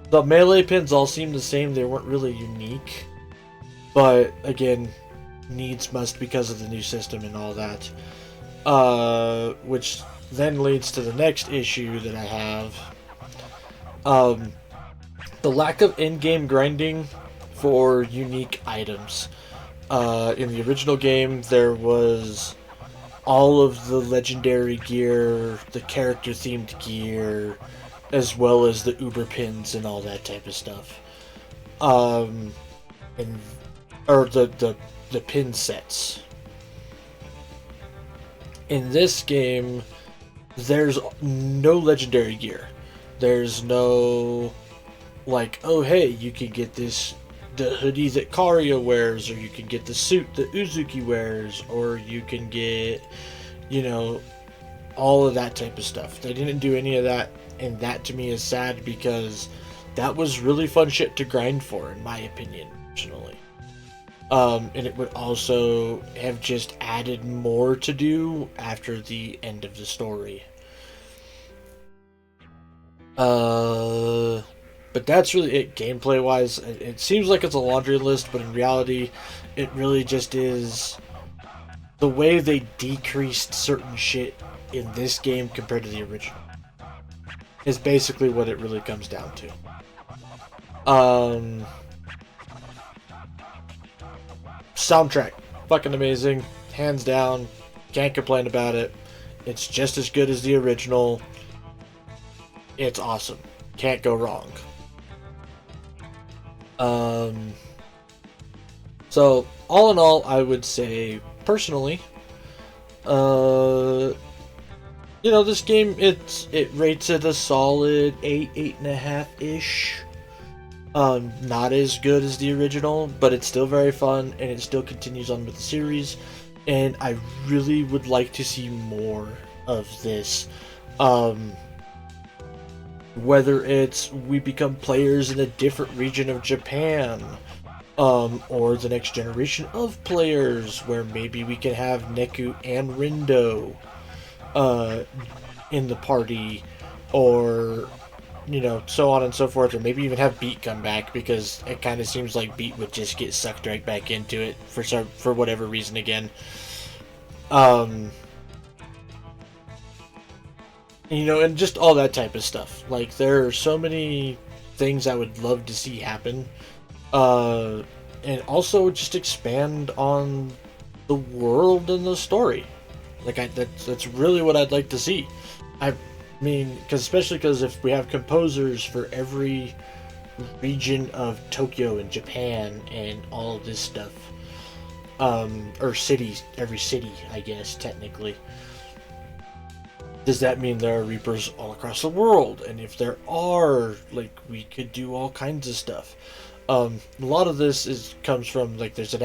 The melee pins all seemed the same. They weren't really unique. But, again, needs must because of the new system and all that. Which then leads to the next issue that I have. The lack of in-game grinding for unique items. In the original game, there was all of the legendary gear, the character-themed gear, as well as the Uber pins and all that type of stuff. Or the pin sets. In this game, there's no legendary gear. There's no, like, oh hey, you can get the hoodie that Karia wears, or you can get the suit that Uzuki wears, or you can get, you know, all of that type of stuff. They didn't do any of that, and that to me is sad because that was really fun shit to grind for, in my opinion, personally. And it would also have just added more to do after the end of the story. But that's really it gameplay wise. It seems like it's a laundry list, but in reality, it really just is the way they decreased certain shit in this game compared to the original. Is basically what it really comes down to. Soundtrack, fucking amazing, hands down, can't complain about it. It's just as good as the original. It's awesome, can't go wrong. So all in all, I would say personally, you know, this game, it rates it a solid 8, 8.5-ish. Not as good as the original, but it's still very fun, and it still continues on with the series, and I really would like to see more of this. Whether it's we become players in a different region of Japan, or the next generation of players, where maybe we can have Neku and Rindo in the party, or, you know, so on and so forth, or maybe even have Beat come back, because it kind of seems like Beat would just get sucked right back into it for whatever reason again. You know, and just all that type of stuff. Like, there are so many things I would love to see happen. And and also just expand on the world and the story. Like, that's really what I'd like to see. I mean, especially because if we have composers for every region of Tokyo and Japan and all of this stuff, or cities, every city, I guess, technically, does that mean there are Reapers all across the world? And if there are, like, we could do all kinds of stuff. A lot of this comes from, like, there's a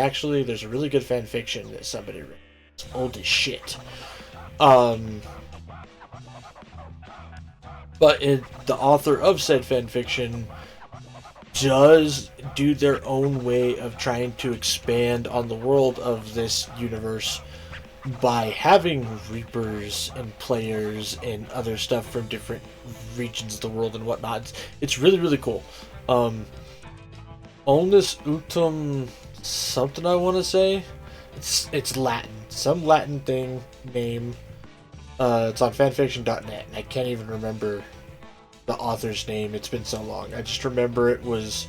really good fan fiction that somebody wrote. It's old as shit. But the author of said fan fiction does do their own way of trying to expand on the world of this universe by having Reapers and players and other stuff from different regions of the world and whatnot. It's really, really cool. Onus Utum something, I want to say. It's Latin. Some Latin thing name. It's on fanfiction.net, and I can't even remember the author's name. It's been so long. I just remember it was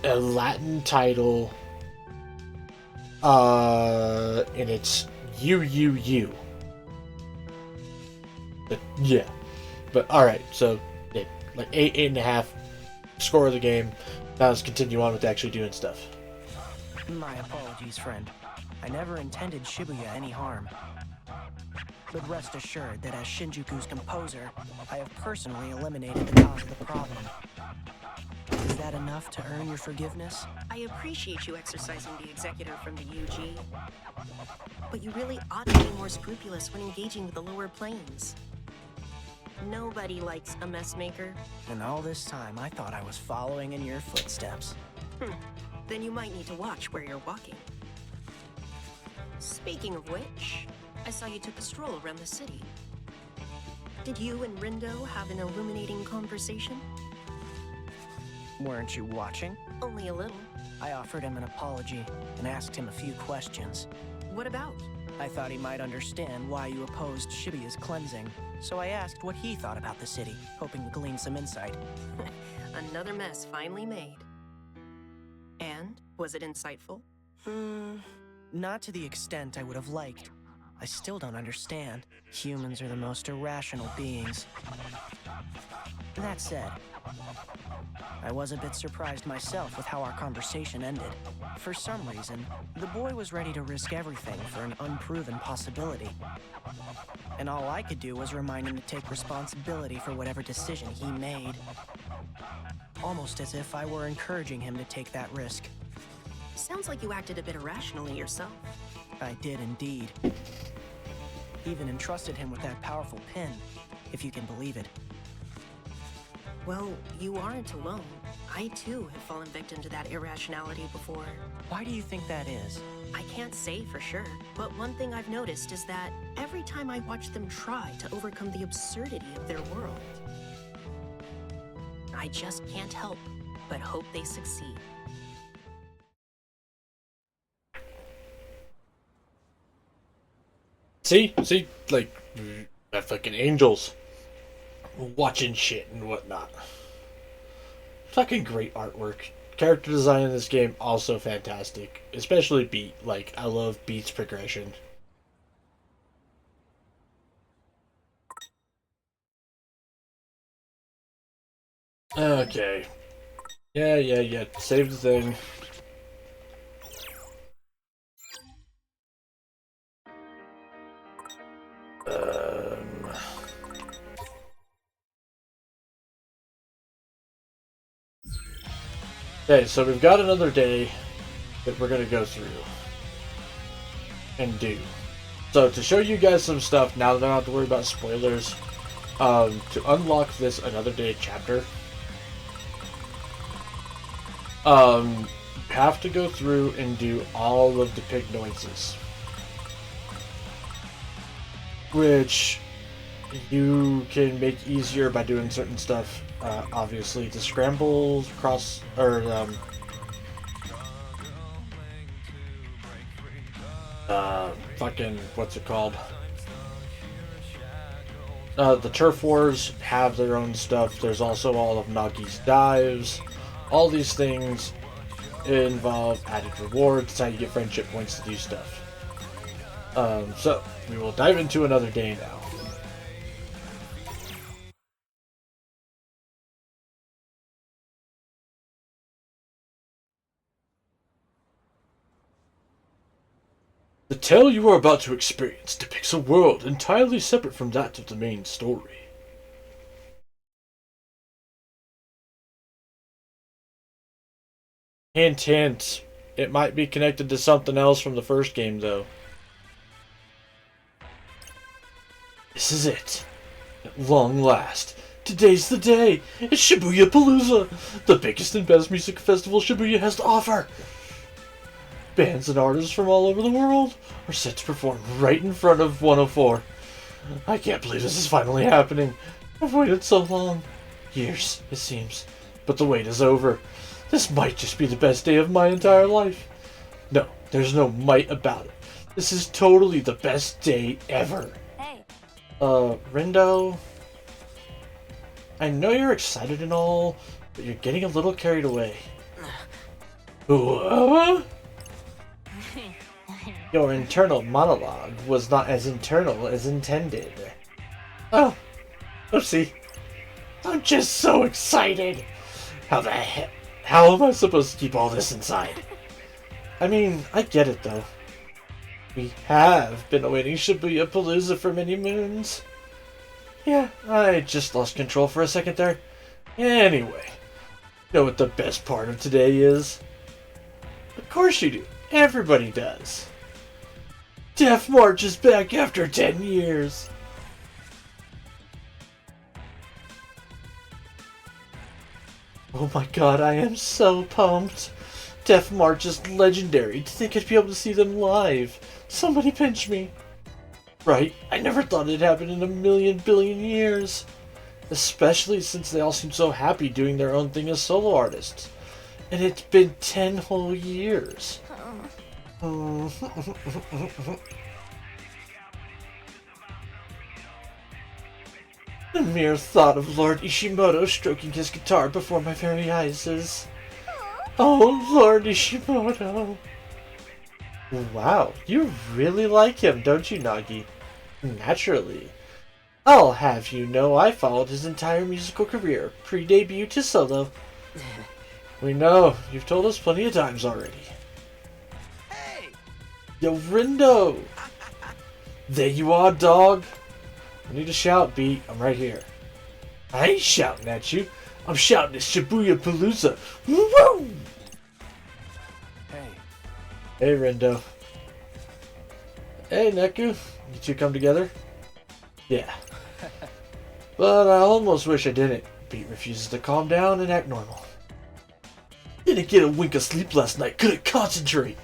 a Latin title, and it's UUU. But yeah, but all right. So like 8.5 score of the game. Now let's continue on with actually doing stuff. My apologies, friend. I never intended Shibuya any harm. But rest assured that as Shinjuku's composer, I have personally eliminated the cause of the problem. Is that enough to earn your forgiveness? I appreciate you exercising the executor from the UG. But you really ought to be more scrupulous when engaging with the lower planes. Nobody likes a mess maker. And all this time, I thought I was following in your footsteps. Then you might need to watch where you're walking. Speaking of which, I saw you took a stroll around the city. Did you and Rindo have an illuminating conversation? Weren't you watching? Only a little. I offered him an apology and asked him a few questions. What about? I thought he might understand why you opposed Shibuya's cleansing, so I asked what he thought about the city, hoping to glean some insight. Another mess finally made. And? Was it insightful? Not to the extent I would have liked. I still don't understand. Humans are the most irrational beings. That said, I was a bit surprised myself with how our conversation ended. For some reason, the boy was ready to risk everything for an unproven possibility. And all I could do was remind him to take responsibility for whatever decision he made. Almost as if I were encouraging him to take that risk. Sounds like you acted a bit irrationally yourself. I did indeed. Even entrusted him with that powerful pin, if you can believe it. Well, you aren't alone. I too have fallen victim to that irrationality before. Why do you think that is? I can't say for sure, but one thing I've noticed is that every time I watch them try to overcome the absurdity of their world, I just can't help but hope they succeed. See, like, that fucking angels watching shit and whatnot. Fucking great artwork. Character design in this game also fantastic, especially Beat. Like, I love Beat's progression. Okay. Yeah. Save the thing. Okay, so we've got another day that we're gonna go through and do. So to show you guys some stuff, now that I don't have to worry about spoilers, to unlock this another day chapter, you have to go through and do all of the pig noises, which you can make easier by doing certain stuff. Obviously, to scramble across, or fucking, what's it called? The Turf Wars have their own stuff. There's also all of Nagi's dives. All these things involve added rewards. It's how you get friendship points to do stuff. So, we will dive into another day now. The tale you are about to experience depicts a world entirely separate from that of the main story. Hint, hint. It might be connected to something else from the first game, though. This is it. At long last. Today's the day. It's ShibuyaPALOOZA, the biggest and best music festival Shibuya has to offer. Bands and artists from all over the world are set to perform right in front of 104. I can't believe this is finally happening. I've waited so long. Years, it seems. But the wait is over. This might just be the best day of my entire life. No, there's no might about it. This is totally the best day ever. Hey. Rindo, I know you're excited and all, but you're getting a little carried away. Your internal monologue was not as internal as intended. Oh, oopsie. I'm just so excited. How am I supposed to keep all this inside? I mean, I get it though. We have been awaiting ShibuyaPALOOZA for many moons. Yeah, I just lost control for a second there. Anyway, you know what the best part of today is? Of course you do. Everybody does. Death March is back after 10 years. Oh my god, I am so pumped. Death March is legendary. To think I'd be able to see them live. Somebody pinch me. Right, I never thought it'd happen in a million billion years. Especially since they all seem so happy doing their own thing as solo artists. And it's been 10 whole years. The mere thought of Lord Ishimoto stroking his guitar before my very eyes is... Oh, Lord Ishimoto. Wow, you really like him, don't you, Nagi? Naturally. I'll have you know I followed his entire musical career, pre-debut to solo. We know, you've told us plenty of times already. Hey! Yo, Rindo! There you are, dog. I need to shout, Beat. I'm right here. I ain't shouting at you. I'm shouting at ShibuyaPALOOZA. Woo! Hey. Hey, Rindo. Hey, Neku. You two come together? Yeah. But I almost wish I didn't. Beat refuses to calm down and act normal. Didn't get a wink of sleep last night. Couldn't concentrate.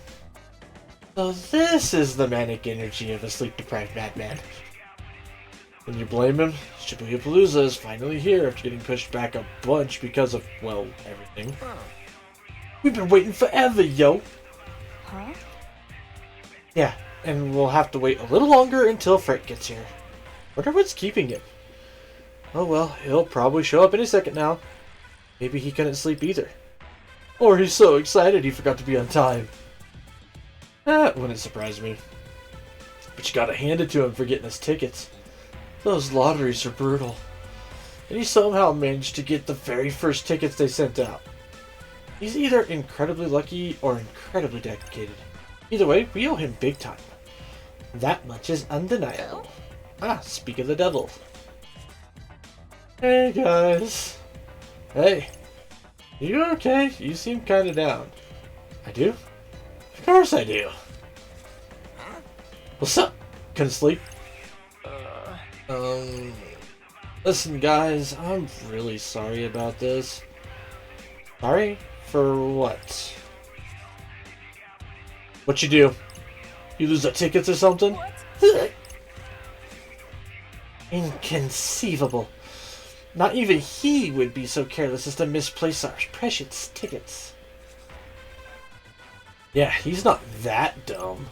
So this is the manic energy of a sleep-deprived madman. Can you blame him? ShibuyaPALOOZA is finally here after getting pushed back a bunch because of, well, everything. We've been waiting forever, yo! Huh? Yeah, and we'll have to wait a little longer until Frick gets here. Wonder what's keeping him. Oh well, he'll probably show up any second now. Maybe he couldn't sleep either. Or he's so excited he forgot to be on time. That wouldn't surprise me. But you gotta hand it to him for getting his tickets. Those lotteries are brutal. And he somehow managed to get the very first tickets they sent out. He's either incredibly lucky or incredibly dedicated. Either way, we owe him big time. That much is undeniable. Ah, speak of the devil. Hey guys. Hey. You okay? You seem kinda down. I do? Of course I do. What's up? Couldn't sleep? Listen guys, I'm really sorry about this. Sorry? For what? What you do? You lose the tickets or something? Inconceivable. Not even he would be so careless as to misplace our precious tickets. Yeah, he's not that dumb.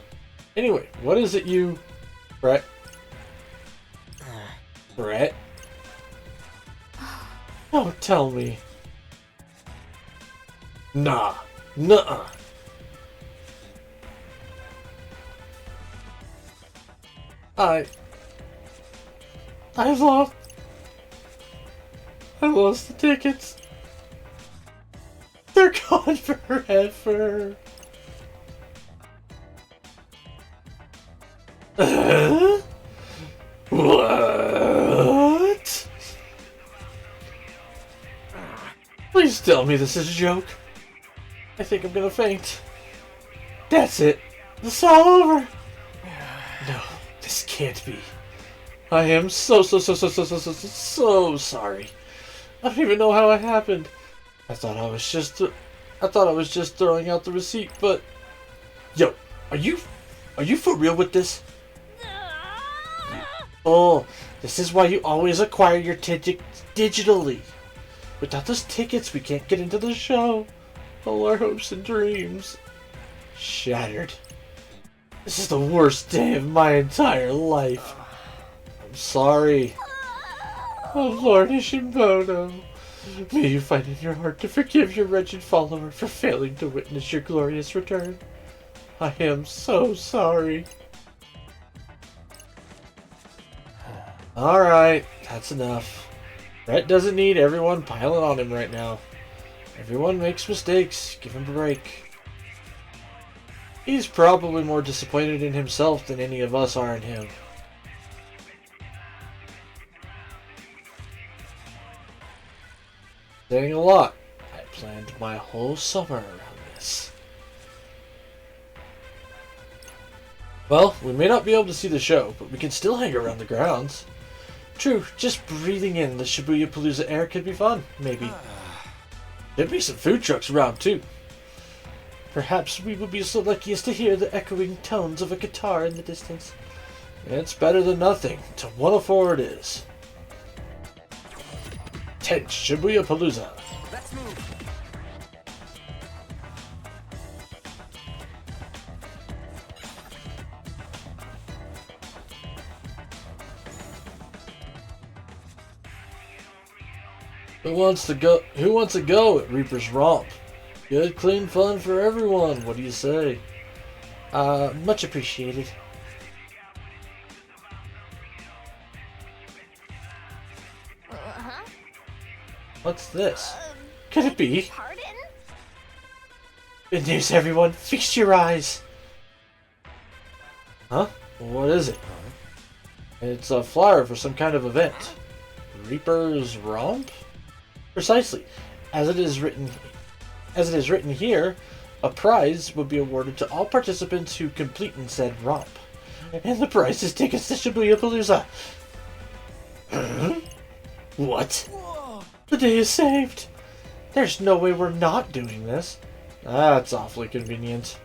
Anyway, what is it you... Brett? Brett? Don't tell me. Nah, Nuh-uh. I lost the tickets. They're gone forever. What? Please tell me this is a joke. I think I'm gonna faint. That's it. This is all over. No, this can't be. I am so sorry. I don't even know how it happened. I thought I was just throwing out the receipt, but yo, are you for real with this? Oh, this is why you always acquire your tickets digitally. Without those tickets, we can't get into the show. All our hopes and dreams shattered. This is the worst day of my entire life. I'm sorry. Oh Lord Ishimoto, may you find in your heart to forgive your wretched follower for failing to witness your glorious return. I am so sorry. Alright, that's enough. Brett doesn't need everyone piling on him right now. Everyone makes mistakes. Give him a break. He's probably more disappointed in himself than any of us are in him. Saying a lot. I planned my whole summer around this. Well, we may not be able to see the show, but we can still hang around the grounds. True, just breathing in the ShibuyaPALOOZA air could be fun, maybe. There'd be some food trucks around, too. Perhaps we would be so lucky as to hear the echoing tones of a guitar in the distance. It's better than nothing. To 104 it is. Tent ShibuyaPALOOZA. Let's move. Who wants to go at Reaper's Romp? Good, clean fun for everyone. What do you say? Much appreciated. What's this? Could it be? Pardon? Good news, everyone. Feast your eyes. Huh? What is it? It's a flyer for some kind of event. Reaper's Romp? Precisely. As it is written here, a prize will be awarded to all participants who complete in said romp. And the prize is tickets to ShibuyaPALOOZA. What? The day is saved. There's no way we're not doing this. That's awfully convenient.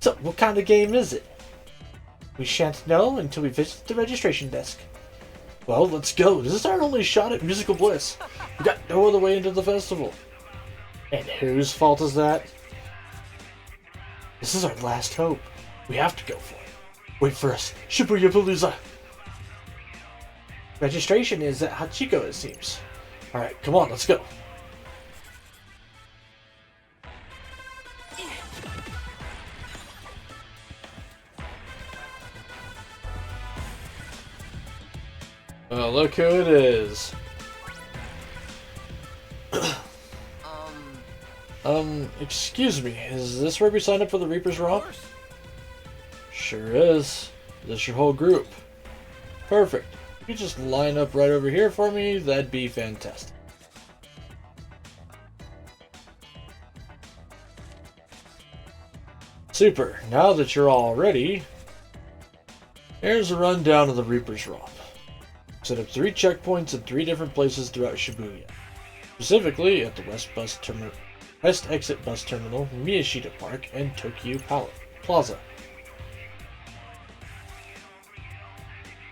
So, what kind of game is it? We shan't know until we visit the registration desk. Well, let's go. This is our only shot at musical bliss. We got no other way into the festival. And whose fault is that? This is our last hope. We have to go for it. Wait for us. ShibuyaPALOOZA. Registration is at Hachiko, it seems. Alright, come on, let's go. Oh, look who it is. Excuse me, is this where we signed up for the Reaper's Romp? Sure is. Is this your whole group? Perfect. If you just line up right over here for me, that'd be fantastic. Super. Now that you're all ready, here's a rundown of the Reaper's Romp. Set up 3 checkpoints in 3 different places throughout Shibuya. Specifically at the West Exit Bus Terminal, Miyashita Park, and Tokyo Plaza.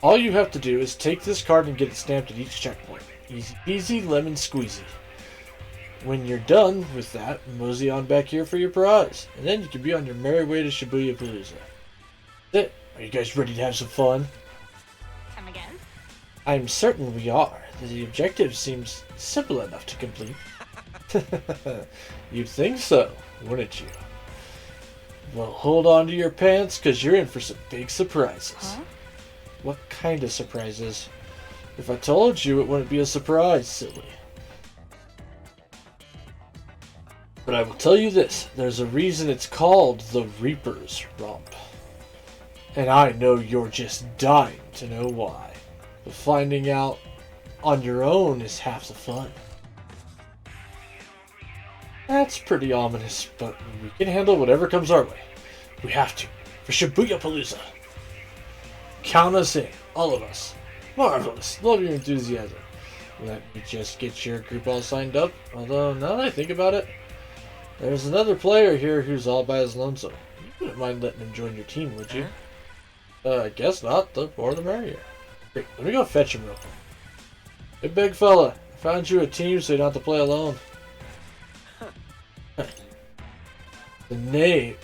All you have to do is take this card and get it stamped at each checkpoint. Easy peasy, lemon squeezy. When you're done with that, mosey on back here for your prize, and then you can be on your merry way to ShibuyaPALOOZA. That's it. Are you guys ready to have some fun? Come again? I'm certain we are. The objective seems simple enough to complete. You'd think so, wouldn't you? Well, hold on to your pants, because you're in for some big surprises. Huh? What kind of surprises? If I told you, it wouldn't be a surprise, silly. But I will tell you this, there's a reason it's called the Reaper's Romp. And I know you're just dying to know why. But finding out on your own is half the fun. That's pretty ominous, but we can handle whatever comes our way. We have to, for ShibuyaPALOOZA. Count us in, all of us. Marvelous, love your enthusiasm. Let me just get your group all signed up, although now that I think about it, there's another player here who's all by his lonesome. You wouldn't mind letting him join your team, would you? I guess not, the more the merrier. Great, let me go fetch him real quick. Hey big fella, I found you a team so you don't have to play alone. The name.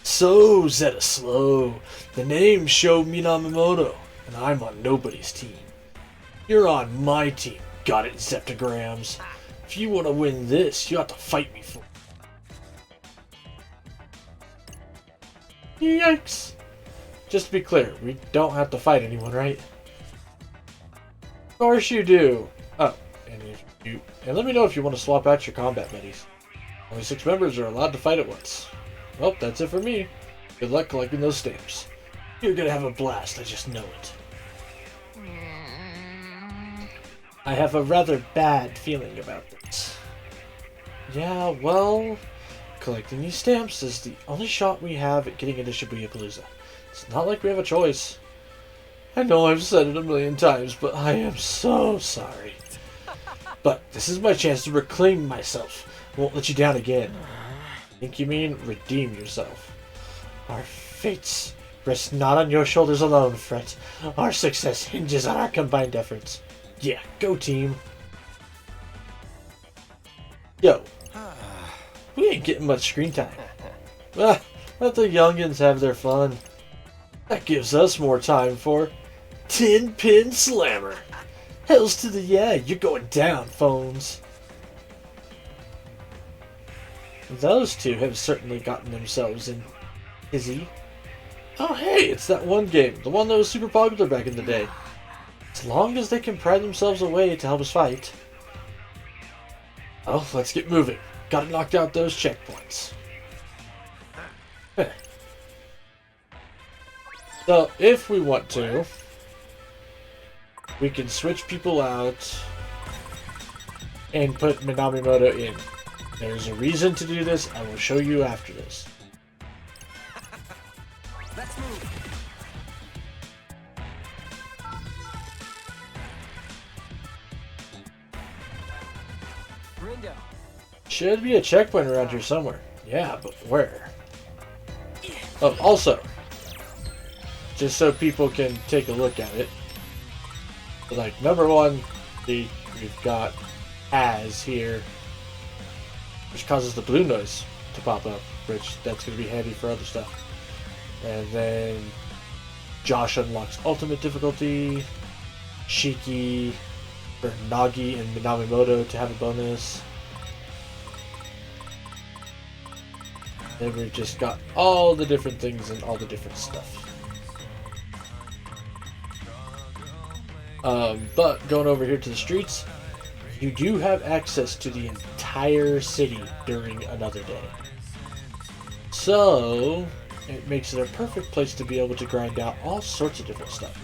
So Zeta Slow. The name Sho Minamoto, and I'm on nobody's team. You're on my team. Got it, Zeptagrams. If you want to win this, you have to fight me for it. Yikes. Just to be clear, we don't have to fight anyone, right? Of course you do. Oh, and let me know if you want to swap out your combat buddies. Only 6 members are allowed to fight at once. Well, that's it for me. Good luck collecting those stamps. You're gonna have a blast, I just know it. I have a rather bad feeling about this. Yeah, well, collecting these stamps is the only shot we have at getting into ShibuyaPALOOZA. It's not like we have a choice. I know I've said it a million times, but I am so sorry. But this is my chance to reclaim myself. I won't let you down again. Think you mean redeem yourself? Our fates rest not on your shoulders alone, Fret. Our success hinges on our combined efforts. Yeah, go team. Yo, we ain't getting much screen time. Let the youngins have their fun. That gives us more time for 10-pin slammer. Hells to the yeah, you're going down, phones. Those two have certainly gotten themselves in hizzy. Oh hey, it's that one game, the one that was super popular back in the day. As long as they can pry themselves away to help us fight. Oh, let's get moving. Gotta knock out those checkpoints. So, if we want to, we can switch people out and put Minamoto in. There's a reason to do this. I will show you after this. Let's move. Rindo. Should be a checkpoint around here somewhere. Yeah, but where? Oh, also, just so people can take a look at it. Like, number one, we've got as here, which causes the blue noise to pop up, which that's going to be handy for other stuff. And then Josh unlocks ultimate difficulty, Shiki for Nagi and Minamoto to have a bonus. Then we've just got all the different things and all the different stuff. But going over here to the streets, you do have access to the entire city during another day. So, it makes it a perfect place to be able to grind out all sorts of different stuff.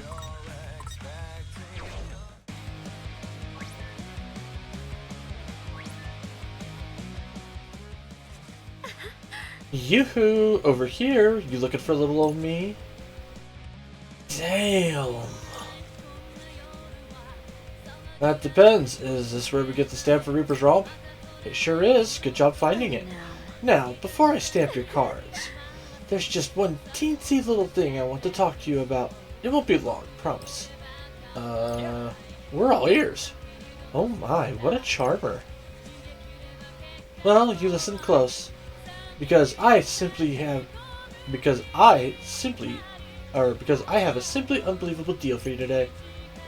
Yoo-hoo! Over here, you looking for little old me? Damn! That depends. Is this where we get the stamp for Reaper's Romp? It sure is. Good job finding it. Now, before I stamp your cards, there's just one teensy little thing I want to talk to you about. It won't be long, promise. We're all ears. Oh my, what a charmer. Well, you listen close. Because I have a simply unbelievable deal for you today.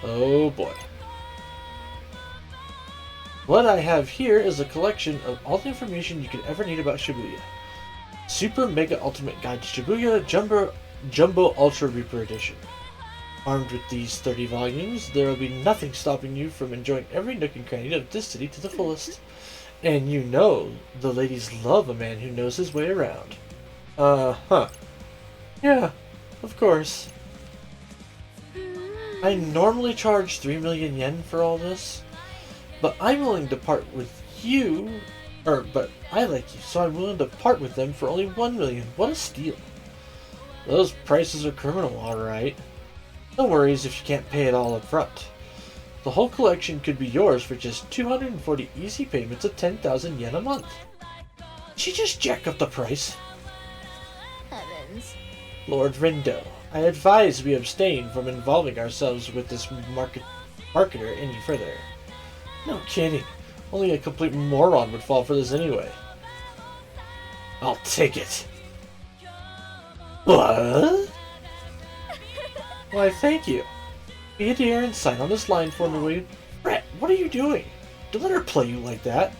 Oh boy. What I have here is a collection of all the information you could ever need about Shibuya. Super Mega Ultimate Guide to Shibuya Jumbo Ultra Reaper Edition. Armed with these 30 volumes, there will be nothing stopping you from enjoying every nook and cranny of this city to the fullest. And you know, the ladies love a man who knows his way around. Huh. Yeah, of course. I normally charge 3 million yen for all this, but I'm willing to part with you, but I like you, so I'm willing to part with them for only 1 million. What a steal. Those prices are criminal, alright. No worries if you can't pay it all up front. The whole collection could be yours for just 240 easy payments of 10,000 yen a month. Did she just jack up the price? Heavens. Lord Rindo, I advise we abstain from involving ourselves with this marketer any further. No kidding. Only a complete moron would fall for this anyway. I'll take it. What? Why, thank you. Be a dear and sign on this line for me, will you? Brett, what are you doing? Don't let her play you like that.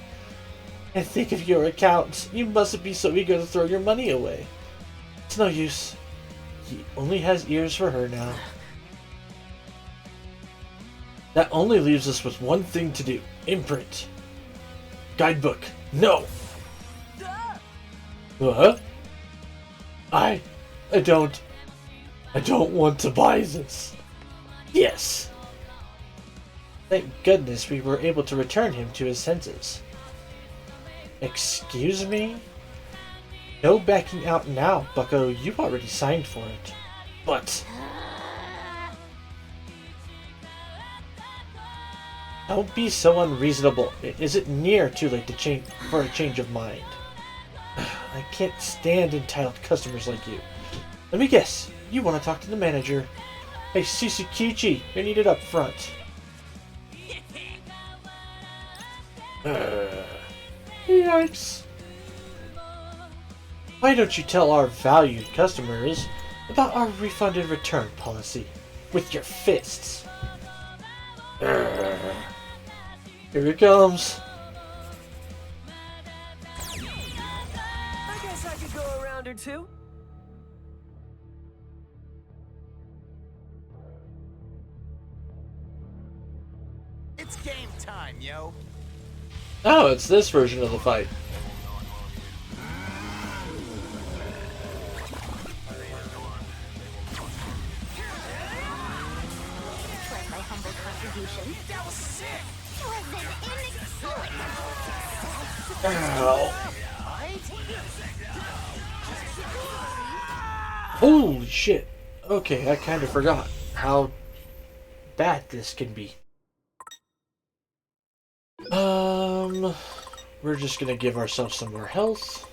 And think of your accounts. You mustn't be so eager to throw your money away. It's no use. He only has ears for her now. That only leaves us with one thing to do. Imprint. Guidebook. No! What? I don't want to buy this. Yes. Thank goodness we were able to return him to his senses. Excuse me? No backing out now, bucko. You already signed for it. But... don't be so unreasonable. It isn't near too late to for a change of mind. I can't stand entitled customers like you. Let me guess. You want to talk to the manager. Hey, Susukichi, you're needed up front. Yikes. Why don't you tell our valued customers about our refund and return policy? With your fists. Here it comes. I guess I could go a round or two. It's game time, yo. Oh, it's this version of the fight. Was my humble contribution. That was sick! Was an Ow. Holy shit. Okay, I kind of forgot how bad this can be. We're just gonna give ourselves some more health.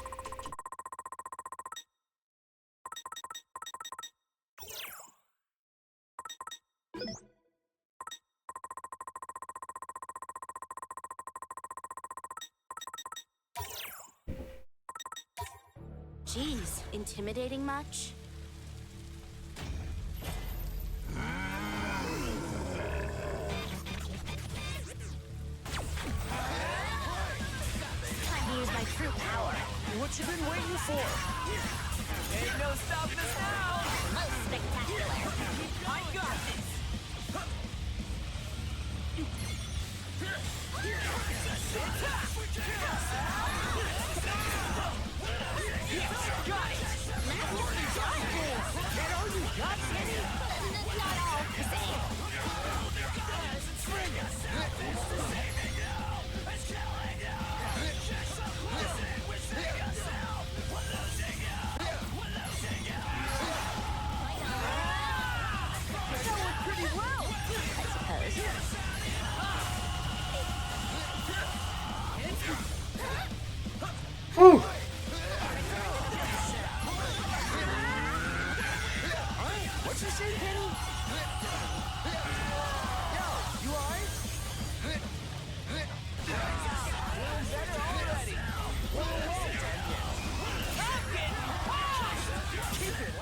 Geez, intimidating much? Time to use my true power. What you been waiting for? Ain't no stopping us now! Most spectacular. I got this! Got it! And all you got, Danny? Not all the same. Pretty well, I suppose. Whew. What you say, Penny? Yo, you alright? Feeling better already. Keep it.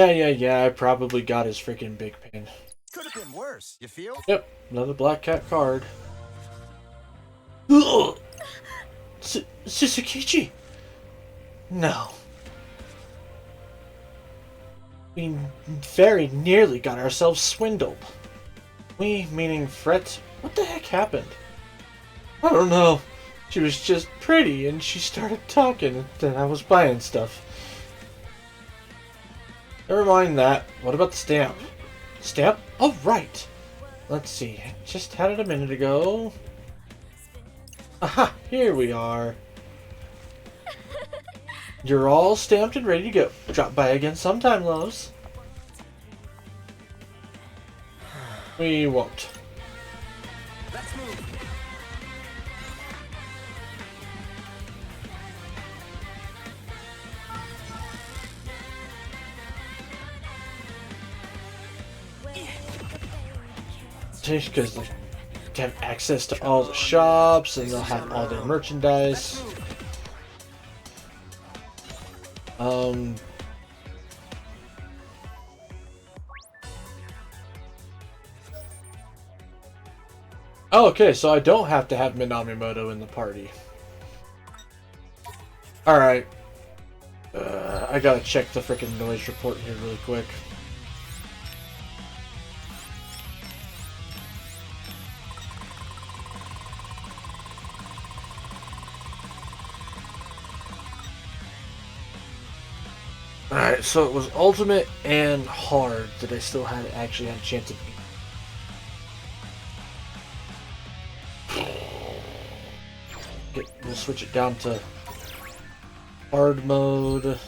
Yeah, I probably got his freaking big pain. Could have been worse, you feel? Yep, another black cat card. Ugh! Suzukichi! No. We very nearly got ourselves swindled. We, meaning Fret, what the heck happened? I don't know. She was just pretty and she started talking and then I was buying stuff. Never mind that. What about the stamp? Stamp? Oh, right. Let's see. I just had it a minute ago. Aha! Here we are. You're all stamped and ready to go. Drop by again sometime, loves. We won't. Let's move. Because they have access to all the shops and they'll have all their merchandise. Oh, okay, so I don't have to have Minamimoto in the party. Alright. I gotta check the freaking noise report here really quick. Alright, so it was ultimate and hard that I still actually had a chance of beating. We'll switch it down to hard mode.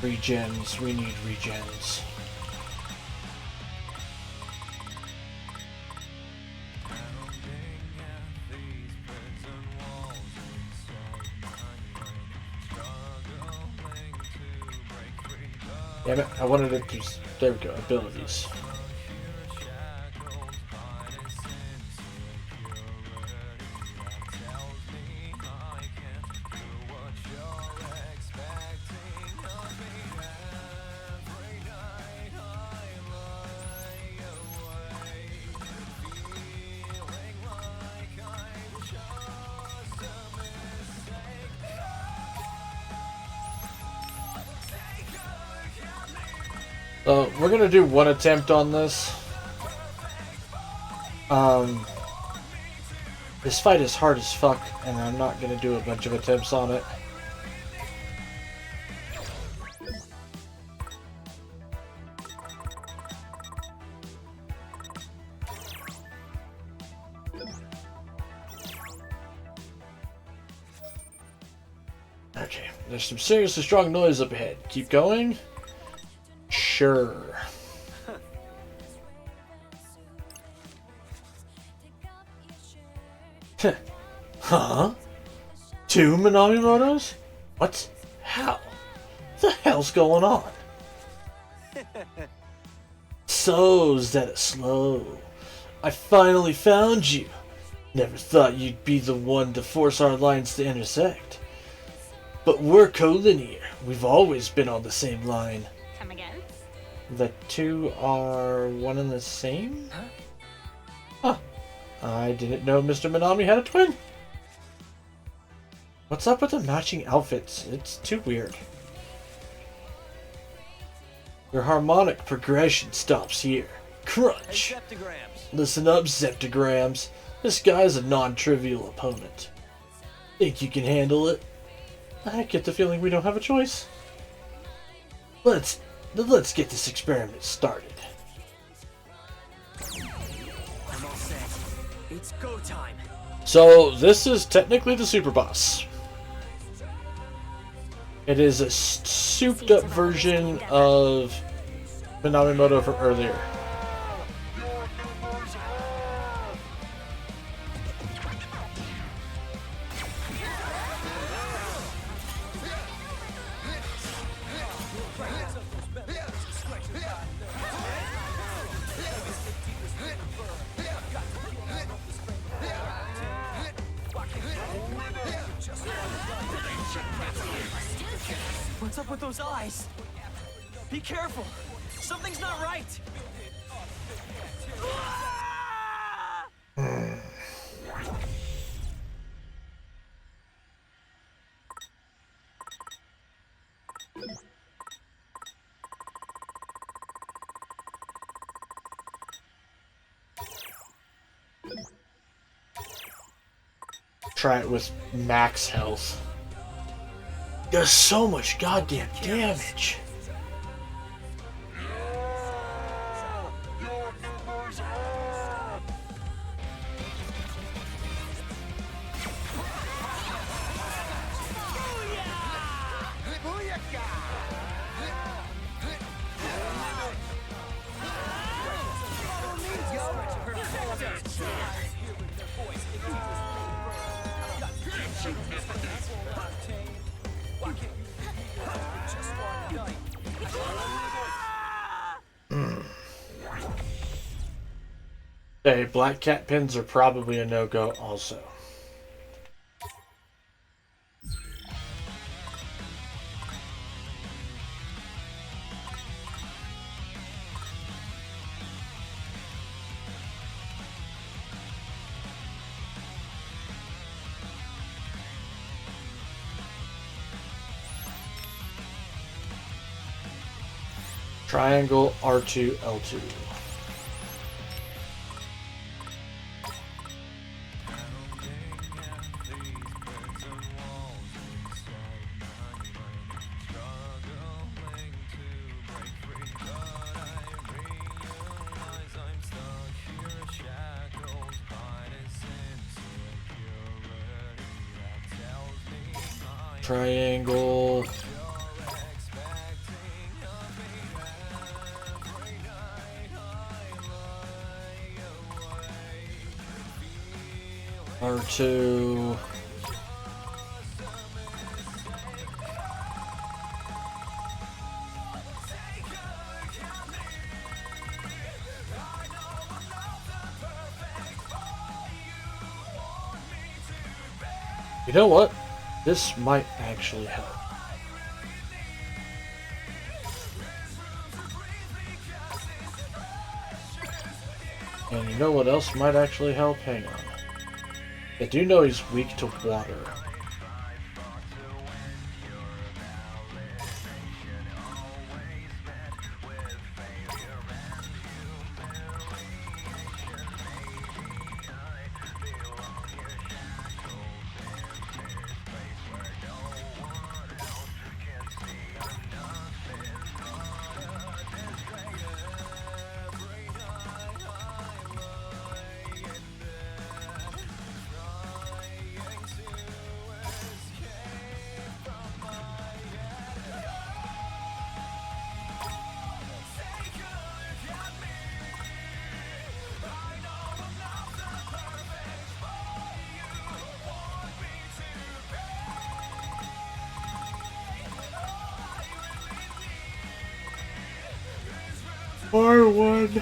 Regens, we need regens. Damn it, I wanted it to. There we go, abilities. We're gonna do one attempt on this. This fight is hard as fuck, and I'm not gonna do a bunch of attempts on it. Okay, there's some seriously strong noise up ahead. Keep going. Sure. Huh? 2 Minamimotos? What? How? What the hell's going on? So, Zeta Slow. I finally found you. Never thought you'd be the one to force our lines to intersect. But we're collinear. We've always been on the same line. Come again? The two are one and the same? Huh. I didn't know Mr. Minami had a twin. What's up with the matching outfits? It's too weird. Your harmonic progression stops here. Crunch! Listen up, Zeptograms. This guy's a non-trivial opponent. Think you can handle it? I get the feeling we don't have a choice. Let's get this experiment started. I'm all set. It's go time. So this is technically the super boss. It is a souped up version of Minamimoto from earlier. What's up with those eyes? Be careful! Something's not right! Try it with max health. Does so much goddamn damage. Okay, black cat pins are probably a no-go also. Triangle R2 L2. Triangle. R2. You know what? This might actually help. And you know what else might actually help? Hang on. I do know he's weak to water. R1.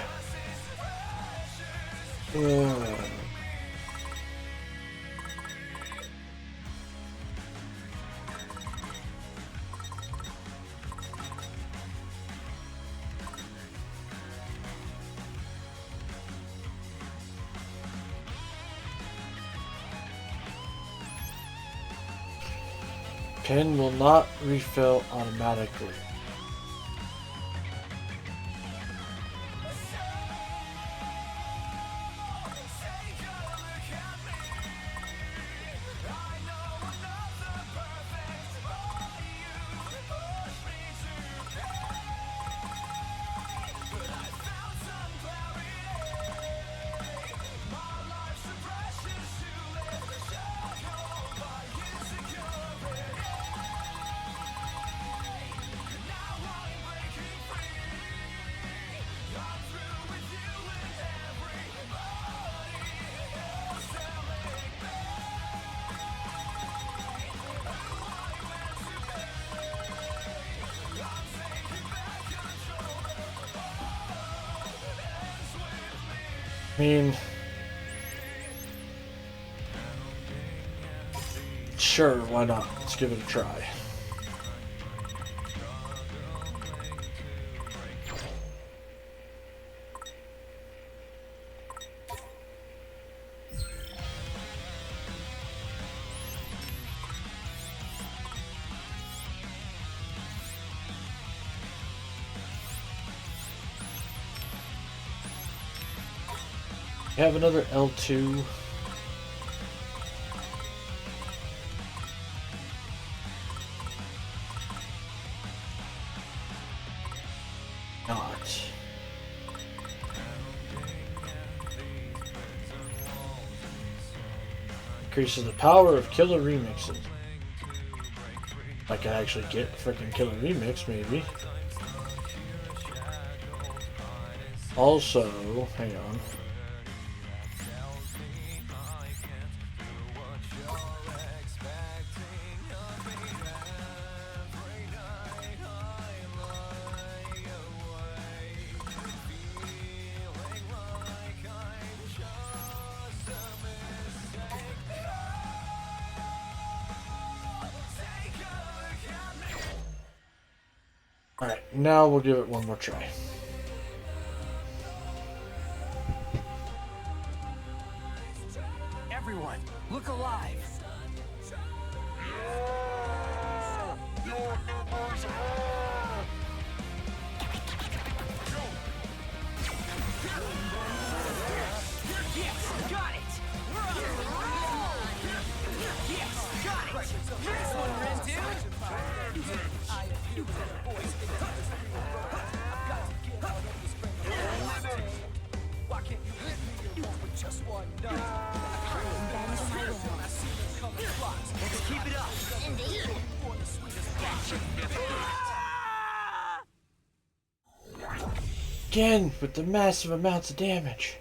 Pin will not refill automatically. I mean, sure, why not? Let's give it a try. Have another L2. Not. Increases the power of killer remixes. I could actually get a freaking killer remix, maybe. Also, hang on. Alright, now we'll give it one more try. Everyone, look alive. Yes, got it. We're on a roll. Yes, got it. This one, Rindu. Why can't you hit me with just one night? Let's keep it up. Indeed. Again, with the massive amounts of damage.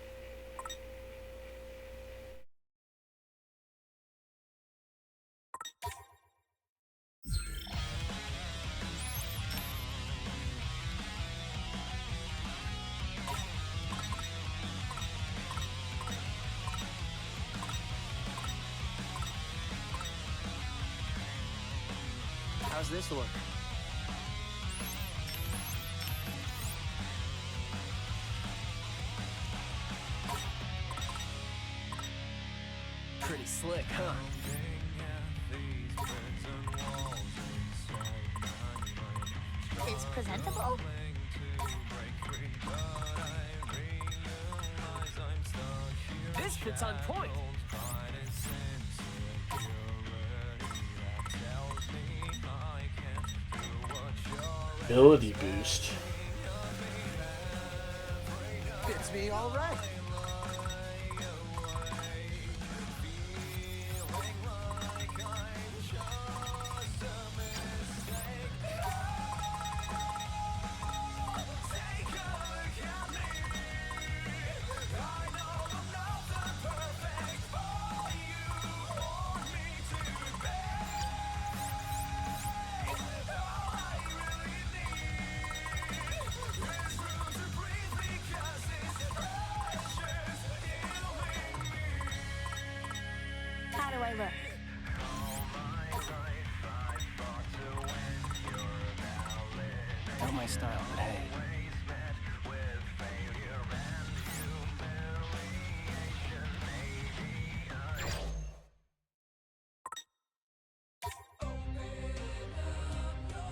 How's this look? Pretty slick, huh? It's presentable? This fits on point. Ability boost. Fits me all right. How do I look? Not my style, but hey.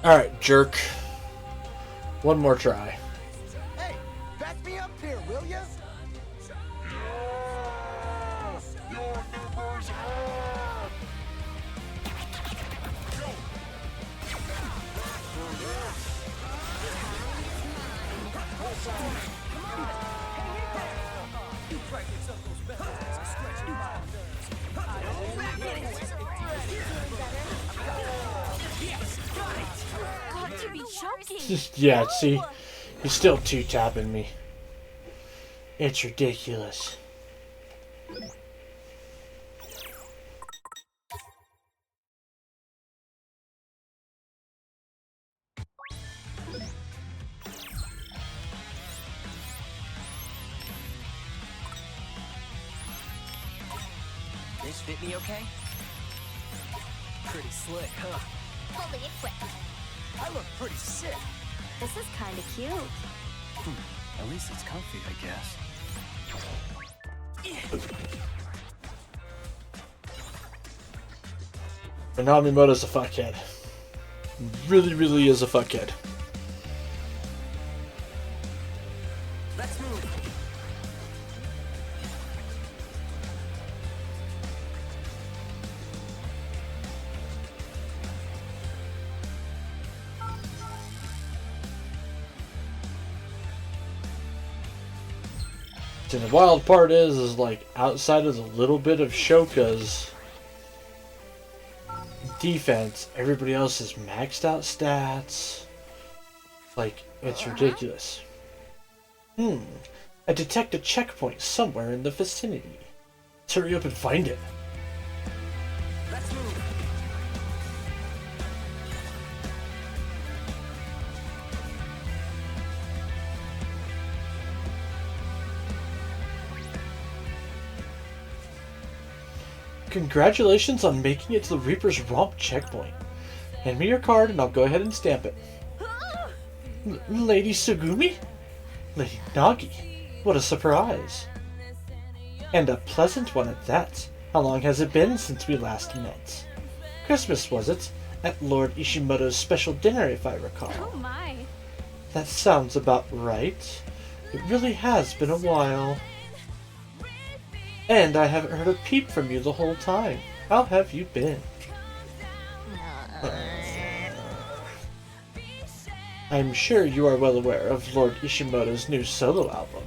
Alright, jerk. One more try. Hey, back me up here, will ya? Got to be choking. Yeah, see? He's still two-tapping me. It's ridiculous. This fit me okay? Pretty slick, huh? Fully equipped. I look pretty sick. This is kinda cute. At least it's comfy, I guess. Minamimoto's a fuckhead. Really, really is a fuckhead. Let's move. And the wild part is like outside of the little bit of Shoka's defense, everybody else has maxed out stats. Like, it's ridiculous. I detect a checkpoint somewhere in the vicinity. Let's hurry up and find it. Let's move. Congratulations on making it to the Reaper's Romp checkpoint. Hand me your card and I'll go ahead and stamp it. Lady Sugumi? Lady Nagi, what a surprise. And a pleasant one at that. How long has it been since we last met? Christmas, was it? At Lord Ishimoto's special dinner, if I recall. Oh my. That sounds about right. It really has been a while. And I haven't heard a peep from you the whole time. How have you been? I'm sure you are well aware of Lord Ishimoto's new solo album,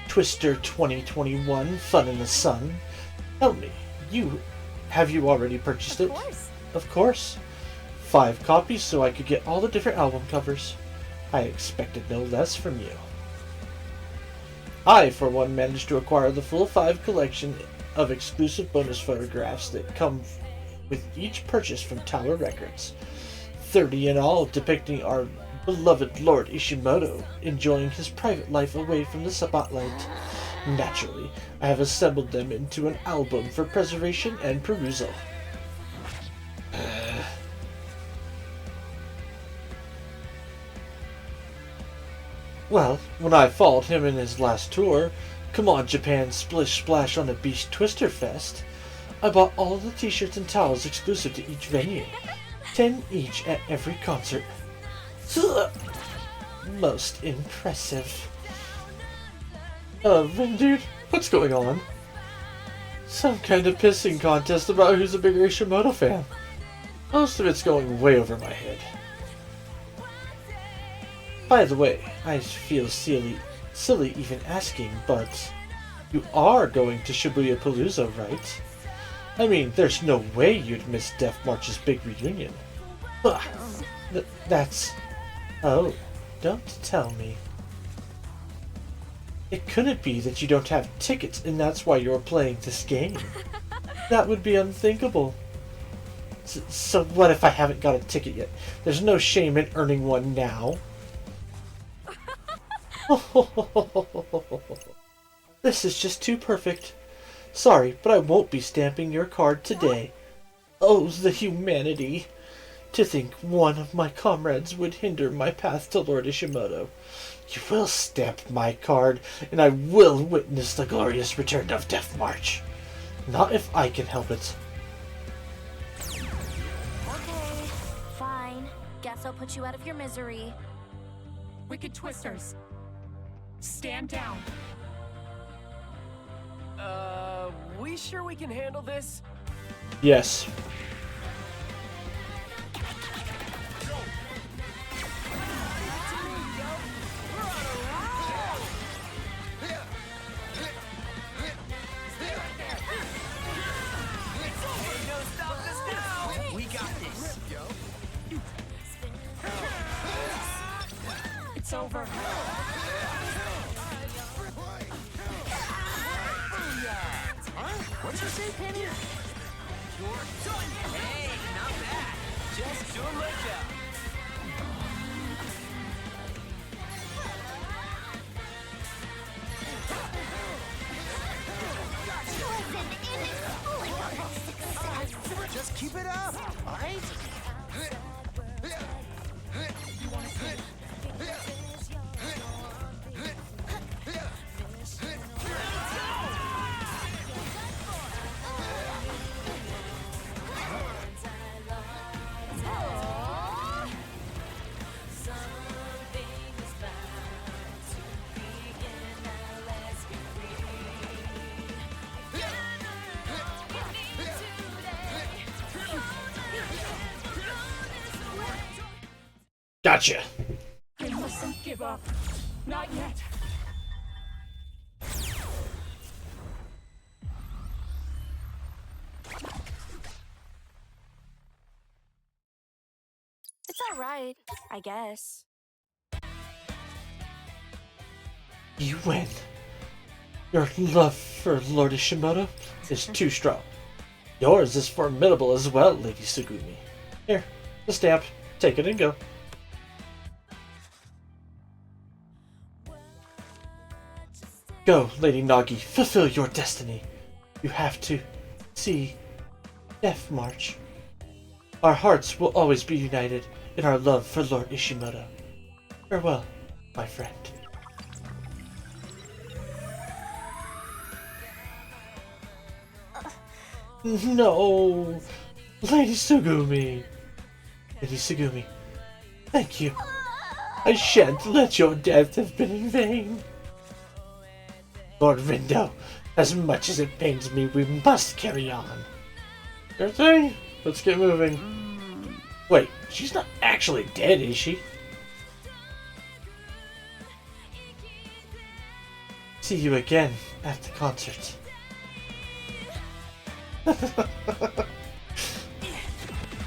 Twister 2021 Fun in the Sun. Tell me, have you already purchased it? Of course. Of course. 5 copies so I could get all the different album covers. I expected no less from you. I, for one, managed to acquire the full 5 collection of exclusive bonus photographs that come with each purchase from Tower Records. 30 in all, depicting our beloved Lord Ishimoto enjoying his private life away from the spotlight. Naturally, I have assembled them into an album for preservation and perusal. Well, when I followed him in his last tour, Come On Japan Splish Splash on the Beach Twister Fest, I bought all of the t-shirts and towels exclusive to each venue. 10 each at every concert. Most impressive. Vin dude, what's going on? Some kind of pissing contest about who's a bigger Ishimoto fan. Most of it's going way over my head. By the way, I feel silly even asking, but you are going to ShibuyaPALOOZA, right? I mean, there's no way you'd miss Death March's big reunion. Ugh, that's... Oh, don't tell me. It couldn't be that you don't have tickets and that's why you're playing this game. That would be unthinkable. So what if I haven't got a ticket yet? There's no shame in earning one now. This is just too perfect. Sorry, but I won't be stamping your card today. Oh, the humanity. To think one of my comrades would hinder my path to Lord Ishimoto. You will stamp my card, and I will witness the glorious return of Death March. Not if I can help it. Okay, fine. Guess I'll put you out of your misery. Wicked Twisters, stand down. We sure we can handle this? Yes. We got this. It's over. What'd you say, Penny? You're done. Hey, not bad. Just doing my job. Listen, it is fully keep it up, alright? Gotcha. I mustn't give up. Not yet. It's alright, I guess. You win. Your love for Lord Ishimoto is too strong. Yours is formidable as well, Lady Sugumi. Here, the stamp. Take it and go. Go, Lady Nagi. Fulfill your destiny. You have to see Death March. Our hearts will always be united in our love for Lord Ishimoto. Farewell, my friend. No! Lady Sugumi! Lady Sugumi, thank you. I shan't let your death have been in vain. Lord Rindo, as much as it pains me, we must carry on. Sure thing. Let's get moving. Wait, she's not actually dead, is she? See you again at the concert.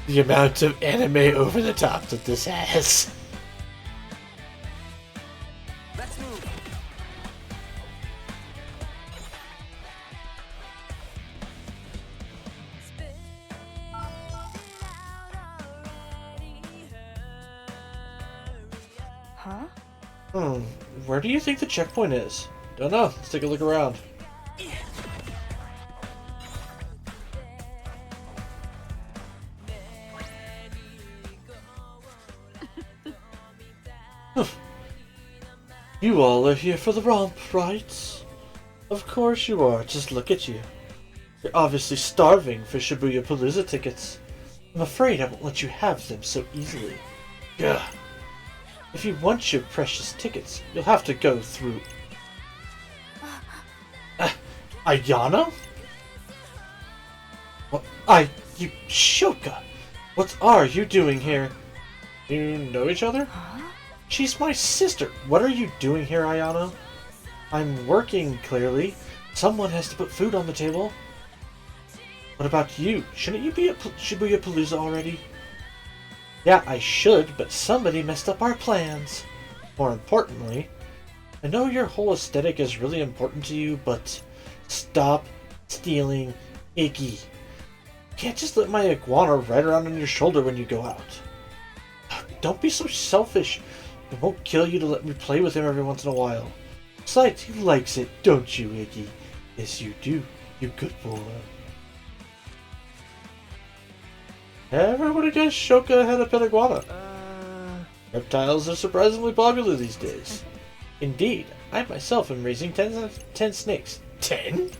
The amount of anime over the top that this has. Let's move. Huh? Where do you think the checkpoint is? Don't know. Let's take a look around. You all are here for the romp, right? Of course you are. Just look at you. You're obviously starving for ShibuyaPALOOZA tickets. I'm afraid I won't let you have them so easily. Gah. If you want your precious tickets, you'll have to go through... Ayano? What? You Shoka! What are you doing here? You know each other? She's my sister. What are you doing here, Ayano? I'm working, clearly. Someone has to put food on the table. What about you? Shouldn't you be at ShibuyaPALOOZA already? Yeah, I should, but somebody messed up our plans. More importantly, I know your whole aesthetic is really important to you, but stop stealing Iggy. You can't just let my iguana ride around on your shoulder when you go out. Don't be so selfish. It won't kill you to let me play with him every once in a while. Besides, he likes it, don't you, Iggy? Yes, you do, you good boy. Everybody guessed Shoka had a pet iguana. Reptiles are surprisingly popular these days. Indeed, I myself am raising 10 snakes. 10?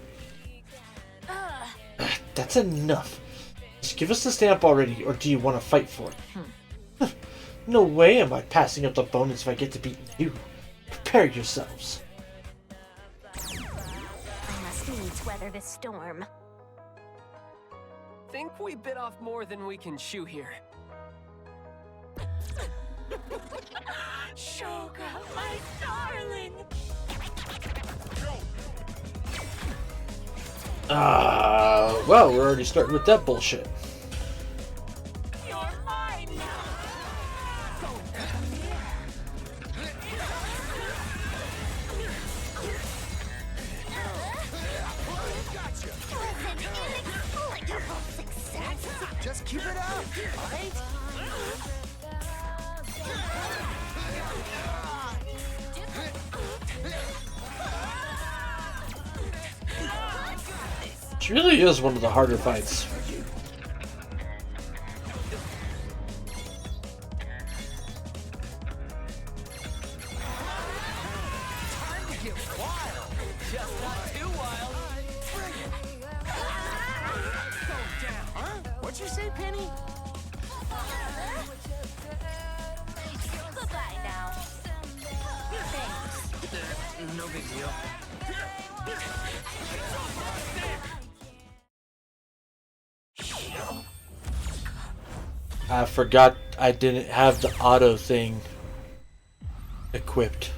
That's enough. Just give us the stamp already, or do you want to fight for it? No way am I passing up the bonus if I get to beat you. Prepare yourselves. I must needs weather this storm. Think we bit off more than we can chew here. Shoka, my darling! Well, we're already starting with that bullshit. You're mine now! Just keep it up, alright? Which really is one of the harder fights. just not too wild. Huh? What'd you say, Penny? Goodbye now. Thanks. No big deal. I forgot I didn't have the auto thing equipped.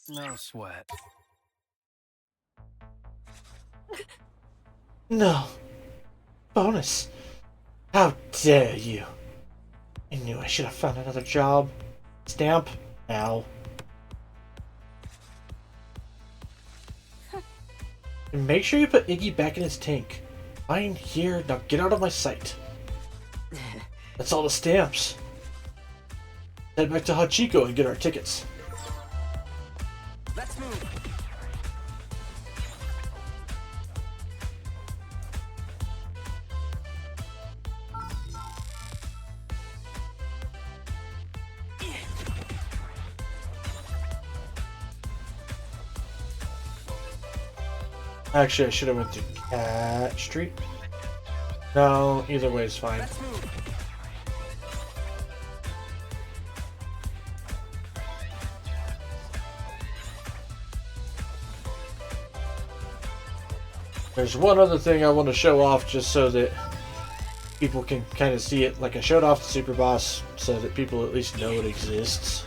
No sweat. No. Bonus. How dare you? I knew I should have found another job. Stamp. Ow. And make sure you put Iggy back in his tank. Fine, here, now get out of my sight. That's all the stamps. Head back to Hachiko and get our tickets. Let's move. Actually, I should have went to Cat Street. No, either way is fine. Let's move. There's one other thing I want to show off just so that people can kind of see it. Like I showed off the Super Boss so that people at least know it exists.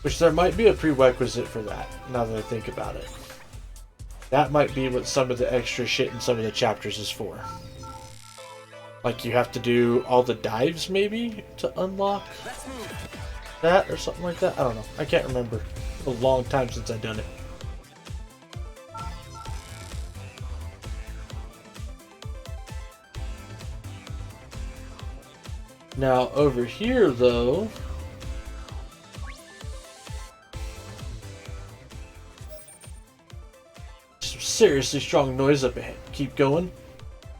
Which there might be a prerequisite for that, now that I think about it. That might be what some of the extra shit in some of the chapters is for. Like you have to do all the dives maybe to unlock that or something like that. I don't know. I can't remember. A long time since I've done it. Now over here though, some seriously strong noise up ahead. Keep going.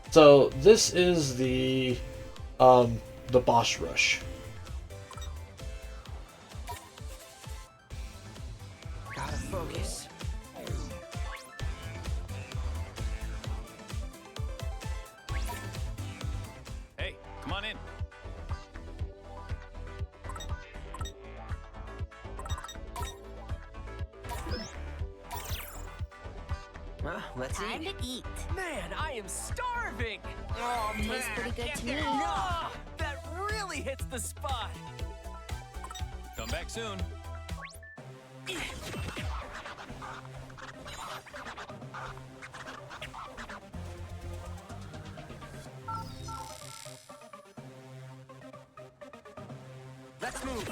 So this is the boss rush. Gotta focus. Hey, come on in. Well, let's Time eat. to eat. Man, I am starving. Oh, Tastes man. pretty good to me. No, that really hits the spot. Come back soon. Let's move.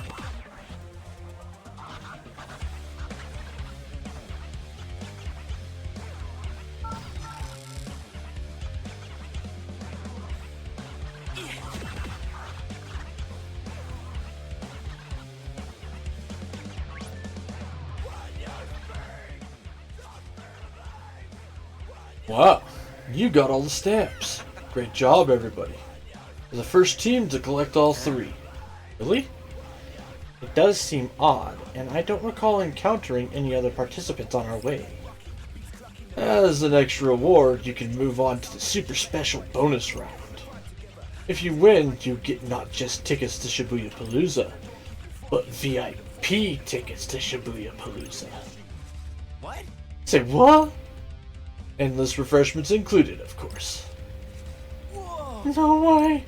Wow, you got all the stamps. Great job, everybody. You're the first team to collect all three. Really? It does seem odd, and I don't recall encountering any other participants on our way. As an extra reward, you can move on to the super special bonus round. If you win, you get not just tickets to ShibuyaPALOOZA, but VIP tickets to ShibuyaPALOOZA. What? Say what? Endless refreshments included, of course. Whoa. No way!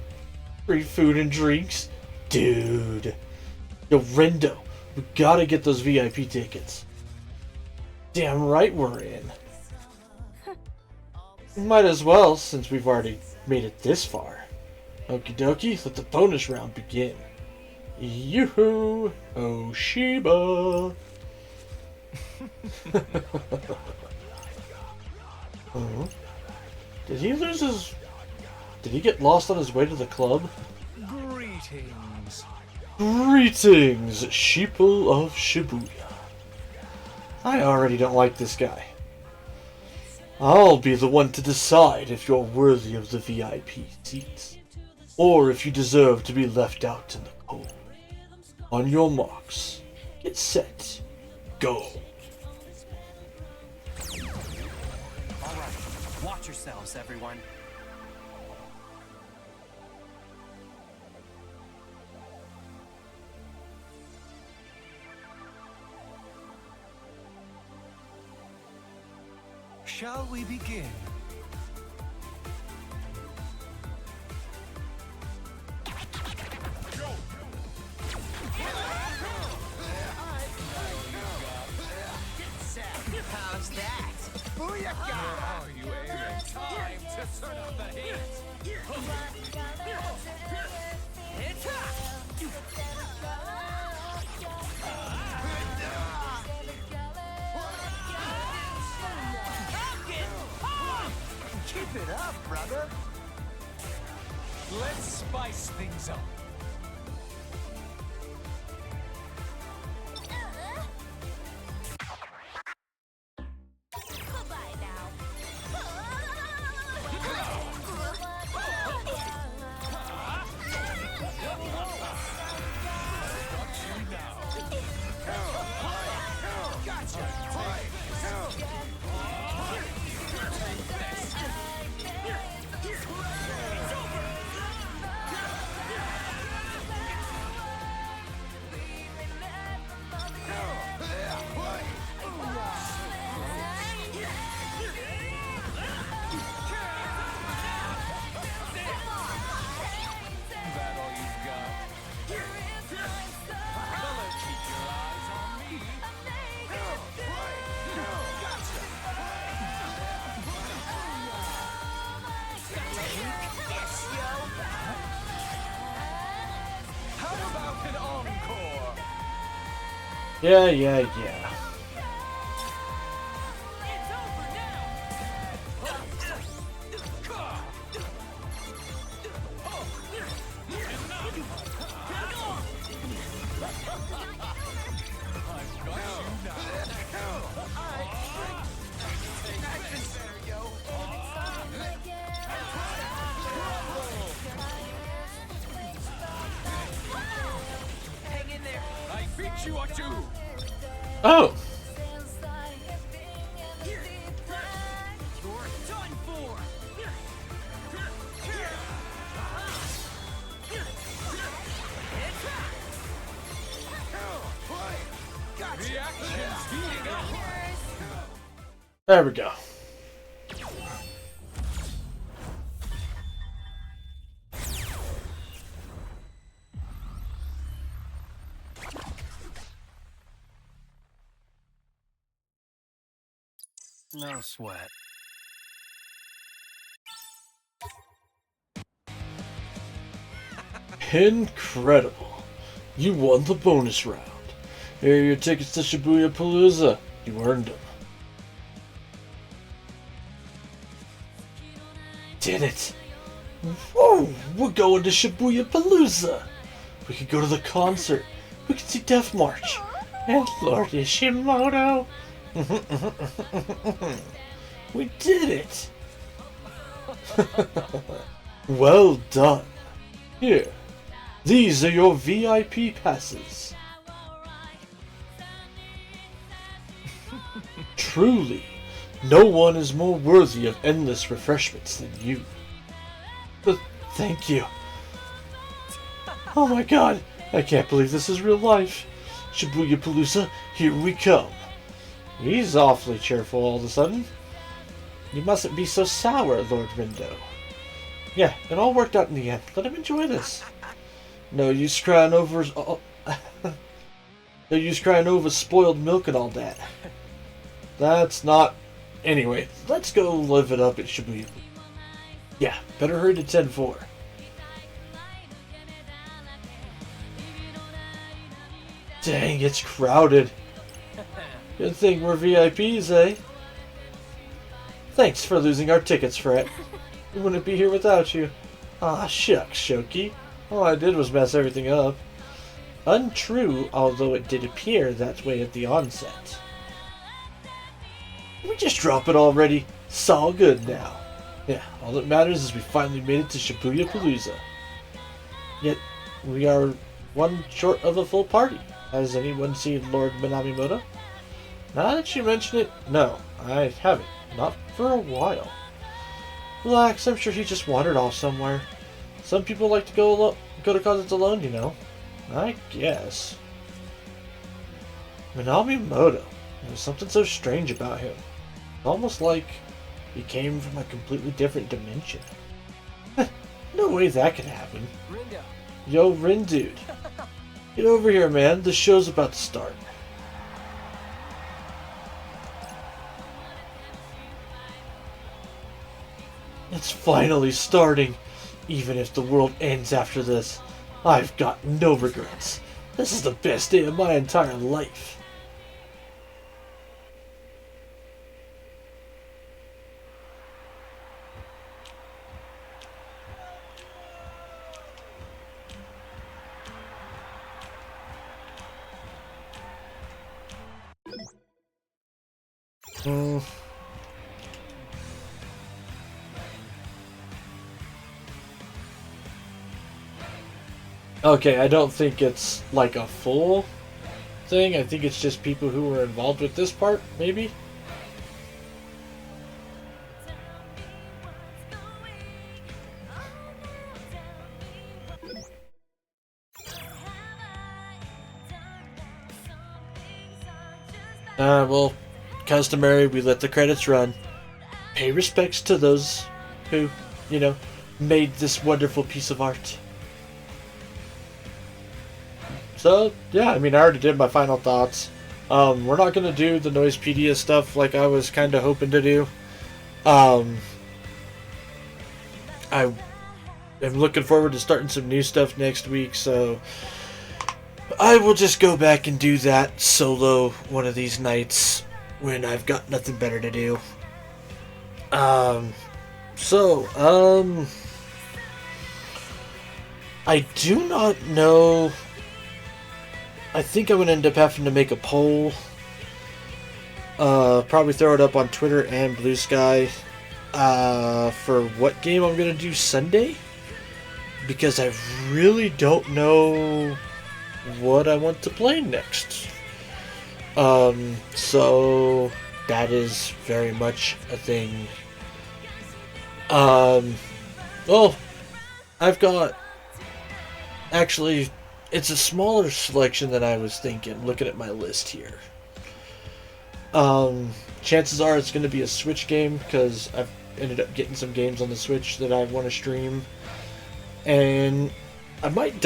Free food and drinks? Dude. Yo, Rendo, we gotta get those VIP tickets. Damn right we're in. Might as well, since we've already made it this far. Okie dokie, let the bonus round begin. Yoo-hoo! Oh, Shiba! Oh. Did he lose his... Did he get lost on his way to the club? Greetings. Greetings, sheeple of Shibuya. I already don't like this guy. I'll be the one to decide if you're worthy of the VIP seats, or if you deserve to be left out in the Oh. On your marks, get set, go. Alright, watch yourselves, everyone. Shall we begin? How's that? Booyaka! Are you aiming? Time to turn up the heat! Keep it up, brother! Let's spice things up. Yeah. Hang in there. I beat you or two. Oh. You're done for. The action's heating up. There we go. No sweat. Incredible. You won the bonus round. Here are your tickets to ShibuyaPALOOZA. You earned them. Did it. Whoa, we're going to ShibuyaPALOOZA. We could go to the concert. We could see Death March. And Lord Ishimoto. We did it. Well done. Here. These are your VIP passes. Truly, no one is more worthy of endless refreshments than you. But thank you. Oh my god, I can't believe this is real life. ShibuyaPALOOZA, here we come. He's awfully cheerful all of a sudden. You mustn't be so sour, Lord Rindo. Yeah, it all worked out in the end. Let him enjoy this. No use crying over... no use crying over spoiled milk and all that. That's not... Anyway, let's go live it up at Shibuya. Yeah, better hurry to 10-4. Dang, it's crowded. Good thing we're VIPs, eh? Thanks for losing our tickets, Fret. We wouldn't be here without you. Ah, shucks, Shoki. All I did was mess everything up. Untrue, although it did appear that way at the onset. We just drop it already. It's all good now. Yeah, all that matters is we finally made it to ShibuyaPALOOZA. Yet, one short of a full party. Has anyone seen Lord Minamimoto? Now that you mention it, no, I haven't. Not for a while. Relax, I'm sure he just wandered off somewhere. Some people like to go to concerts alone, you know. I guess. Minamimoto. There's something so strange about him. Almost like he came from a completely different dimension. No way that could happen. Rindo. Yo, Rin dude. Get over here, man. The show's about to start. It's finally starting. Even if the world ends after this, I've got no regrets. This is the best day of my entire life. Okay, I don't think it's like a full thing. I think it's just people who were involved with this part, maybe? Well, customary, we let the credits run. Pay respects to those who, you know, made this wonderful piece of art. So, yeah, I mean, I already did my final thoughts. We're not going to do the Noisepedia stuff like I was kind of hoping to do. I am looking forward to starting some new stuff next week, so I will just go back and do that solo one of these nights when I've got nothing better to do. I do not know. I think I'm going to end up having to make a poll. Probably throw it up on Twitter and Blue Sky for what game I'm going to do Sunday. Because I really don't know what I want to play next. So that is very much a thing. Well, I've got... Actually, it's a smaller selection than I was thinking, looking at my list here. Chances are it's going to be a Switch game, because I've ended up getting some games on the Switch that I want to stream. And I might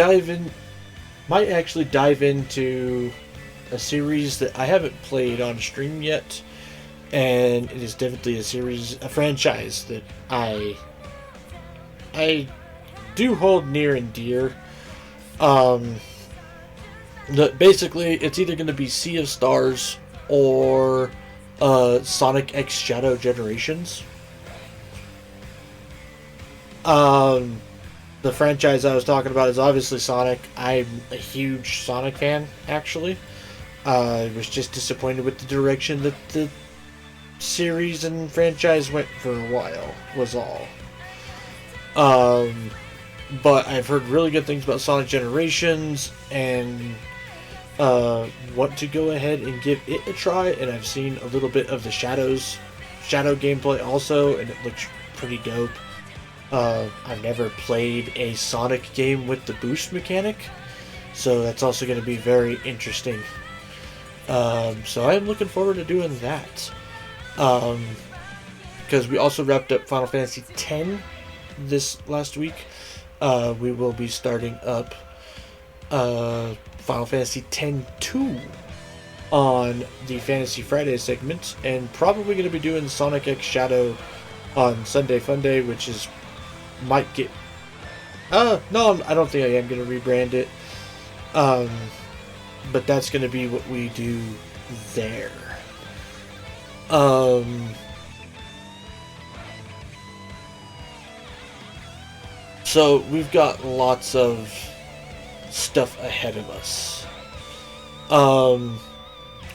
actually dive into a series that I haven't played on stream yet. And it is definitely a franchise that I do hold near and dear. Basically, it's either going to be Sea of Stars or Sonic X Shadow Generations. The franchise I was talking about is obviously Sonic. I'm a huge Sonic fan, actually. I was just disappointed with the direction that the series and franchise went for a while, was all. But I've heard really good things about Sonic Generations, and want to go ahead and give it a try, and I've seen a little bit of the Shadow gameplay also, and it looks pretty dope. I've never played a Sonic game with the boost mechanic, so that's also going to be very interesting. So I'm looking forward to doing that. Because we also wrapped up Final Fantasy X this last week. We will be starting up Final Fantasy X-2 on the Fantasy Friday segment, and probably going to be doing Sonic X Shadow on Sunday Funday, which is might get... no, I don't think I am going to rebrand it. But that's going to be what we do there. So we've got lots of stuff ahead of us.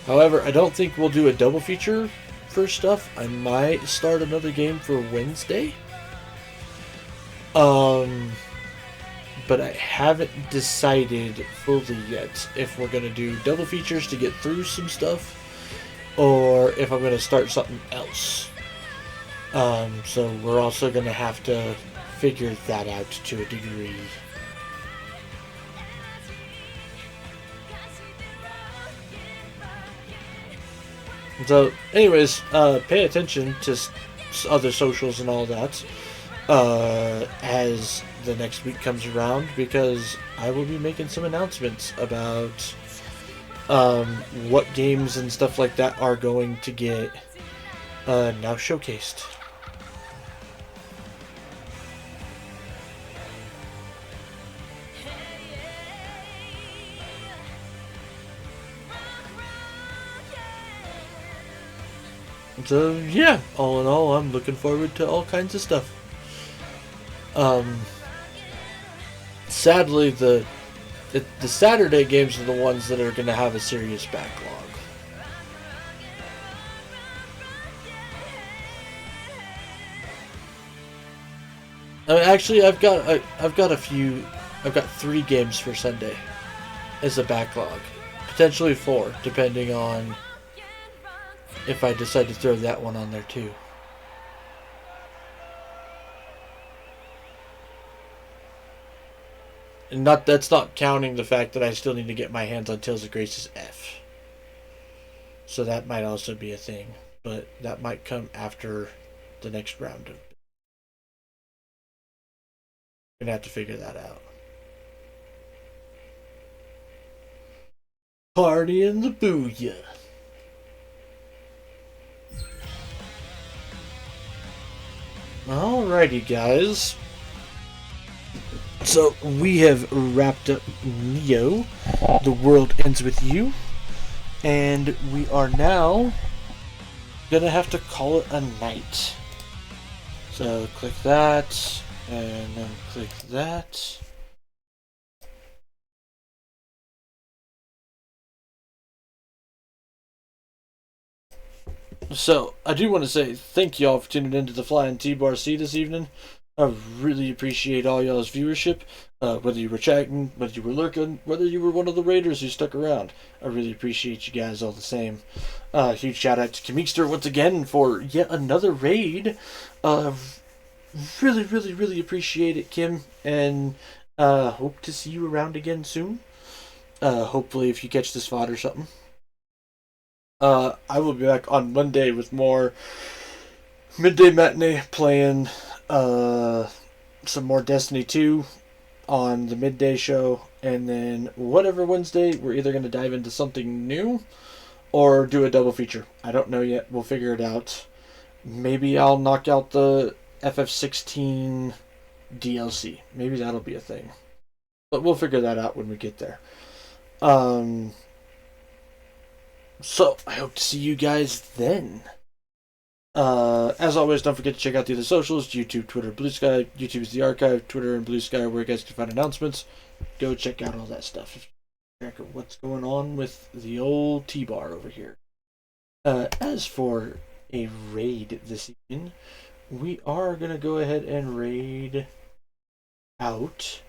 However, I don't think we'll do a double feature for stuff. I might start another game for Wednesday. but I haven't decided fully yet if we're going to do double features to get through some stuff, or if I'm going to start something else. So we're also going to have to figure that out to a degree. So, anyways, pay attention to other socials and all that as the next week comes around, because I will be making some announcements about what games and stuff like that are going to get now showcased. So yeah, all in all, I'm looking forward to all kinds of stuff. Sadly, the Saturday games are the ones that are going to have a serious backlog. I mean, actually, I've got a few. I've got 3 games for Sunday as a backlog, potentially 4, depending on if I decide to throw that one on there too. And that's not counting the fact that I still need to get my hands on Tales of Grace's F. So that might also be a thing, but that might come after the next round. Gonna have to figure that out. Party in the booyah. Alrighty, guys. So we have wrapped up Neo, The World Ends With You, and we are now gonna have to call it a night. So click that, and then click that. So I do want to say thank y'all for tuning into the Flying T-Bar C this evening. I really appreciate all y'all's viewership. Whether you were chatting, whether you were lurking, whether you were one of the raiders who stuck around. I really appreciate you guys all the same. Huge shout out to Kamikster once again for yet another raid. Really appreciate it, Kim. And hope to see you around again soon. Hopefully if you catch this VOD or something. I will be back on Monday with more Midday Matinee, playing some more Destiny 2 on the midday show, and then whatever Wednesday we're either going to dive into something new or do a double feature. I don't know yet. We'll figure it out. Maybe I'll knock out the FF16 DLC. Maybe that'll be a thing. But we'll figure that out when we get there. So I hope to see you guys then. As always, don't forget to check out the other socials: YouTube, Twitter, Blue Sky. YouTube is the archive. Twitter and Blue Sky are where you guys can find announcements. Go check out all that stuff. Check out what's going on with the old T-Bar over here. As for a raid this evening, we are going to go ahead and raid out.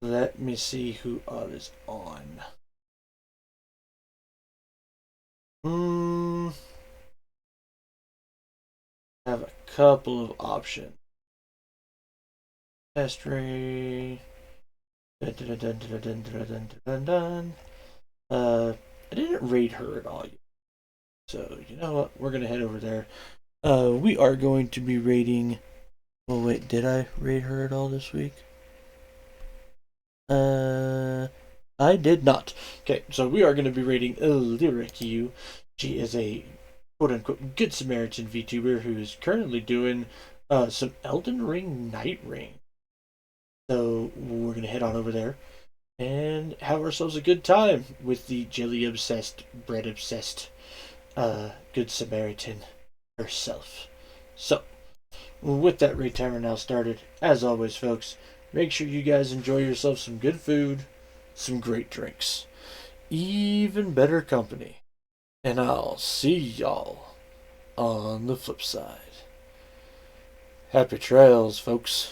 Let me see who is on. Have a couple of options. Test raid. I didn't raid her at all yet. So, you know what? We're going to head over there. We are going to be raiding... Oh, wait. Did I raid her at all this week? I did not. Okay, so we are going to be raiding Lyric. She is a quote-unquote Good Samaritan VTuber who is currently doing some Elden Ring Night Ring. So we're going to head on over there and have ourselves a good time with the jelly-obsessed, bread-obsessed Good Samaritan herself. So, with that raid timer now started, as always, folks, make sure you guys enjoy yourself some good food, some great drinks, even better company. And I'll see y'all on the flip side. Happy trails, folks.